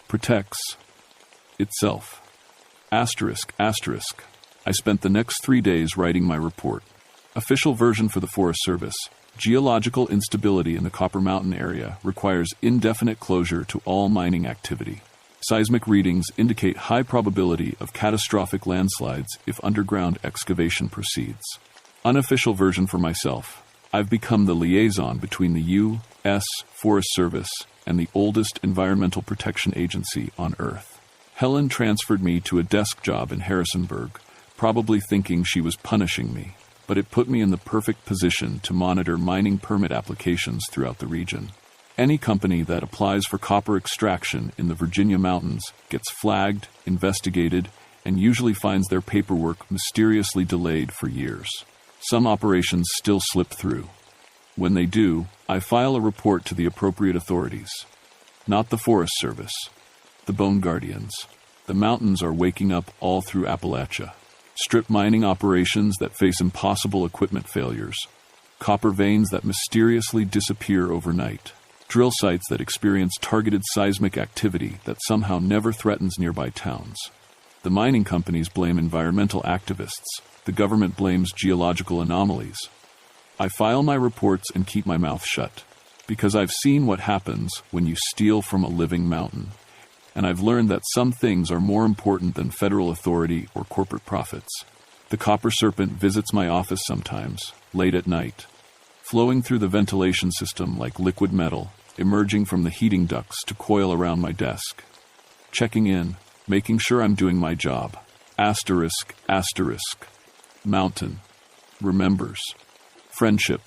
Protects. Itself. I spent the next 3 days writing my report. Official version for the Forest Service. Geological instability in the Copper Mountain area requires indefinite closure to all mining activity. Seismic readings indicate high probability of catastrophic landslides if underground excavation proceeds. Unofficial version for myself. I've become the liaison between the U.S. Forest Service and the oldest environmental protection agency on Earth. Helen transferred me to a desk job in Harrisonburg, probably thinking she was punishing me, but it put me in the perfect position to monitor mining permit applications throughout the region. Any company that applies for copper extraction in the Virginia mountains gets flagged, investigated, and usually finds their paperwork mysteriously delayed for years. Some operations still slip through. When they do, I file a report to the appropriate authorities. Not the Forest Service. The Bone Guardians. The mountains are waking up all through Appalachia. Strip mining operations that face impossible equipment failures. Copper veins that mysteriously disappear overnight. Drill sites that experience targeted seismic activity that somehow never threatens nearby towns. The mining companies blame environmental activists. The government blames geological anomalies. I file my reports and keep my mouth shut, because I've seen what happens when you steal from a living mountain, and I've learned that some things are more important than federal authority or corporate profits. The copper serpent visits my office sometimes, late at night, flowing through the ventilation system like liquid metal, emerging from the heating ducts to coil around my desk. Checking in, making sure I'm doing my job. Asterisk, asterisk. Mountain. Remembers. Friendship.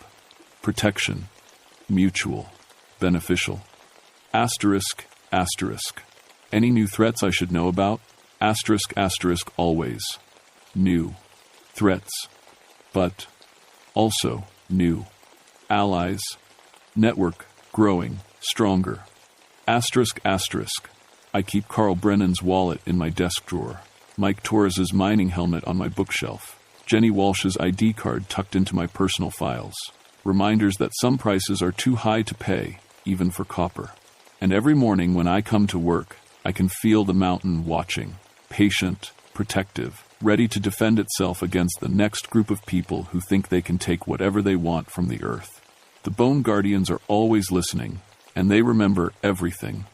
Protection. Mutual. Beneficial. Asterisk, asterisk. Any new threats I should know about? Asterisk, asterisk, always. New. Threats. But also new. Allies. Network. Growing. Stronger. Asterisk, asterisk. I keep Carl Brennan's wallet in my desk drawer. Mike Torres's mining helmet on my bookshelf. Jenny Walsh's ID card tucked into my personal files. Reminders that some prices are too high to pay, even for copper. And every morning when I come to work, I can feel the mountain watching, patient, protective, ready to defend itself against the next group of people who think they can take whatever they want from the earth. The Bone Guardians are always listening, and they remember everything.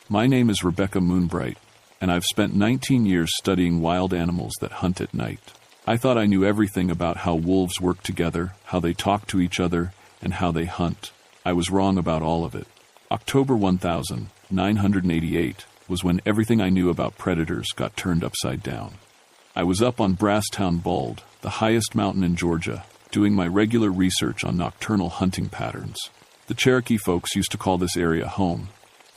My name is Rebecca Moonbright, and I've spent 19 years studying wild animals that hunt at night. I thought I knew everything about how wolves work together, how they talk to each other, and how they hunt. I was wrong about all of it. October 1988 was when everything I knew about predators got turned upside down. I was up on Brasstown Bald, the highest mountain in Georgia, doing my regular research on nocturnal hunting patterns. The Cherokee folks used to call this area home,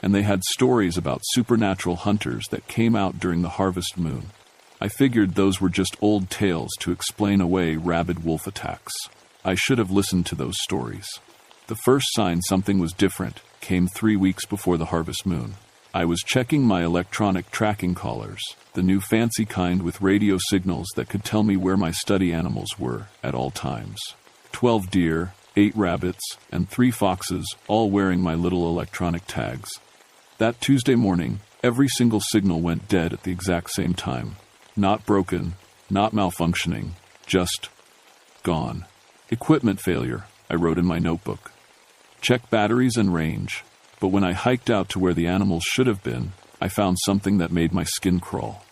and they had stories about supernatural hunters that came out during the harvest moon. I figured those were just old tales to explain away rabid wolf attacks. I should have listened to those stories. The first sign something was different came 3 weeks before the harvest moon. I was checking my electronic tracking collars, the new fancy kind with radio signals that could tell me where my study animals were at all times. 12 deer, 8 rabbits, and 3 foxes, all wearing my little electronic tags. That Tuesday morning, every single signal went dead at the exact same time. Not broken, not malfunctioning, just gone. Equipment failure, I wrote in my notebook. Check batteries and range, but when I hiked out to where the animals should have been, I found something that made my skin crawl.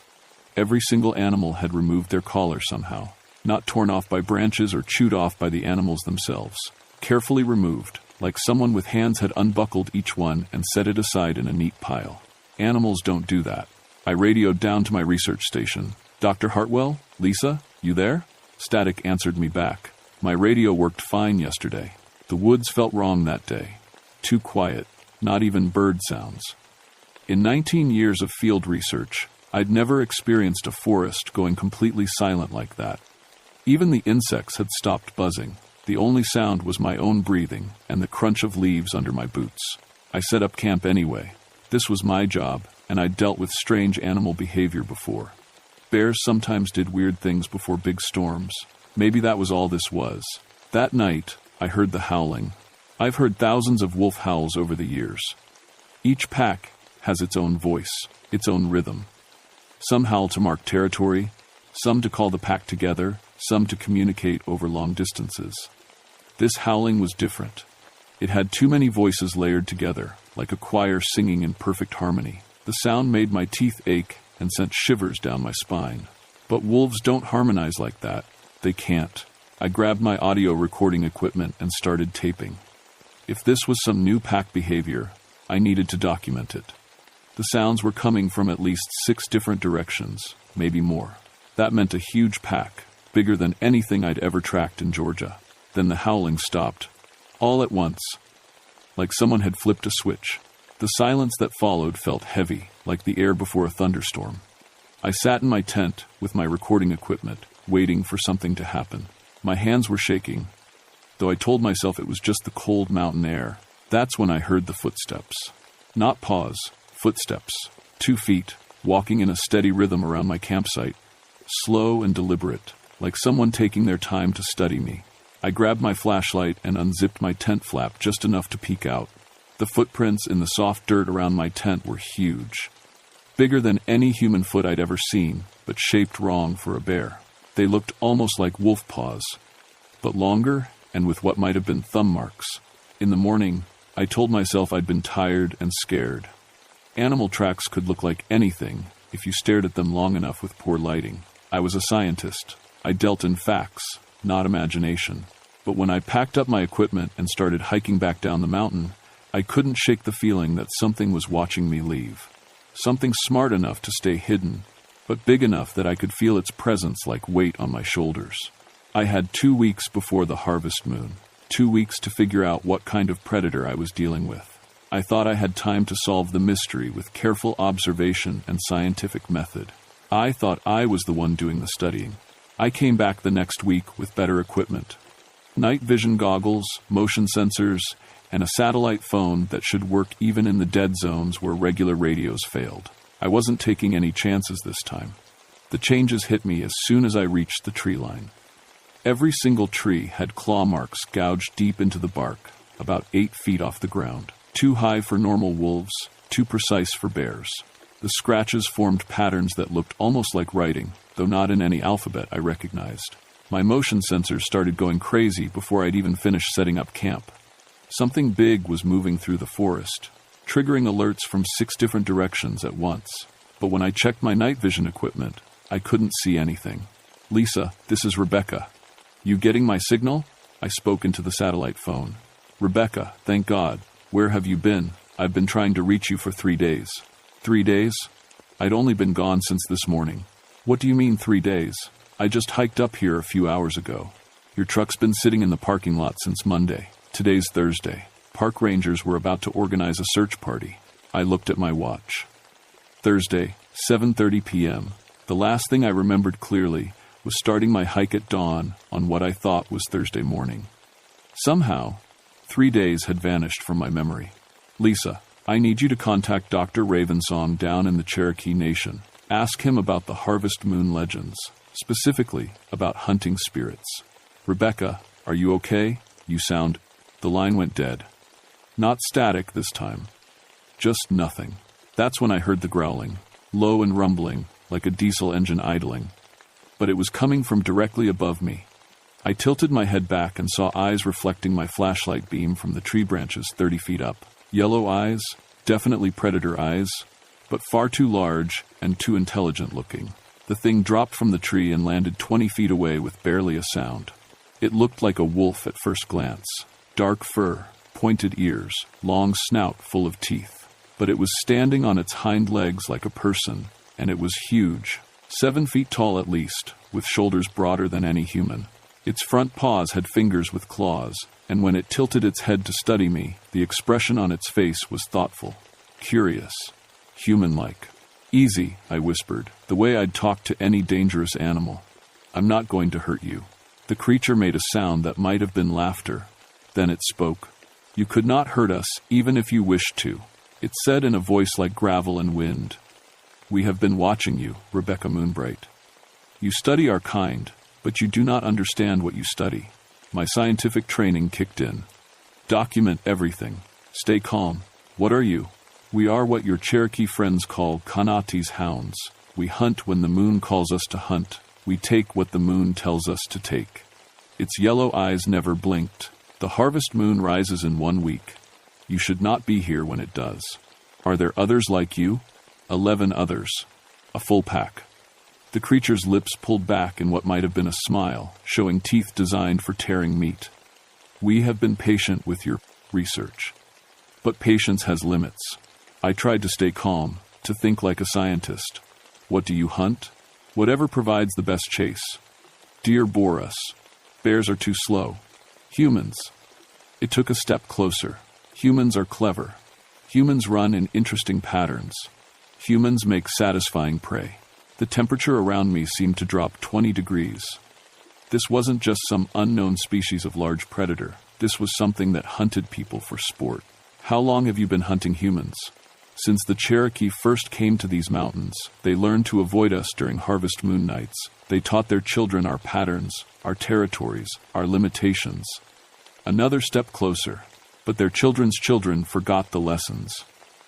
Every single animal had removed their collar somehow, not torn off by branches or chewed off by the animals themselves. Carefully removed, like someone with hands had unbuckled each one and set it aside in a neat pile. Animals don't do that. I radioed down to my research station. Dr. Hartwell? Lisa? You there? Static answered me back. My radio worked fine yesterday. The woods felt wrong that day. Too quiet. Not even bird sounds. In 19 years of field research, I'd never experienced a forest going completely silent like that. Even the insects had stopped buzzing. The only sound was my own breathing and the crunch of leaves under my boots. I set up camp anyway. This was my job, and I'd dealt with strange animal behavior before. Bears sometimes did weird things before big storms. Maybe that was all this was. That night, I heard the howling. I've heard thousands of wolf howls over the years. Each pack has its own voice, its own rhythm. Some howl to mark territory, some to call the pack together, some to communicate over long distances. This howling was different. It had too many voices layered together, like a choir singing in perfect harmony. The sound made my teeth ache and sent shivers down my spine. But wolves don't harmonize like that. They can't. I grabbed my audio recording equipment and started taping. If this was some new pack behavior, I needed to document it. The sounds were coming from at least 6 different directions, maybe more. That meant a huge pack, bigger than anything I'd ever tracked in Georgia. Then the howling stopped, all at once, like someone had flipped a switch. The silence that followed felt heavy, like the air before a thunderstorm. I sat in my tent with my recording equipment, waiting for something to happen. My hands were shaking, though I told myself it was just the cold mountain air. That's when I heard the footsteps. Not paws, footsteps. 2 feet, walking in a steady rhythm around my campsite. Slow and deliberate, like someone taking their time to study me. I grabbed my flashlight and unzipped my tent flap just enough to peek out. The footprints in the soft dirt around my tent were huge. Bigger than any human foot I'd ever seen, but shaped wrong for a bear. They looked almost like wolf paws, but longer and with what might have been thumb marks. In the morning, I told myself I'd been tired and scared. Animal tracks could look like anything if you stared at them long enough with poor lighting. I was a scientist. I dealt in facts, not imagination. But when I packed up my equipment and started hiking back down the mountain, I couldn't shake the feeling that something was watching me leave. Something smart enough to stay hidden, but big enough that I could feel its presence like weight on my shoulders. I had 2 weeks before the harvest moon, 2 weeks to figure out what kind of predator I was dealing with. I thought I had time to solve the mystery with careful observation and scientific method. I thought I was the one doing the studying. I came back the next week with better equipment. Night vision goggles, motion sensors, and a satellite phone that should work even in the dead zones where regular radios failed. I wasn't taking any chances this time. The changes hit me as soon as I reached the tree line. Every single tree had claw marks gouged deep into the bark, about 8 feet off the ground. Too high for normal wolves, too precise for bears. The scratches formed patterns that looked almost like writing, though not in any alphabet I recognized. My motion sensors started going crazy before I'd even finished setting up camp. Something big was moving through the forest, triggering alerts from 6 different directions at once. But when I checked my night vision equipment, I couldn't see anything. "Lisa, this is Rebecca. You getting my signal?" I spoke into the satellite phone. "Rebecca, thank God. Where have you been? I've been trying to reach you for 3 days. 3 days? I'd only been gone since this morning." "What do you mean 3 days? I just hiked up here a few hours ago. Your truck's been sitting in the parking lot since Monday. Today's Thursday. Park rangers were about to organize a search party." I looked at my watch. Thursday, 7:30 p.m. The last thing I remembered clearly was starting my hike at dawn on what I thought was Thursday morning. Somehow, 3 days had vanished from my memory. "Lisa, I need you to contact Dr. Ravensong down in the Cherokee Nation. Ask him about the harvest moon legends, specifically about hunting spirits." "Rebecca, are you okay? You sound..." The line went dead. Not static this time. Just nothing. That's when I heard the growling, low and rumbling, like a diesel engine idling. But it was coming from directly above me. I tilted my head back and saw eyes reflecting my flashlight beam from the tree branches 30 feet up. Yellow eyes, definitely predator eyes, but far too large and too intelligent looking. The thing dropped from the tree and landed 20 feet away with barely a sound. It looked like a wolf at first glance. Dark fur, pointed ears, long snout full of teeth. But it was standing on its hind legs like a person, and it was huge, 7 feet tall at least, with shoulders broader than any human. Its front paws had fingers with claws, and when it tilted its head to study me, the expression on its face was thoughtful, curious, human-like. "Easy," I whispered, the way I'd talk to any dangerous animal. "I'm not going to hurt you." The creature made a sound that might have been laughter. Then it spoke. "You could not hurt us, even if you wished to," it said in a voice like gravel and wind. "We have been watching you, Rebecca Moonbright. You study our kind, but you do not understand what you study." My scientific training kicked in. "Document everything. Stay calm. What are you?" "We are what your Cherokee friends call Kanati's hounds. We hunt when the moon calls us to hunt. We take what the moon tells us to take." Its yellow eyes never blinked. "The harvest moon rises in 1 week. You should not be here when it does. Are there others like you?" 11 others. A full pack. The creature's lips pulled back in what might have been a smile, showing teeth designed for tearing meat. We have been patient with your research. But patience has limits. I tried to stay calm, to think like a scientist. What do you hunt? Whatever provides the best chase. Deer bore us. Bears are too slow. Humans. It took a step closer. Humans are clever. Humans run in interesting patterns. Humans make satisfying prey. The temperature around me seemed to drop 20 degrees. This wasn't just some unknown species of large predator. This was something that hunted people for sport. How long have you been hunting humans? Since the Cherokee first came to these mountains, they learned to avoid us during harvest moon nights. They taught their children our patterns, our territories, our limitations. Another step closer, but their children's children forgot the lessons.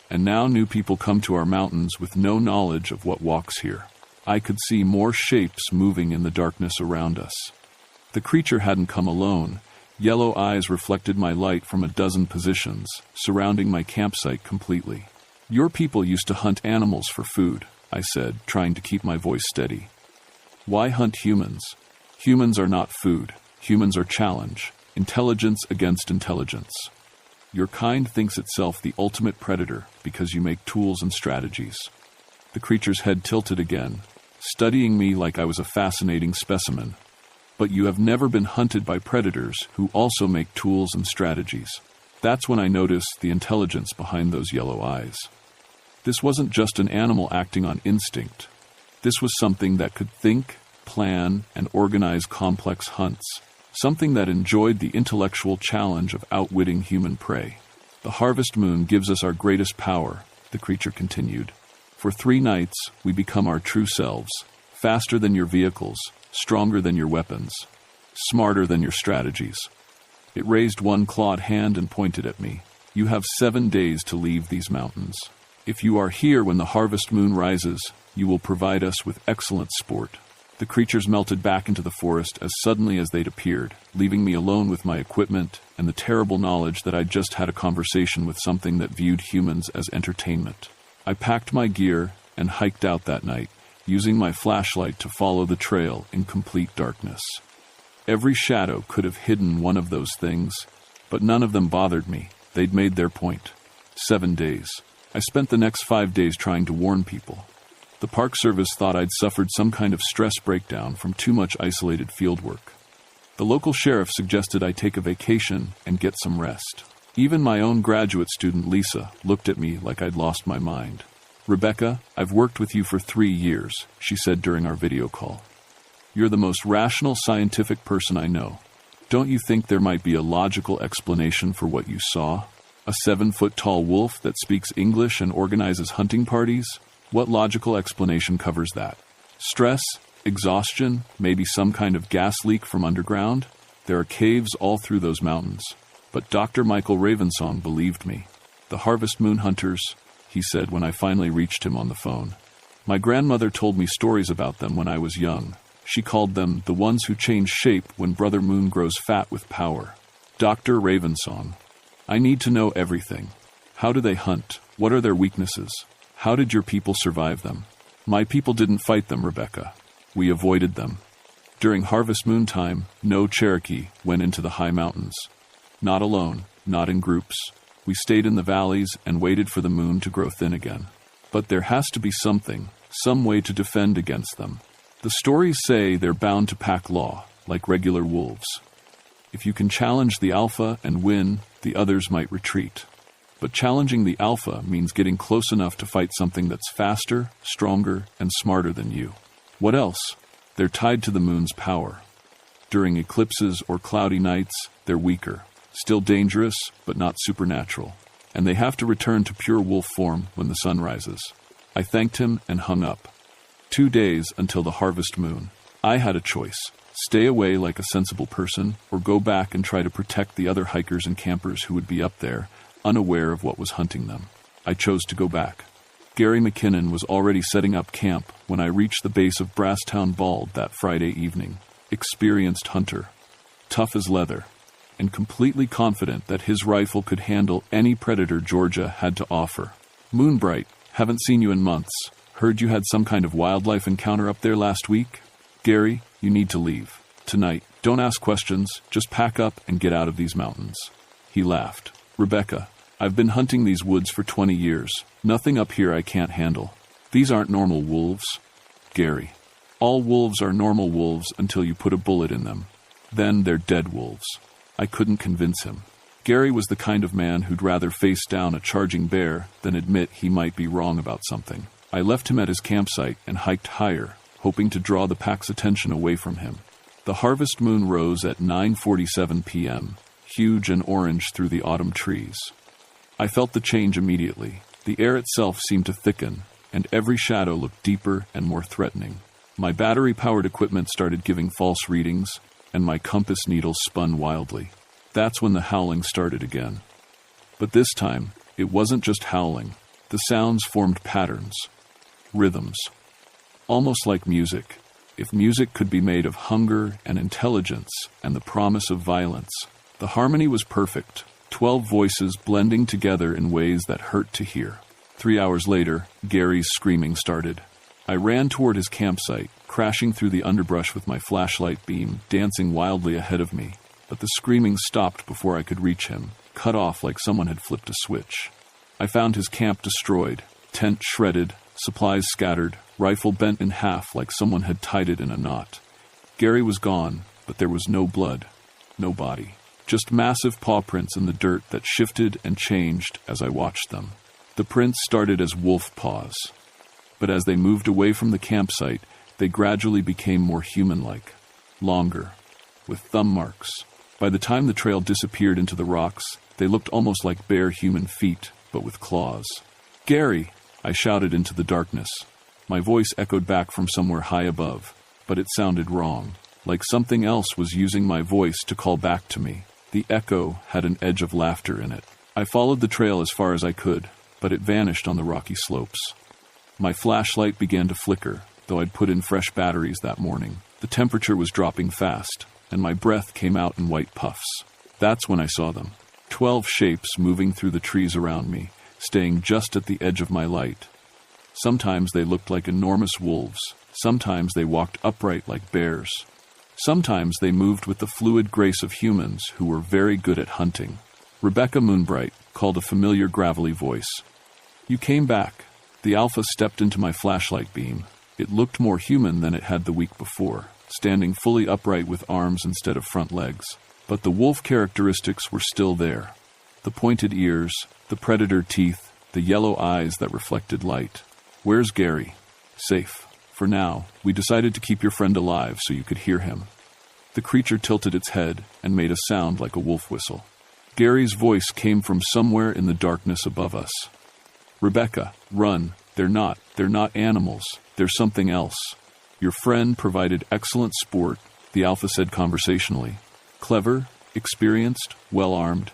And now new people come to our mountains with no knowledge of what walks here. I could see more shapes moving in the darkness around us. The creature hadn't come alone. Yellow eyes reflected my light from a dozen positions, surrounding my campsite completely. Your people used to hunt animals for food, I said, trying to keep my voice steady. Why hunt humans? Humans are not food. Humans are challenge. Intelligence against intelligence. Your kind thinks itself the ultimate predator because you make tools and strategies. The creature's head tilted again, studying me like I was a fascinating specimen. But you have never been hunted by predators who also make tools and strategies. That's when I noticed the intelligence behind those yellow eyes. This wasn't just an animal acting on instinct. This was something that could think, plan, and organize complex hunts. Something that enjoyed the intellectual challenge of outwitting human prey. The harvest moon gives us our greatest power, the creature continued. For 3 nights, we become our true selves, faster than your vehicles, stronger than your weapons, smarter than your strategies. It raised one clawed hand and pointed at me. You have 7 days to leave these mountains. If you are here when the harvest moon rises, you will provide us with excellent sport. The creatures melted back into the forest as suddenly as they'd appeared, leaving me alone with my equipment and the terrible knowledge that I'd just had a conversation with something that viewed humans as entertainment. I packed my gear and hiked out that night, using my flashlight to follow the trail in complete darkness. Every shadow could have hidden one of those things, but none of them bothered me. They'd made their point. 7 days. I spent the next 5 days trying to warn people. The Park Service thought I'd suffered some kind of stress breakdown from too much isolated field work. The local sheriff suggested I take a vacation and get some rest. Even my own graduate student, Lisa, looked at me like I'd lost my mind. Rebecca, I've worked with you for 3 years, she said during our video call. You're the most rational scientific person I know. Don't you think there might be a logical explanation for what you saw? A 7-foot-tall wolf that speaks English and organizes hunting parties? What logical explanation covers that? Stress? Exhaustion? Maybe some kind of gas leak from underground? There are caves all through those mountains. But Dr. Michael Ravensong believed me. The harvest moon hunters, he said when I finally reached him on the phone. My grandmother told me stories about them when I was young. She called them the ones who change shape when Brother Moon grows fat with power. Dr. Ravensong. I need to know everything. How do they hunt? What are their weaknesses? How did your people survive them? My people didn't fight them, Rebecca. We avoided them. During harvest moon time, no Cherokee went into the high mountains. Not alone, not in groups. We stayed in the valleys and waited for the moon to grow thin again. But there has to be something, some way to defend against them. The stories say they're bound to pack law, like regular wolves. If you can challenge the alpha and win, the others might retreat. But challenging the alpha means getting close enough to fight something that's faster, stronger, and smarter than you. What else? They're tied to the moon's power. During eclipses or cloudy nights, they're weaker. Still dangerous, but not supernatural. And they have to return to pure wolf form when the sun rises. I thanked him and hung up. 2 days until the harvest moon. I had a choice. Stay away like a sensible person, or go back and try to protect the other hikers and campers who would be up there, unaware of what was hunting them. I chose to go back. Gary McKinnon was already setting up camp when I reached the base of Brasstown Bald that Friday evening. Experienced hunter. Tough as leather. And completely confident that his rifle could handle any predator Georgia had to offer. Moonbright, haven't seen you in months, Heard you had some kind of wildlife encounter up there last week? Gary, you need to leave. Tonight. Don't ask questions, just pack up and get out of these mountains. He laughed. Rebecca, I've been hunting these woods for 20 years. Nothing up here I can't handle. These aren't normal wolves. Gary, all wolves are normal wolves until you put a bullet in them. Then they're dead wolves. I couldn't convince him. Gary was the kind of man who'd rather face down a charging bear than admit he might be wrong about something. I left him at his campsite and hiked higher, hoping to draw the pack's attention away from him. The harvest moon rose at 9:47 p.m., huge and orange through the autumn trees. I felt the change immediately. The air itself seemed to thicken, and every shadow looked deeper and more threatening. My battery-powered equipment started giving false readings, and my compass needles spun wildly. That's when the howling started again. But this time, it wasn't just howling. The sounds formed patterns, rhythms, almost like music. If music could be made of hunger and intelligence and the promise of violence, the harmony was perfect, 12 voices blending together in ways that hurt to hear. 3 hours later, Gary's screaming started. I ran toward his campsite, crashing through the underbrush with my flashlight beam dancing wildly ahead of me. But the screaming stopped before I could reach him, cut off like someone had flipped a switch. I found his camp destroyed, tent shredded, supplies scattered, rifle bent in half like someone had tied it in a knot. Gary was gone, but there was no blood, no body. Just massive paw prints in the dirt that shifted and changed as I watched them. The prints started as wolf paws, but as they moved away from the campsite, they gradually became more human-like, longer, with thumb marks. By the time the trail disappeared into the rocks, they looked almost like bare human feet, but with claws. Gary! I shouted into the darkness. My voice echoed back from somewhere high above, but it sounded wrong, like something else was using my voice to call back to me. The echo had an edge of laughter in it. I followed the trail as far as I could, but it vanished on the rocky slopes. My flashlight began to flicker, though I'd put in fresh batteries that morning. The temperature was dropping fast, and my breath came out in white puffs. That's when I saw them. 12 shapes moving through the trees around me, staying just at the edge of my light. Sometimes they looked like enormous wolves. Sometimes they walked upright like bears. Sometimes they moved with the fluid grace of humans who were very good at hunting. Rebecca Moonbright called a familiar gravelly voice. You came back. The Alpha stepped into my flashlight beam. It looked more human than it had the week before, standing fully upright with arms instead of front legs. But the wolf characteristics were still there. The pointed ears, the predator teeth, the yellow eyes that reflected light. Where's Gary? Safe. For now, we decided to keep your friend alive so you could hear him. The creature tilted its head and made a sound like a wolf whistle. Gary's voice came from somewhere in the darkness above us. Rebecca, run. They're not animals. They're something else. Your friend provided excellent sport, the Alpha said conversationally. Clever, experienced, well-armed.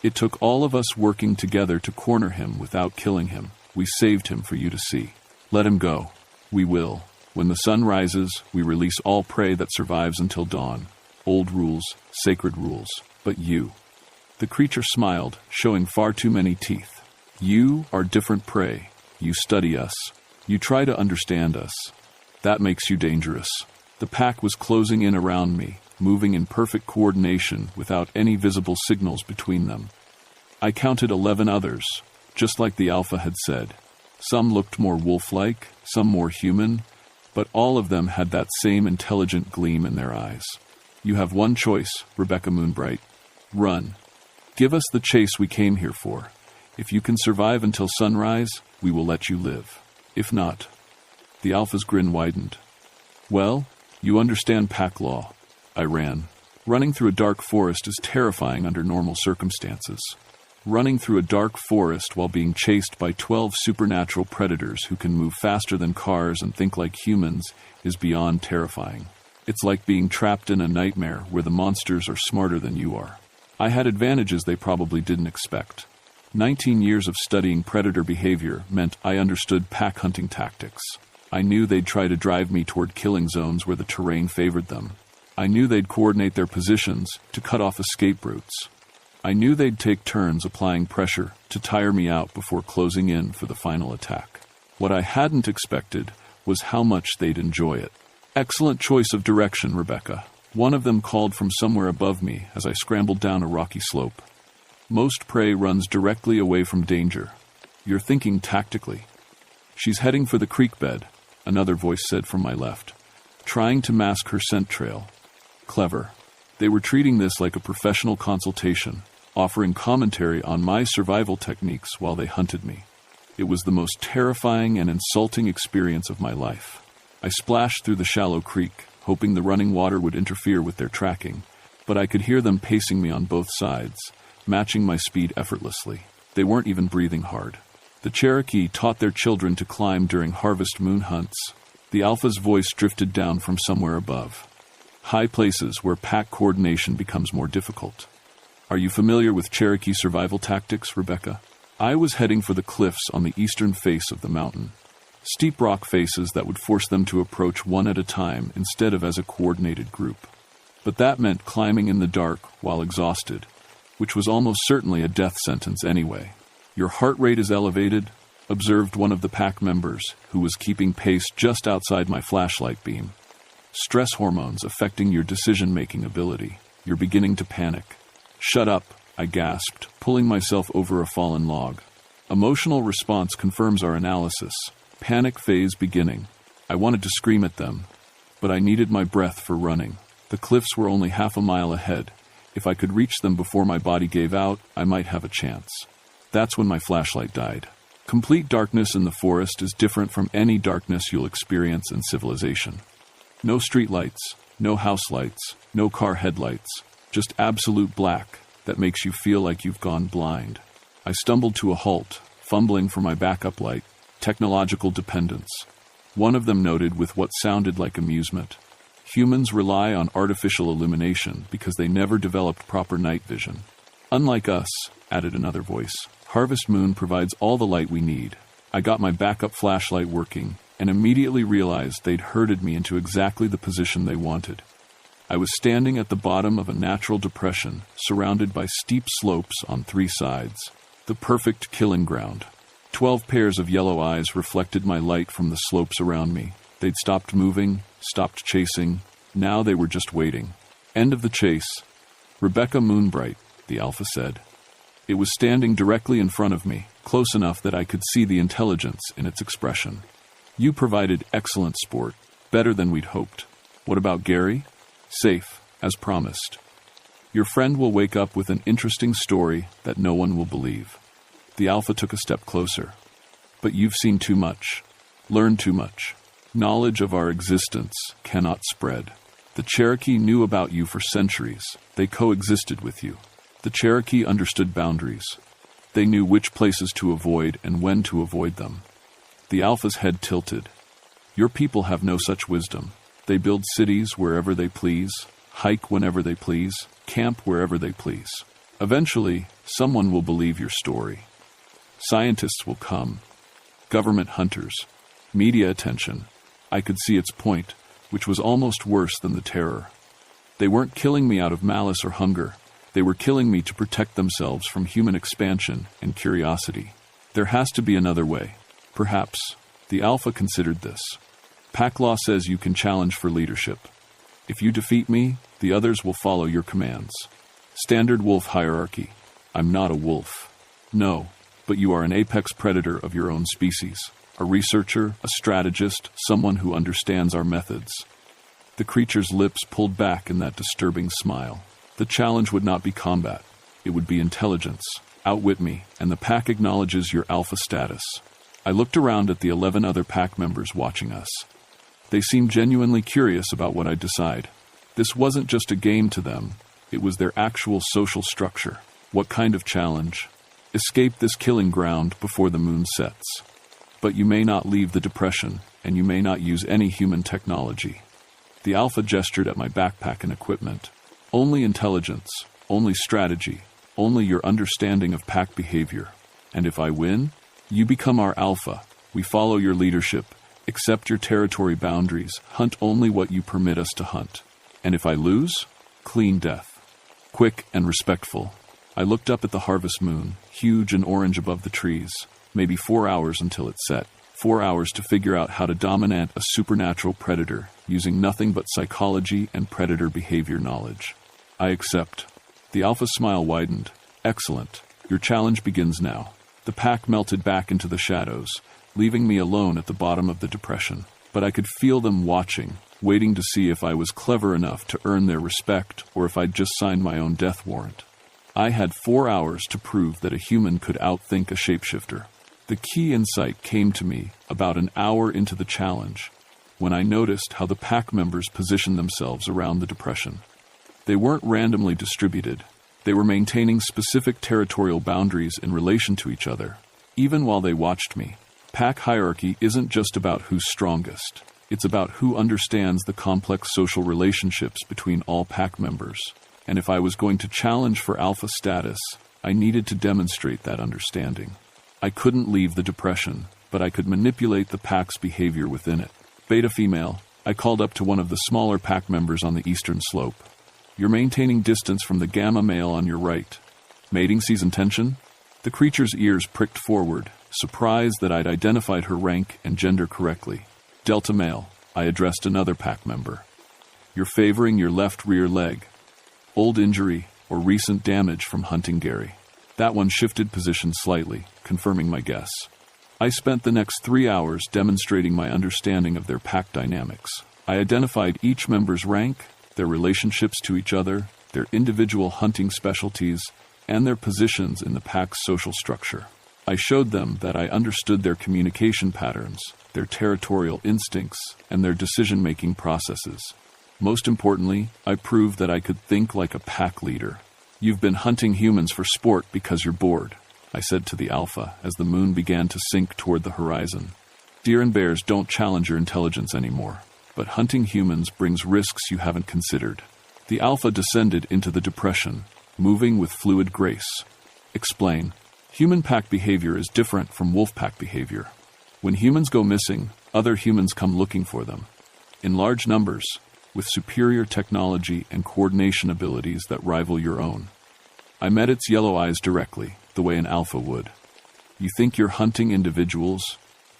It took all of us working together to corner him without killing him. We saved him for you to see. Let him go. We will. When the sun rises, we release all prey that survives until dawn. Old rules, sacred rules. But you. The creature smiled, showing far too many teeth. You are different prey. You study us. You try to understand us. That makes you dangerous. The pack was closing in around me, moving in perfect coordination without any visible signals between them. I counted 11 others, just like the Alpha had said. Some looked more wolf-like, some more human, but all of them had that same intelligent gleam in their eyes. You have one choice, Rebecca Moonbright. Run. Give us the chase we came here for. If you can survive until sunrise, we will let you live. If not. The Alpha's grin widened. Well, you understand pack law. I ran. Running through a dark forest is terrifying under normal circumstances. Running through a dark forest while being chased by 12 supernatural predators who can move faster than cars and think like humans is beyond terrifying. It's like being trapped in a nightmare where the monsters are smarter than you are. I had advantages they probably didn't expect. 19 years of studying predator behavior meant I understood pack hunting tactics. I knew they'd try to drive me toward killing zones where the terrain favored them. I knew they'd coordinate their positions to cut off escape routes. I knew they'd take turns applying pressure to tire me out before closing in for the final attack. What I hadn't expected was how much they'd enjoy it. Excellent choice of direction, Rebecca. One of them called from somewhere above me as I scrambled down a rocky slope. Most prey runs directly away from danger. You're thinking tactically. She's heading for the creek bed, another voice said from my left, trying to mask her scent trail. Clever. They were treating this like a professional consultation, offering commentary on my survival techniques while they hunted me. It was the most terrifying and insulting experience of my life. I splashed through the shallow creek, hoping the running water would interfere with their tracking, but I could hear them pacing me on both sides, matching my speed effortlessly. They weren't even breathing hard. The Cherokee taught their children to climb during harvest moon hunts. The alpha's voice drifted down from somewhere above. High places where pack coordination becomes more difficult. Are you familiar with Cherokee survival tactics, Rebecca? I was heading for the cliffs on the eastern face of the mountain. Steep rock faces that would force them to approach one at a time instead of as a coordinated group. But that meant climbing in the dark while exhausted, which was almost certainly a death sentence anyway. Your heart rate is elevated, observed one of the pack members, who was keeping pace just outside my flashlight beam. Stress hormones affecting your decision-making ability. You're beginning to panic. Shut up, I gasped, pulling myself over a fallen log. Emotional response confirms our analysis. Panic phase beginning. I wanted to scream at them, but I needed my breath for running. The cliffs were only half a mile ahead. If I could reach them before my body gave out, I might have a chance. That's when my flashlight died. Complete darkness in the forest is different from any darkness you'll experience in civilization. No street lights, no house lights, no car headlights, just absolute black that makes you feel like you've gone blind. I stumbled to a halt, fumbling for my backup light. Technological dependence. One of them noted with what sounded like amusement. Humans rely on artificial illumination because they never developed proper night vision. Unlike us, added another voice, Harvest Moon provides all the light we need. I got my backup flashlight working and immediately realized they'd herded me into exactly the position they wanted. I was standing at the bottom of a natural depression, surrounded by steep slopes on 3 sides. The perfect killing ground. 12 pairs of yellow eyes reflected my light from the slopes around me. They'd stopped moving, stopped chasing. Now they were just waiting. End of the chase. Rebecca Moonbright, the alpha said. It was standing directly in front of me, close enough that I could see the intelligence in its expression. You provided excellent sport, better than we'd hoped. What about Gary? Safe, as promised. Your friend will wake up with an interesting story that no one will believe. The alpha took a step closer. But you've seen too much, learned too much. Knowledge of our existence cannot spread. The Cherokee knew about you for centuries. They coexisted with you. The Cherokee understood boundaries. They knew which places to avoid and when to avoid them. The alpha's head tilted. Your people have no such wisdom. They build cities wherever they please, hike whenever they please, camp wherever they please. Eventually, someone will believe your story. Scientists will come. Government hunters. Media attention. I could see its point, which was almost worse than the terror. They weren't killing me out of malice or hunger. They were killing me to protect themselves from human expansion and curiosity. There has to be another way. Perhaps. The alpha considered this. Pack law says you can challenge for leadership. If you defeat me, the others will follow your commands. Standard wolf hierarchy. I'm not a wolf. No, but you are an apex predator of your own species. A researcher, a strategist, someone who understands our methods. The creature's lips pulled back in that disturbing smile. The challenge would not be combat. It would be intelligence. Outwit me, and the pack acknowledges your alpha status. I looked around at the 11 other pack members watching us. They seemed genuinely curious about what I'd decide. This wasn't just a game to them. It was their actual social structure. What kind of challenge? Escape this killing ground before the moon sets. But you may not leave the depression, and you may not use any human technology. The alpha gestured at my backpack and equipment. Only intelligence, only strategy, only your understanding of pack behavior. And if I win, you become our alpha. We follow your leadership, accept your territory boundaries, hunt only what you permit us to hunt. And if I lose, clean death. Quick and respectful. I looked up at the harvest moon, huge and orange above the trees. Maybe 4 hours until it set. 4 hours to figure out how to dominate a supernatural predator using nothing but psychology and predator behavior knowledge. I accept. The Alpha's smile widened. Excellent. Your challenge begins now. The pack melted back into the shadows, leaving me alone at the bottom of the depression. But I could feel them watching, waiting to see if I was clever enough to earn their respect or if I'd just signed my own death warrant. I had 4 hours to prove that a human could outthink a shapeshifter. The key insight came to me about an hour into the challenge, when I noticed how the pack members positioned themselves around the depression. They weren't randomly distributed. They were maintaining specific territorial boundaries in relation to each other. Even while they watched me, pack hierarchy isn't just about who's strongest. It's about who understands the complex social relationships between all pack members. And if I was going to challenge for alpha status, I needed to demonstrate that understanding. I couldn't leave the depression, but I could manipulate the pack's behavior within it. Beta female, I called up to one of the smaller pack members on the eastern slope. You're maintaining distance from the gamma male on your right. Mating season tension? The creature's ears pricked forward, surprised that I'd identified her rank and gender correctly. Delta male, I addressed another pack member. You're favoring your left rear leg. Old injury or recent damage from hunting Gary. That one shifted position slightly, confirming my guess. I spent the next 3 hours demonstrating my understanding of their pack dynamics. I identified each member's rank, their relationships to each other, their individual hunting specialties, and their positions in the pack's social structure. I showed them that I understood their communication patterns, their territorial instincts, and their decision-making processes. Most importantly, I proved that I could think like a pack leader. You've been hunting humans for sport because you're bored, I said to the alpha as the moon began to sink toward the horizon. Deer and bears don't challenge your intelligence anymore. But hunting humans brings risks you haven't considered. The alpha descended into the depression, moving with fluid grace. Explain. Human pack behavior is different from wolf pack behavior. When humans go missing, other humans come looking for them. In large numbers, with superior technology and coordination abilities that rival your own. I met its yellow eyes directly, the way an alpha would. You think you're hunting individuals,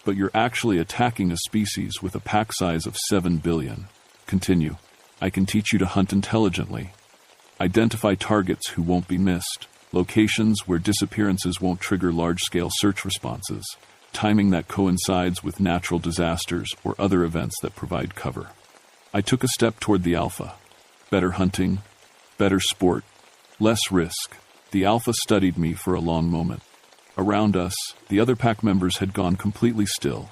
but you're actually attacking a species with a pack size of 7 billion. Continue. I can teach you to hunt intelligently. Identify targets who won't be missed, locations where disappearances won't trigger large-scale search responses, timing that coincides with natural disasters or other events that provide cover. I took a step toward the alpha. Better hunting, better sport, less risk. The alpha studied me for a long moment. Around us, the other pack members had gone completely still.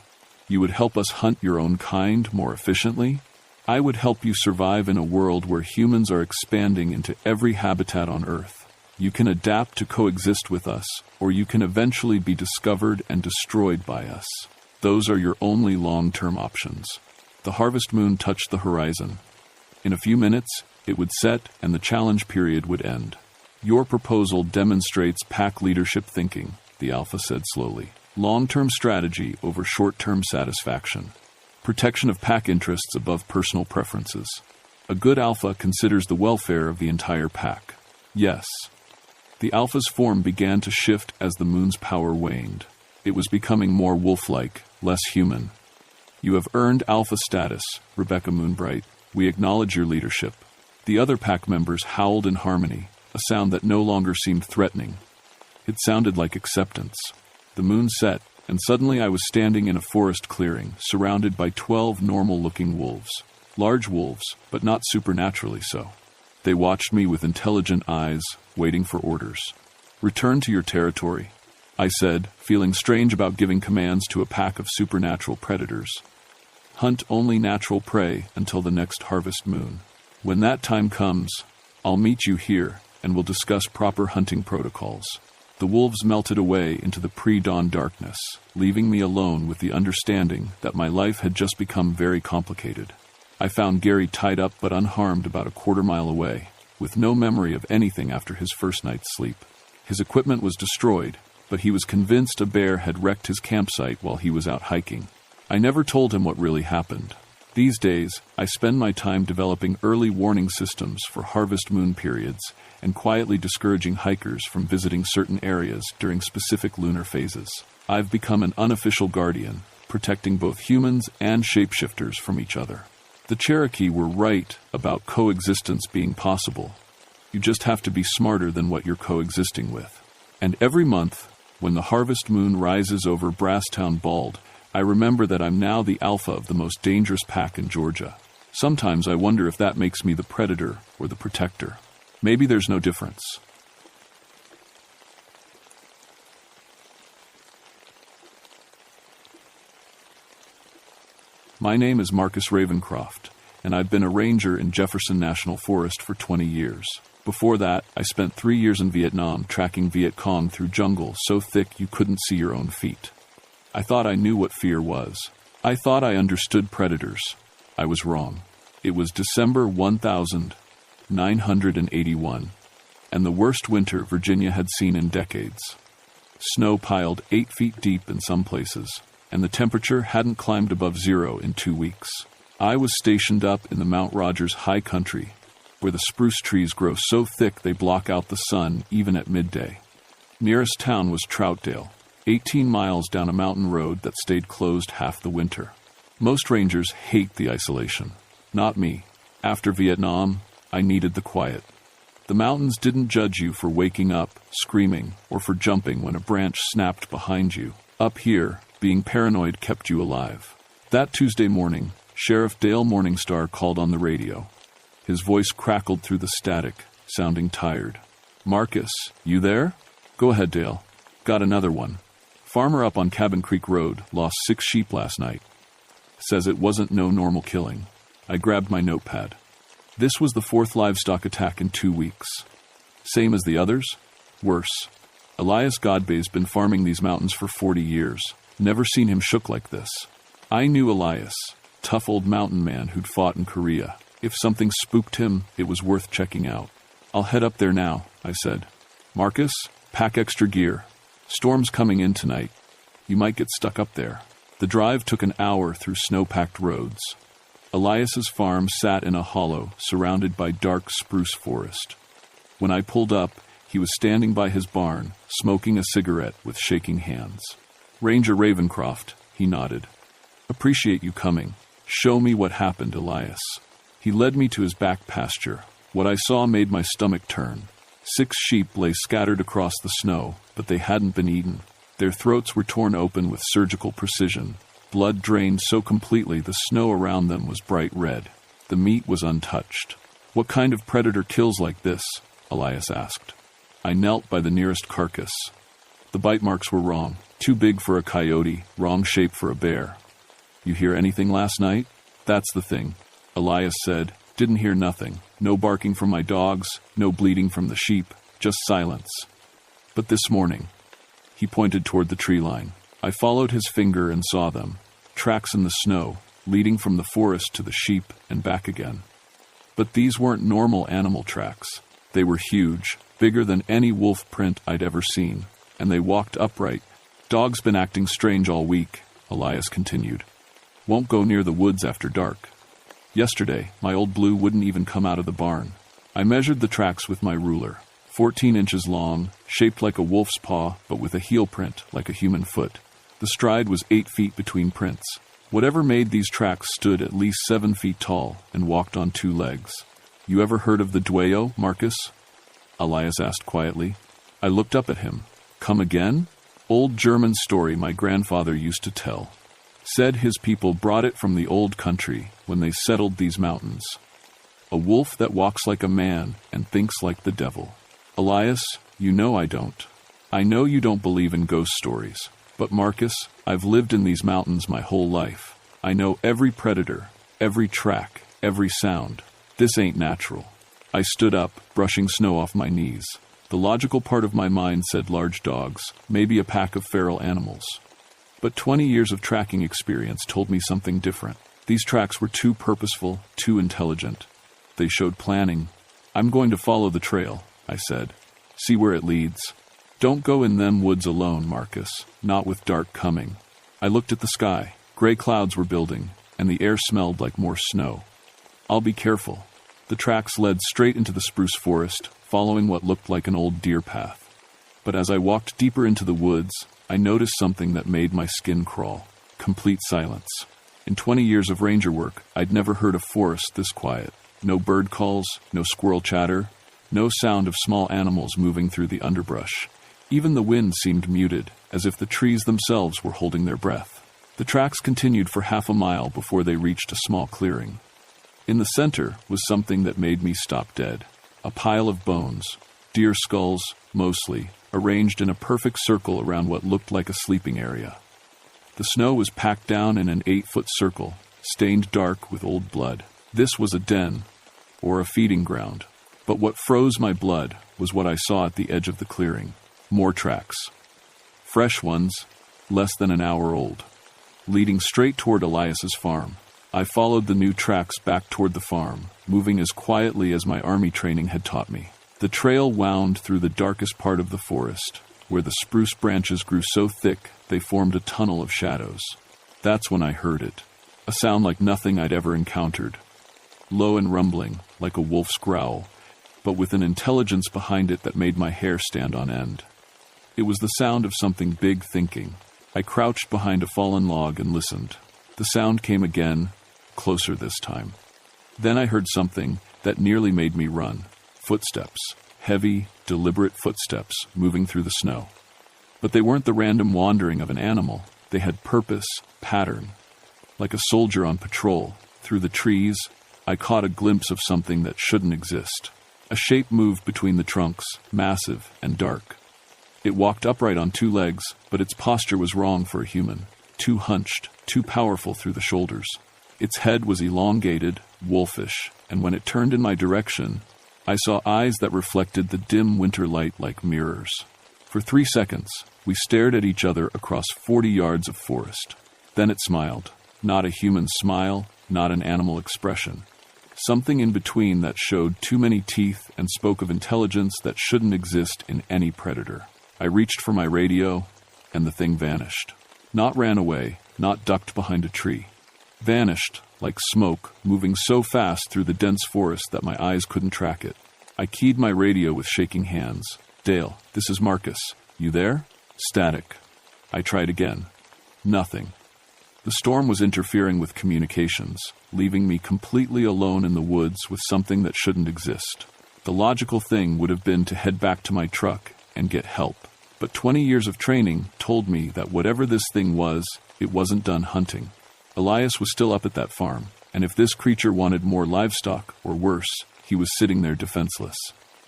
You would help us hunt your own kind more efficiently? I would help you survive in a world where humans are expanding into every habitat on Earth. You can adapt to coexist with us, or you can eventually be discovered and destroyed by us. Those are your only long-term options. The harvest moon touched the horizon. In a few minutes, it would set and the challenge period would end. Your proposal demonstrates pack leadership thinking, the alpha said slowly. Long-term strategy over short-term satisfaction. Protection of pack interests above personal preferences. A good alpha considers the welfare of the entire pack. Yes. The alpha's form began to shift as the moon's power waned. It was becoming more wolf-like, less human. You have earned alpha status, Rebecca Moonbright. We acknowledge your leadership. The other pack members howled in harmony, a sound that no longer seemed threatening. It sounded like acceptance. The moon set, and suddenly I was standing in a forest clearing, surrounded by 12 normal-looking wolves. Large wolves, but not supernaturally so. They watched me with intelligent eyes, waiting for orders. Return to your territory, I said, feeling strange about giving commands to a pack of supernatural predators. Hunt only natural prey until the next harvest moon. When that time comes, I'll meet you here, and we'll discuss proper hunting protocols. The wolves melted away into the pre-dawn darkness, leaving me alone with the understanding that my life had just become very complicated. I found Gary tied up but unharmed about a quarter-mile away, with no memory of anything after his first night's sleep. His equipment was destroyed, but he was convinced a bear had wrecked his campsite while he was out hiking. I never told him what really happened. These days, I spend my time developing early warning systems for harvest moon periods and quietly discouraging hikers from visiting certain areas during specific lunar phases. I've become an unofficial guardian, protecting both humans and shapeshifters from each other. The Cherokee were right about coexistence being possible. You just have to be smarter than what you're coexisting with. And every month, when the harvest moon rises over Brasstown Bald, I remember that I'm now the alpha of the most dangerous pack in Georgia. Sometimes I wonder if that makes me the predator or the protector. Maybe there's no difference. My name is Marcus Ravencroft, and I've been a ranger in Jefferson National Forest for 20 years. Before that, I spent 3 years in Vietnam tracking Viet Cong through jungle so thick you couldn't see your own feet. I thought I knew what fear was. I thought I understood predators. I was wrong. It was December 1981, and the worst winter Virginia had seen in decades. Snow piled 8 feet deep in some places, and the temperature hadn't climbed above zero in 2 weeks. I was stationed up in the Mount Rogers high country, where the spruce trees grow so thick they block out the sun even at midday. Nearest town was Troutdale, 18 miles down a mountain road that stayed closed half the winter. Most rangers hate the isolation. Not me. After Vietnam, I needed the quiet. The mountains didn't judge you for waking up, screaming, or for jumping when a branch snapped behind you. Up here, being paranoid kept you alive. That Tuesday morning, Sheriff Dale Morningstar called on the radio. His voice crackled through the static, sounding tired. "Marcus, you there?" "Go ahead, Dale." "Got another one. Farmer up on Cabin Creek Road lost 6 sheep last night. Says it wasn't no normal killing." I grabbed my notepad. This was the 4th livestock attack in 2 weeks. Same as the others? Worse. Elias Godbay's been farming these mountains for 40 years. Never seen him shook like this. I knew Elias, tough old mountain man who'd fought in Korea. If something spooked him, it was worth checking out. "I'll head up there now," I said. "Marcus, pack extra gear. Storm's coming in tonight. You might get stuck up there." The drive took an hour through snow-packed roads. Elias's farm sat in a hollow surrounded by dark spruce forest. When I pulled up, he was standing by his barn, smoking a cigarette with shaking hands. "Ranger Ravencroft," he nodded. "Appreciate you coming. Show me what happened, Elias." He led me to his back pasture. What I saw made my stomach turn. 6 sheep lay scattered across the snow, but they hadn't been eaten. Their throats were torn open with surgical precision. Blood drained so completely the snow around them was bright red. The meat was untouched. "What kind of predator kills like this?" Elias asked. I knelt by the nearest carcass. The bite marks were wrong. Too big for a coyote, wrong shape for a bear. "You hear anything last night?" "That's the thing," Elias said. "Didn't hear nothing. No barking from my dogs, no bleating from the sheep, just silence. But this morning," he pointed toward the tree line. I followed his finger and saw them, tracks in the snow, leading from the forest to the sheep and back again. But these weren't normal animal tracks. They were huge, bigger than any wolf print I'd ever seen, and they walked upright. "Dog's been acting strange all week," Elias continued. "Won't go near the woods after dark. Yesterday, my old Blue wouldn't even come out of the barn." I measured the tracks with my ruler. 14 inches long, shaped like a wolf's paw, but with a heel print like a human foot. The stride was 8 feet between prints. Whatever made these tracks stood at least 7 feet tall and walked on 2 legs. "You ever heard of the Dueyo, Marcus?" Elias asked quietly. I looked up at him. "Come again?" "Old German story my grandfather used to tell. Said his people brought it from the old country when they settled these mountains. A wolf that walks like a man and thinks like the devil." "Elias, you know I don't. I know you don't believe in ghost stories. But Marcus, I've lived in these mountains my whole life. I know every predator, every track, every sound. This ain't natural." I stood up, brushing snow off my knees. The logical part of my mind said large dogs, maybe a pack of feral animals. But 20 years of tracking experience told me something different. These tracks were too purposeful, too intelligent. They showed planning. "I'm going to follow the trail," I said. "See where it leads. Don't go in them woods alone, Marcus, not with dark coming." I looked at the sky. Gray clouds were building, and the air smelled like more snow. "I'll be careful." The tracks led straight into the spruce forest, following what looked like an old deer path. But as I walked deeper into the woods, I noticed something that made my skin crawl. complete silence. In 20 years of ranger work, I'd never heard a forest this quiet. No bird calls, no squirrel chatter, no sound of small animals moving through the underbrush. Even the wind seemed muted, as if the trees themselves were holding their breath. The tracks continued for half a mile before they reached a small clearing. In the center was something that made me stop dead. A pile of bones, deer skulls, mostly, arranged in a perfect circle around what looked like a sleeping area. The snow was packed down in an 8-foot circle, stained dark with old blood. This was a den, or a feeding ground. But what froze my blood was what I saw at the edge of the clearing. More tracks. Fresh ones, less than an hour old, leading straight toward Elias's farm. I followed the new tracks back toward the farm, moving as quietly as my army training had taught me. The trail wound through the darkest part of the forest, where the spruce branches grew so thick they formed a tunnel of shadows. That's when I heard it, a sound like nothing I'd ever encountered. Low and rumbling, like a wolf's growl, but with an intelligence behind it that made my hair stand on end. It was the sound of something big thinking. I crouched behind a fallen log and listened. The sound came again, closer this time. Then I heard something that nearly made me run. Footsteps. Heavy, deliberate footsteps moving through the snow. But they weren't the random wandering of an animal. They had purpose, pattern. Like a soldier on patrol, through the trees, I caught a glimpse of something that shouldn't exist. A shape moved between the trunks, massive and dark. It walked upright on 2 legs, but its posture was wrong for a human. Too hunched, too powerful through the shoulders. Its head was elongated, wolfish, and when it turned in my direction, I saw eyes that reflected the dim winter light like mirrors. For 3 seconds, we stared at each other across 40 yards of forest. Then it smiled. Not a human smile, not an animal expression. Something in between that showed too many teeth and spoke of intelligence that shouldn't exist in any predator. I reached for my radio, and the thing vanished. Not ran away, not ducked behind a tree. Vanished, like smoke, moving so fast through the dense forest that my eyes couldn't track it. I keyed my radio with shaking hands. "Dale, this is Marcus. You there?" Static. I tried again. Nothing. The storm was interfering with communications, leaving me completely alone in the woods with something that shouldn't exist. The logical thing would have been to head back to my truck and get help. But 20 years of training told me that whatever this thing was, it wasn't done hunting. Elias was still up at that farm, and if this creature wanted more livestock, or worse, he was sitting there defenseless.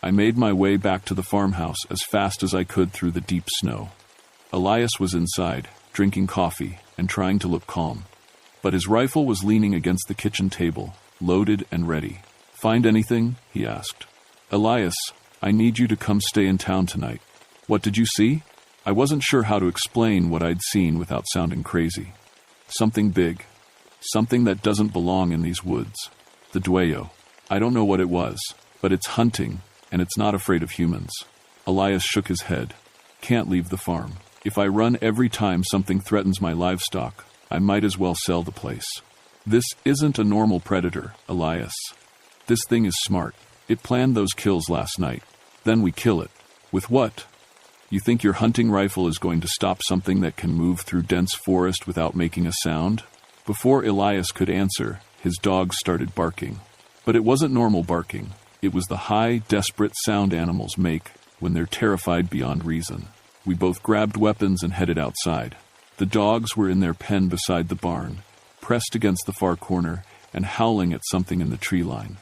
I made my way back to the farmhouse as fast as I could through the deep snow. Elias was inside, drinking coffee and trying to look calm. But his rifle was leaning against the kitchen table, loaded and ready. "Find anything?" he asked. "Elias, I need you to come stay in town tonight." "What did you see?" I wasn't sure how to explain what I'd seen without sounding crazy. Something big. Something that doesn't belong in these woods. The dueño. I don't know what it was, but it's hunting, and it's not afraid of humans. Elias shook his head. "Can't leave the farm. If I run every time something threatens my livestock, I might as well sell the place. This isn't a normal predator, Elias. This thing is smart. It planned those kills last night. Then we kill it. With what? You think your hunting rifle is going to stop something that can move through dense forest without making a sound?" Before Elias could answer, his dog started barking. But it wasn't normal barking. It was the high, desperate sound animals make when they're terrified beyond reason. We both grabbed weapons and headed outside. The dogs were in their pen beside the barn, pressed against the far corner and howling at something in the tree line.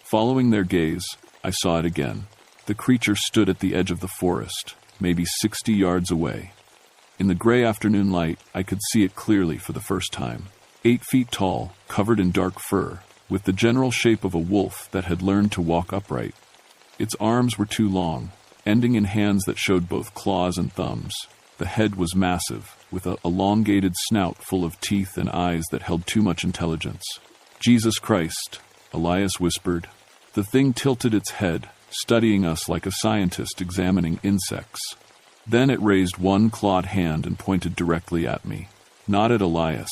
Following their gaze, I saw it again. The creature stood at the edge of the forest, maybe 60 yards away. In the gray afternoon light, I could see it clearly for the first time. 8 feet tall, covered in dark fur, with the general shape of a wolf that had learned to walk upright. Its arms were too long, ending in hands that showed both claws and thumbs. The head was massive, with an elongated snout full of teeth and eyes that held too much intelligence. "Jesus Christ," Elias whispered. The thing tilted its head, studying us like a scientist examining insects. Then it raised one clawed hand and pointed directly at me. Not at Elias.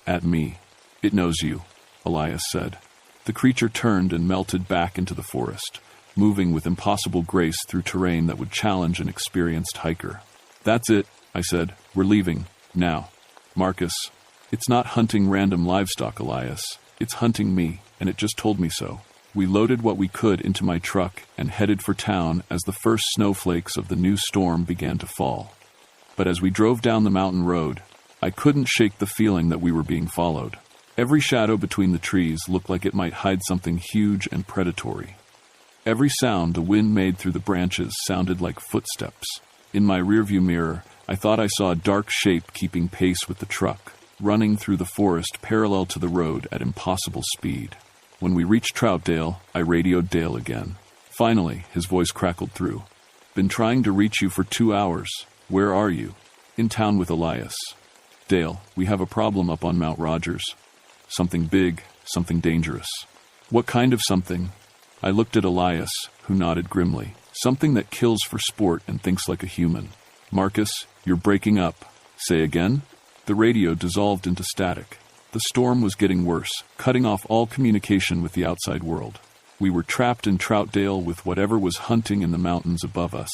At me. "It knows you," Elias said. The creature turned and melted back into the forest, moving with impossible grace through terrain that would challenge an experienced hiker. "That's it," I said. "We're leaving. Now." "Marcus, It's not hunting random livestock, Elias. It's hunting me, and it just told me so. We loaded what we could into my truck and headed for town as the first snowflakes of the new storm began to fall. But as we drove down the mountain road, I couldn't shake the feeling that we were being followed. Every shadow between the trees looked like it might hide something huge and predatory. Every sound the wind made through the branches sounded like footsteps. In my rearview mirror, I thought I saw a dark shape keeping pace with the truck, running through the forest parallel to the road at impossible speed. When we reached Troutdale, I radioed Dale again. Finally, his voice crackled through. Been trying to reach you for 2 hours. Where are you? In town with Elias. Dale, we have a problem up on Mount Rogers. Something big, something dangerous. What kind of something? I looked at Elias, who nodded grimly. Something that kills for sport and thinks like a human. Marcus, you're breaking up. Say again? The radio dissolved into static. The storm was getting worse, cutting off all communication with the outside world. We were trapped in Troutdale with whatever was hunting in the mountains above us,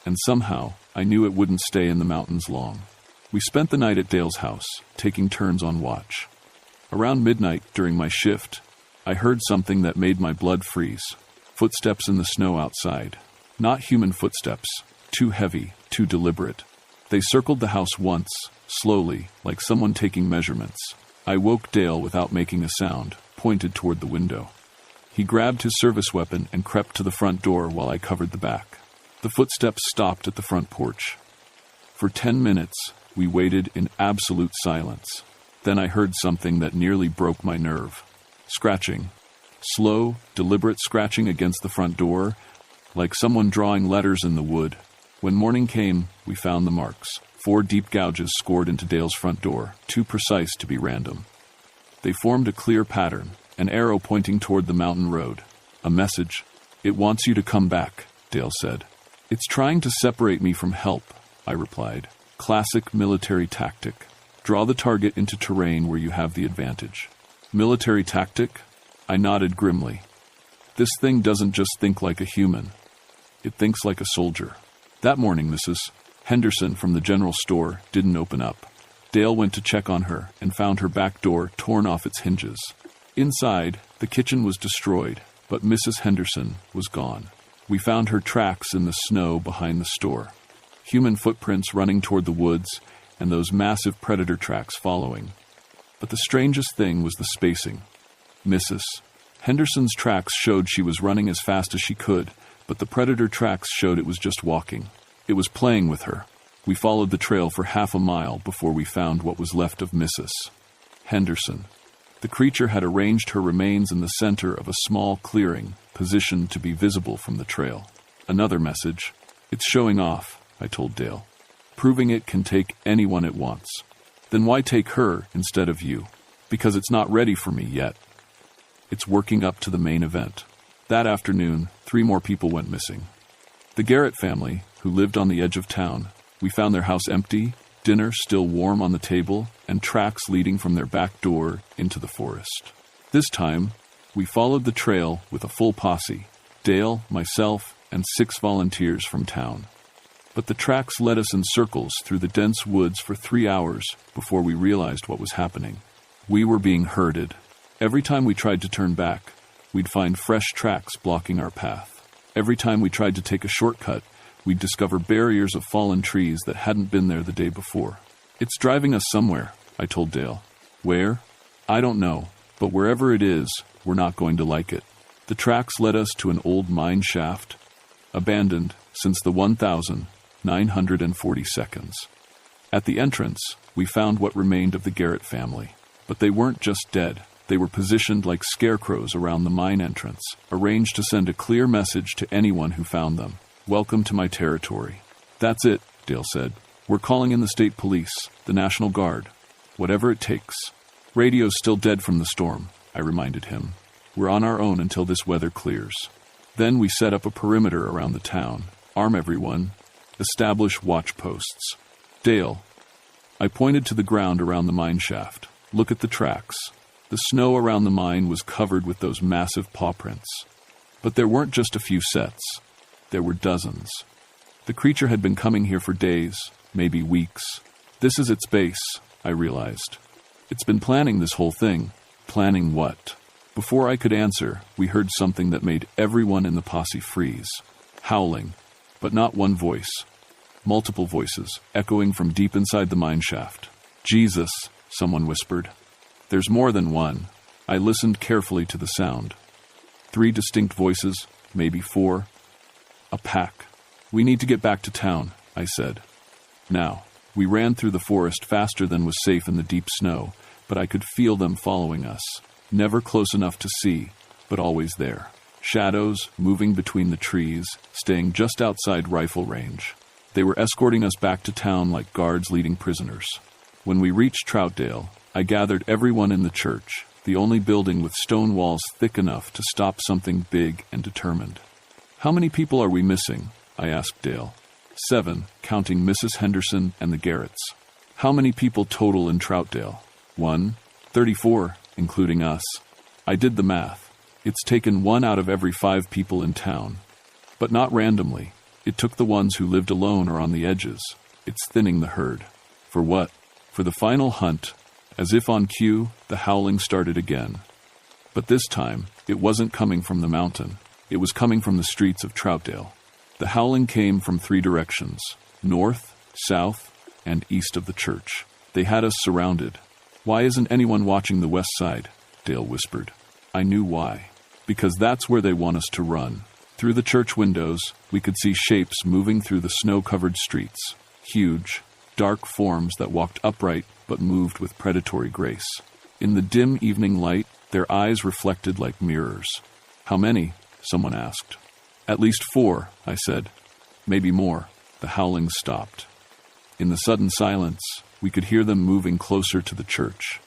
and somehow I knew it wouldn't stay in the mountains long. We spent the night at Dale's house, taking turns on watch. Around midnight, during my shift, I heard something that made my blood freeze. Footsteps in the snow outside. Not human footsteps, too heavy, too deliberate. They circled the house once, slowly, like someone taking measurements. I woke Dale without making a sound, pointed toward the window. He grabbed his service weapon and crept to the front door while I covered the back. The footsteps stopped at the front porch. For 10 minutes, we waited in absolute silence. Then I heard something that nearly broke my nerve. Scratching. Slow, deliberate scratching against the front door, like someone drawing letters in the wood. When morning came, we found the marks. 4 deep gouges scored into Dale's front door, too precise to be random. They formed a clear pattern, an arrow pointing toward the mountain road. A message. It wants you to come back, Dale said. It's trying to separate me from help, I replied. Classic military tactic. Draw the target into terrain where you have the advantage. Military tactic? I nodded grimly. This thing doesn't just think like a human. It thinks like a soldier. That morning, Mrs. Henderson from the general store didn't open up. Dale went to check on her and found her back door torn off its hinges. Inside, the kitchen was destroyed, but Mrs. Henderson was gone. We found her tracks in the snow behind the store. Human footprints running toward the woods, and those massive predator tracks following. But the strangest thing was the spacing. Mrs. Henderson's tracks showed she was running as fast as she could, but the predator tracks showed it was just walking. It was playing with her. We followed the trail for half a mile before we found what was left of Mrs. Henderson. The creature had arranged her remains in the center of a small clearing, positioned to be visible from the trail. Another message. It's showing off, I told Dale. Proving it can take anyone it wants. Then why take her instead of you? Because it's not ready for me yet. It's working up to the main event. That afternoon, 3 more people went missing. The Garrett family, who lived on the edge of town, we found their house empty, dinner still warm on the table, and tracks leading from their back door into the forest. This time, we followed the trail with a full posse, Dale, myself, and 6 volunteers from town. But the tracks led us in circles through the dense woods for 3 hours before we realized what was happening. We were being herded. Every time we tried to turn back, we'd find fresh tracks blocking our path. Every time we tried to take a shortcut, we'd discover barriers of fallen trees that hadn't been there the day before. It's driving us somewhere, I told Dale. Where? I don't know, but wherever it is, we're not going to like it. The tracks led us to an old mine shaft, abandoned since the 1942. At the entrance, we found what remained of the Garrett family. But they weren't just dead. They were positioned like scarecrows around the mine entrance, arranged to send a clear message to anyone who found them. Welcome to my territory. That's it, Dale said. We're calling in the state police, the National Guard. Whatever it takes. Radio's still dead from the storm, I reminded him. We're on our own until this weather clears. Then we set up a perimeter around the town, arm everyone, establish watch posts. Dale, I pointed to the ground around the mine shaft. Look at the tracks. The snow around the mine was covered with those massive paw prints. But there weren't just a few sets. There were dozens. The creature had been coming here for days, maybe weeks. This is its base, I realized. It's been planning this whole thing. Planning what? Before I could answer, we heard something that made everyone in the posse freeze. Howling, but not one voice. Multiple voices, echoing from deep inside the mine shaft. Jesus, someone whispered. There's more than one. I listened carefully to the sound. 3 distinct voices, maybe 4. A pack. We need to get back to town, I said. Now, we ran through the forest faster than was safe in the deep snow, but I could feel them following us. Never close enough to see, but always there. Shadows moving between the trees, staying just outside rifle range. They were escorting us back to town like guards leading prisoners. When we reached Troutdale, I gathered everyone in the church, the only building with stone walls thick enough to stop something big and determined. How many people are we missing? I asked Dale. 7, counting Mrs. Henderson and the Garretts. How many people total in Troutdale? 1, 34, including us. I did the math. It's taken 1 out of every 5 people in town. But not randomly. It took the ones who lived alone or on the edges. It's thinning the herd. For what? For the final hunt. As if on cue, the howling started again. But this time, it wasn't coming from the mountain. It was coming from the streets of Troutdale. The howling came from 3 directions: north, south, and east of the church. They had us surrounded. Why isn't anyone watching the west side? Dale whispered. I knew why. Because that's where they want us to run. Through the church windows, we could see shapes moving through the snow-covered streets. Huge, dark forms that walked upright but moved with predatory grace. In the dim evening light, their eyes reflected like mirrors. How many? Someone asked. At least 4, I said. Maybe more. The howling stopped. In the sudden silence, we could hear them moving closer to the church.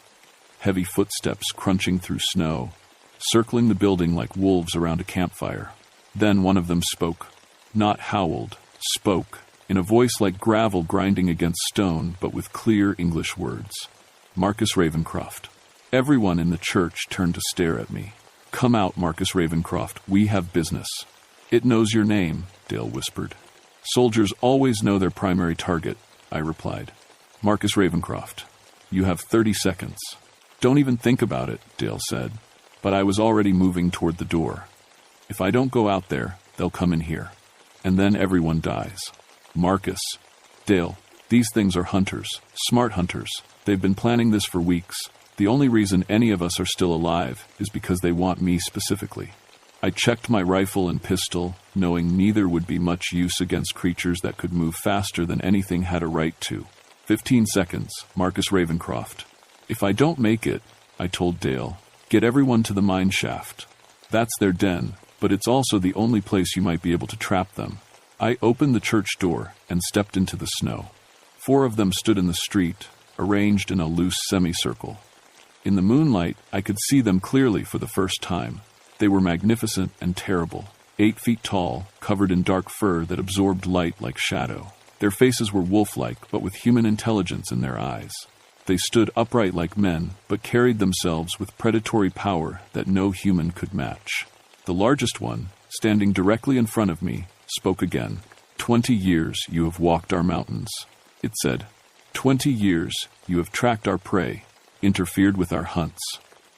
Heavy footsteps crunching through snow, circling the building like wolves around a campfire. Then one of them spoke. Not howled, spoke, in a voice like gravel grinding against stone, but with clear English words. Marcus Ravencroft. Everyone in the church turned to stare at me. Come out, Marcus Ravencroft, we have business. It knows your name, Dale whispered. Soldiers always know their primary target, I replied. Marcus Ravencroft, you have 30 seconds. Don't even think about it, Dale said. But I was already moving toward the door. If I don't go out there, they'll come in here. And then everyone dies. Marcus. Dale, these things are hunters. Smart hunters. They've been planning this for weeks. The only reason any of us are still alive is because they want me specifically. I checked my rifle and pistol, knowing neither would be much use against creatures that could move faster than anything had a right to. 15 seconds, Marcus Ravencroft. If I don't make it, I told Dale, get everyone to the mine shaft. That's their den, but it's also the only place you might be able to trap them. I opened the church door and stepped into the snow. 4 of them stood in the street, arranged in a loose semicircle. In the moonlight, I could see them clearly for the first time. They were magnificent and terrible, 8 feet tall, covered in dark fur that absorbed light like shadow. Their faces were wolf-like, but with human intelligence in their eyes. They stood upright like men, but carried themselves with predatory power that no human could match. The largest one, standing directly in front of me, spoke again. 20 years you have walked our mountains, it said. 20 years you have tracked our prey, interfered with our hunts.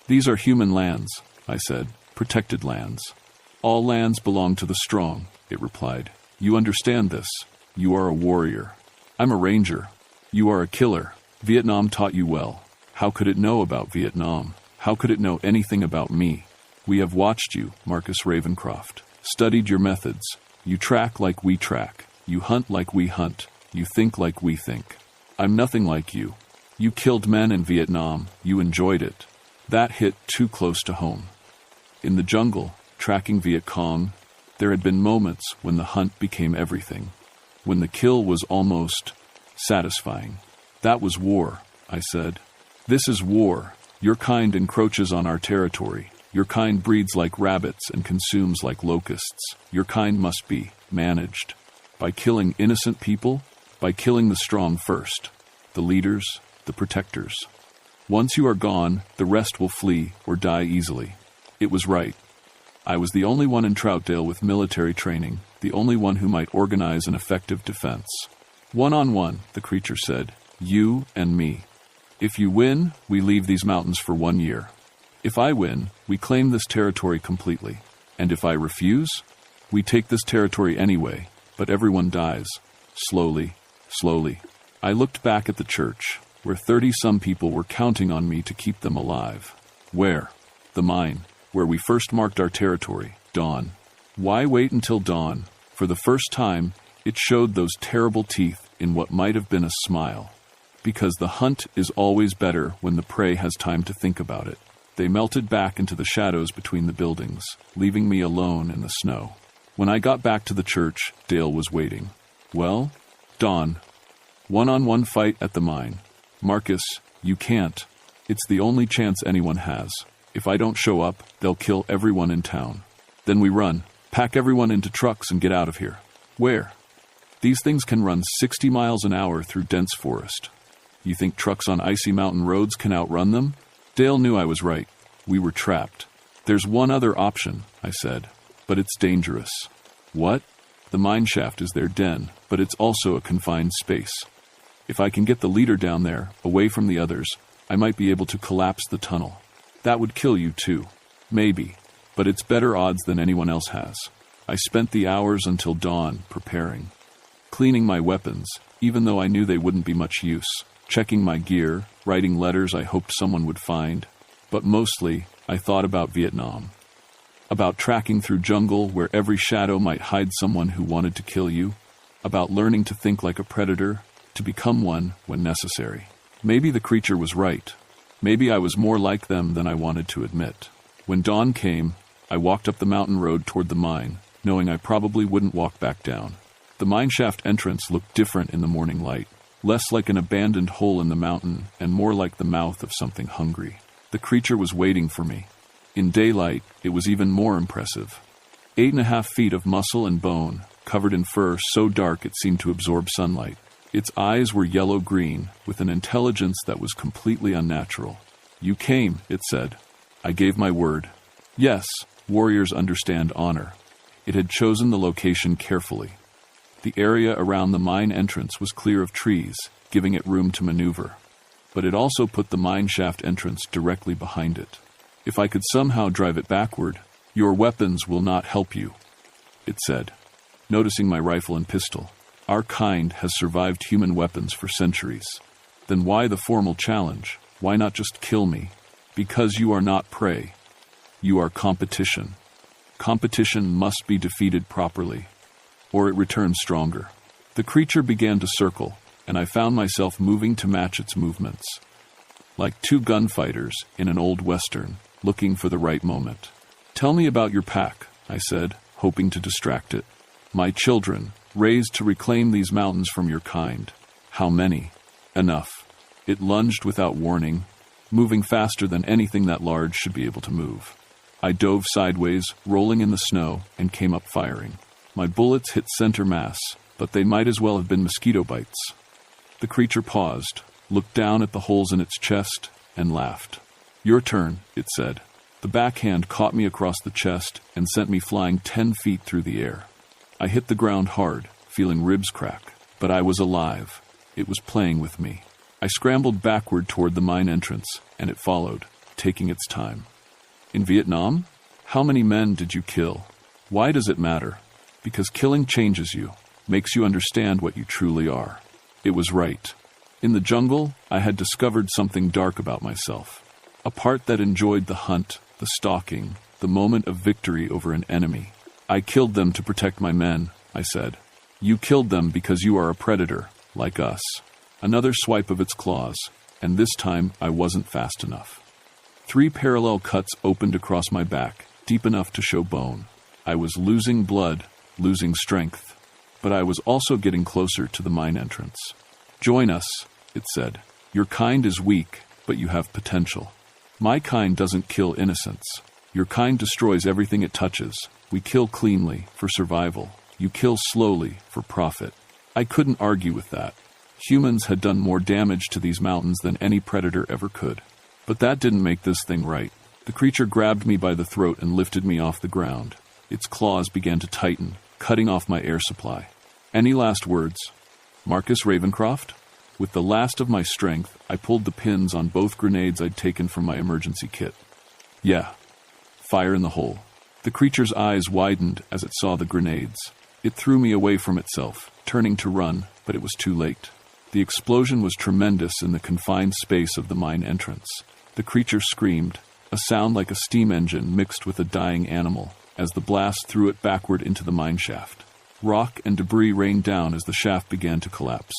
These are human lands, I said, protected lands. All lands belong to the strong, it replied. You understand this. You are a warrior. I'm a ranger. You are a killer. Vietnam taught you well. How could it know about Vietnam? How could it know anything about me? We have watched you, Marcus Ravencroft. Studied your methods. You track like we track. You hunt like we hunt. You think like we think. I'm nothing like you. You killed men in Vietnam. You enjoyed it. That hit too close to home. In the jungle, tracking Viet Cong, there had been moments when the hunt became everything. When the kill was almost satisfying. That was war, I said. This is war. Your kind encroaches on our territory. Your kind breeds like rabbits and consumes like locusts. Your kind must be managed. By killing innocent people, by killing the strong first. The leaders, the protectors. Once you are gone, the rest will flee or die easily. It was right. I was the only one in Troutdale with military training, the only one who might organize an effective defense. 1-on-1, the creature said. You and me. If you win, we leave these mountains for 1 year. If I win, we claim this territory completely. And if I refuse, we take this territory anyway, but everyone dies. Slowly, slowly. I looked back at the church, where 30-some people were counting on me to keep them alive. Where? The mine, where we first marked our territory, dawn. Why wait until dawn? For the first time, it showed those terrible teeth in what might have been a smile. Because the hunt is always better when the prey has time to think about it. They melted back into the shadows between the buildings, leaving me alone in the snow. When I got back to the church, Dale was waiting. Well, dawn. One-on-one fight at the mine. Marcus, you can't. It's the only chance anyone has. If I don't show up, they'll kill everyone in town. Then we run, pack everyone into trucks and get out of here. Where? These things can run 60 miles an hour through dense forest. You think trucks on icy mountain roads can outrun them? Dale knew I was right. We were trapped. There's one other option, I said, but it's dangerous. What? The mine shaft is their den, but it's also a confined space. If I can get the leader down there, away from the others, I might be able to collapse the tunnel. That would kill you too. Maybe, but it's better odds than anyone else has. I spent the hours until dawn preparing. Cleaning my weapons, even though I knew they wouldn't be much use. Checking my gear, writing letters I hoped someone would find. But mostly, I thought about Vietnam. About tracking through jungle where every shadow might hide someone who wanted to kill you. About learning to think like a predator, to become one when necessary. Maybe the creature was right. Maybe I was more like them than I wanted to admit. When dawn came, I walked up the mountain road toward the mine, knowing I probably wouldn't walk back down. The mine shaft entrance looked different in the morning light. Less like an abandoned hole in the mountain and more like the mouth of something hungry. The creature was waiting for me. In daylight, it was even more impressive. 8.5 feet of muscle and bone, covered in fur so dark it seemed to absorb sunlight. Its eyes were yellow-green, with an intelligence that was completely unnatural. You came, it said. I gave my word. Yes, warriors understand honor. It had chosen the location carefully. The area around the mine entrance was clear of trees, giving it room to maneuver. But it also put the mine shaft entrance directly behind it. If I could somehow drive it backward, your weapons will not help you, it said, noticing my rifle and pistol. Our kind has survived human weapons for centuries. Then why the formal challenge? Why not just kill me? Because you are not prey. You are competition. Competition must be defeated properly, or it returns stronger. The creature began to circle, and I found myself moving to match its movements. Like two gunfighters in an old western, looking for the right moment. Tell me about your pack, I said, hoping to distract it. My children, raised to reclaim these mountains from your kind. How many? Enough. It lunged without warning, moving faster than anything that large should be able to move. I dove sideways, rolling in the snow, and came up firing. My bullets hit center mass, but they might as well have been mosquito bites. The creature paused, looked down at the holes in its chest, and laughed. Your turn, it said. The backhand caught me across the chest and sent me flying 10 feet through the air. I hit the ground hard, feeling ribs crack, but I was alive. It was playing with me. I scrambled backward toward the mine entrance, and it followed, taking its time. In Vietnam? How many men did you kill? Why does it matter? Because killing changes you, makes you understand what you truly are. It was right. In the jungle, I had discovered something dark about myself. A part that enjoyed the hunt, the stalking, the moment of victory over an enemy. I killed them to protect my men, I said. You killed them because you are a predator, like us. Another swipe of its claws, and this time I wasn't fast enough. 3 parallel cuts opened across my back, deep enough to show bone. I was losing blood, losing strength, but I was also getting closer to the mine entrance. Join us, it said. Your kind is weak, but you have potential. My kind doesn't kill innocents. Your kind destroys everything it touches. We kill cleanly, for survival. You kill slowly, for profit. I couldn't argue with that. Humans had done more damage to these mountains than any predator ever could. But that didn't make this thing right. The creature grabbed me by the throat and lifted me off the ground. Its claws began to tighten, cutting off my air supply. Any last words? Marcus Ravencroft? With the last of my strength, I pulled the pins on both grenades I'd taken from my emergency kit. Yeah. Fire in the hole. The creature's eyes widened as it saw the grenades. It threw me away from itself, turning to run, but it was too late. The explosion was tremendous in the confined space of the mine entrance. The creature screamed, a sound like a steam engine mixed with a dying animal, as the blast threw it backward into the mine shaft. Rock and debris rained down as the shaft began to collapse.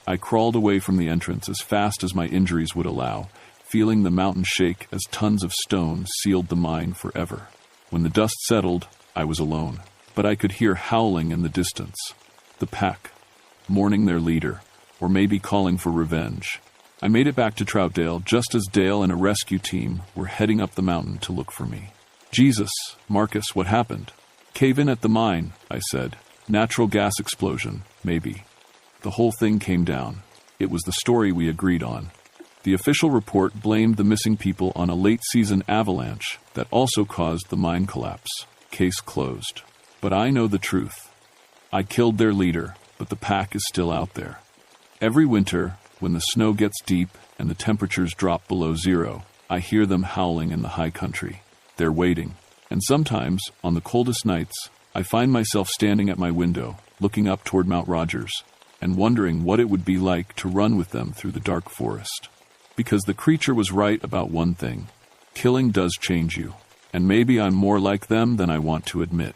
I crawled away from the entrance as fast as my injuries would allow, feeling the mountain shake as tons of stone sealed the mine forever. When the dust settled, I was alone, but I could hear howling in the distance. The pack, mourning their leader, or maybe calling for revenge. I made it back to Troutdale just as Dale and a rescue team were heading up the mountain to look for me. Jesus, Marcus, what happened? Cave-in at the mine, I said. Natural gas explosion, maybe. The whole thing came down. It was the story we agreed on. The official report blamed the missing people on a late-season avalanche that also caused the mine collapse. Case closed. But I know the truth. I killed their leader, but the pack is still out there. Every winter, when the snow gets deep and the temperatures drop below zero, I hear them howling in the high country. They're waiting. And sometimes, on the coldest nights, I find myself standing at my window, looking up toward Mount Rogers, and wondering what it would be like to run with them through the dark forest. Because the creature was right about one thing. Killing does change you, and maybe I'm more like them than I want to admit.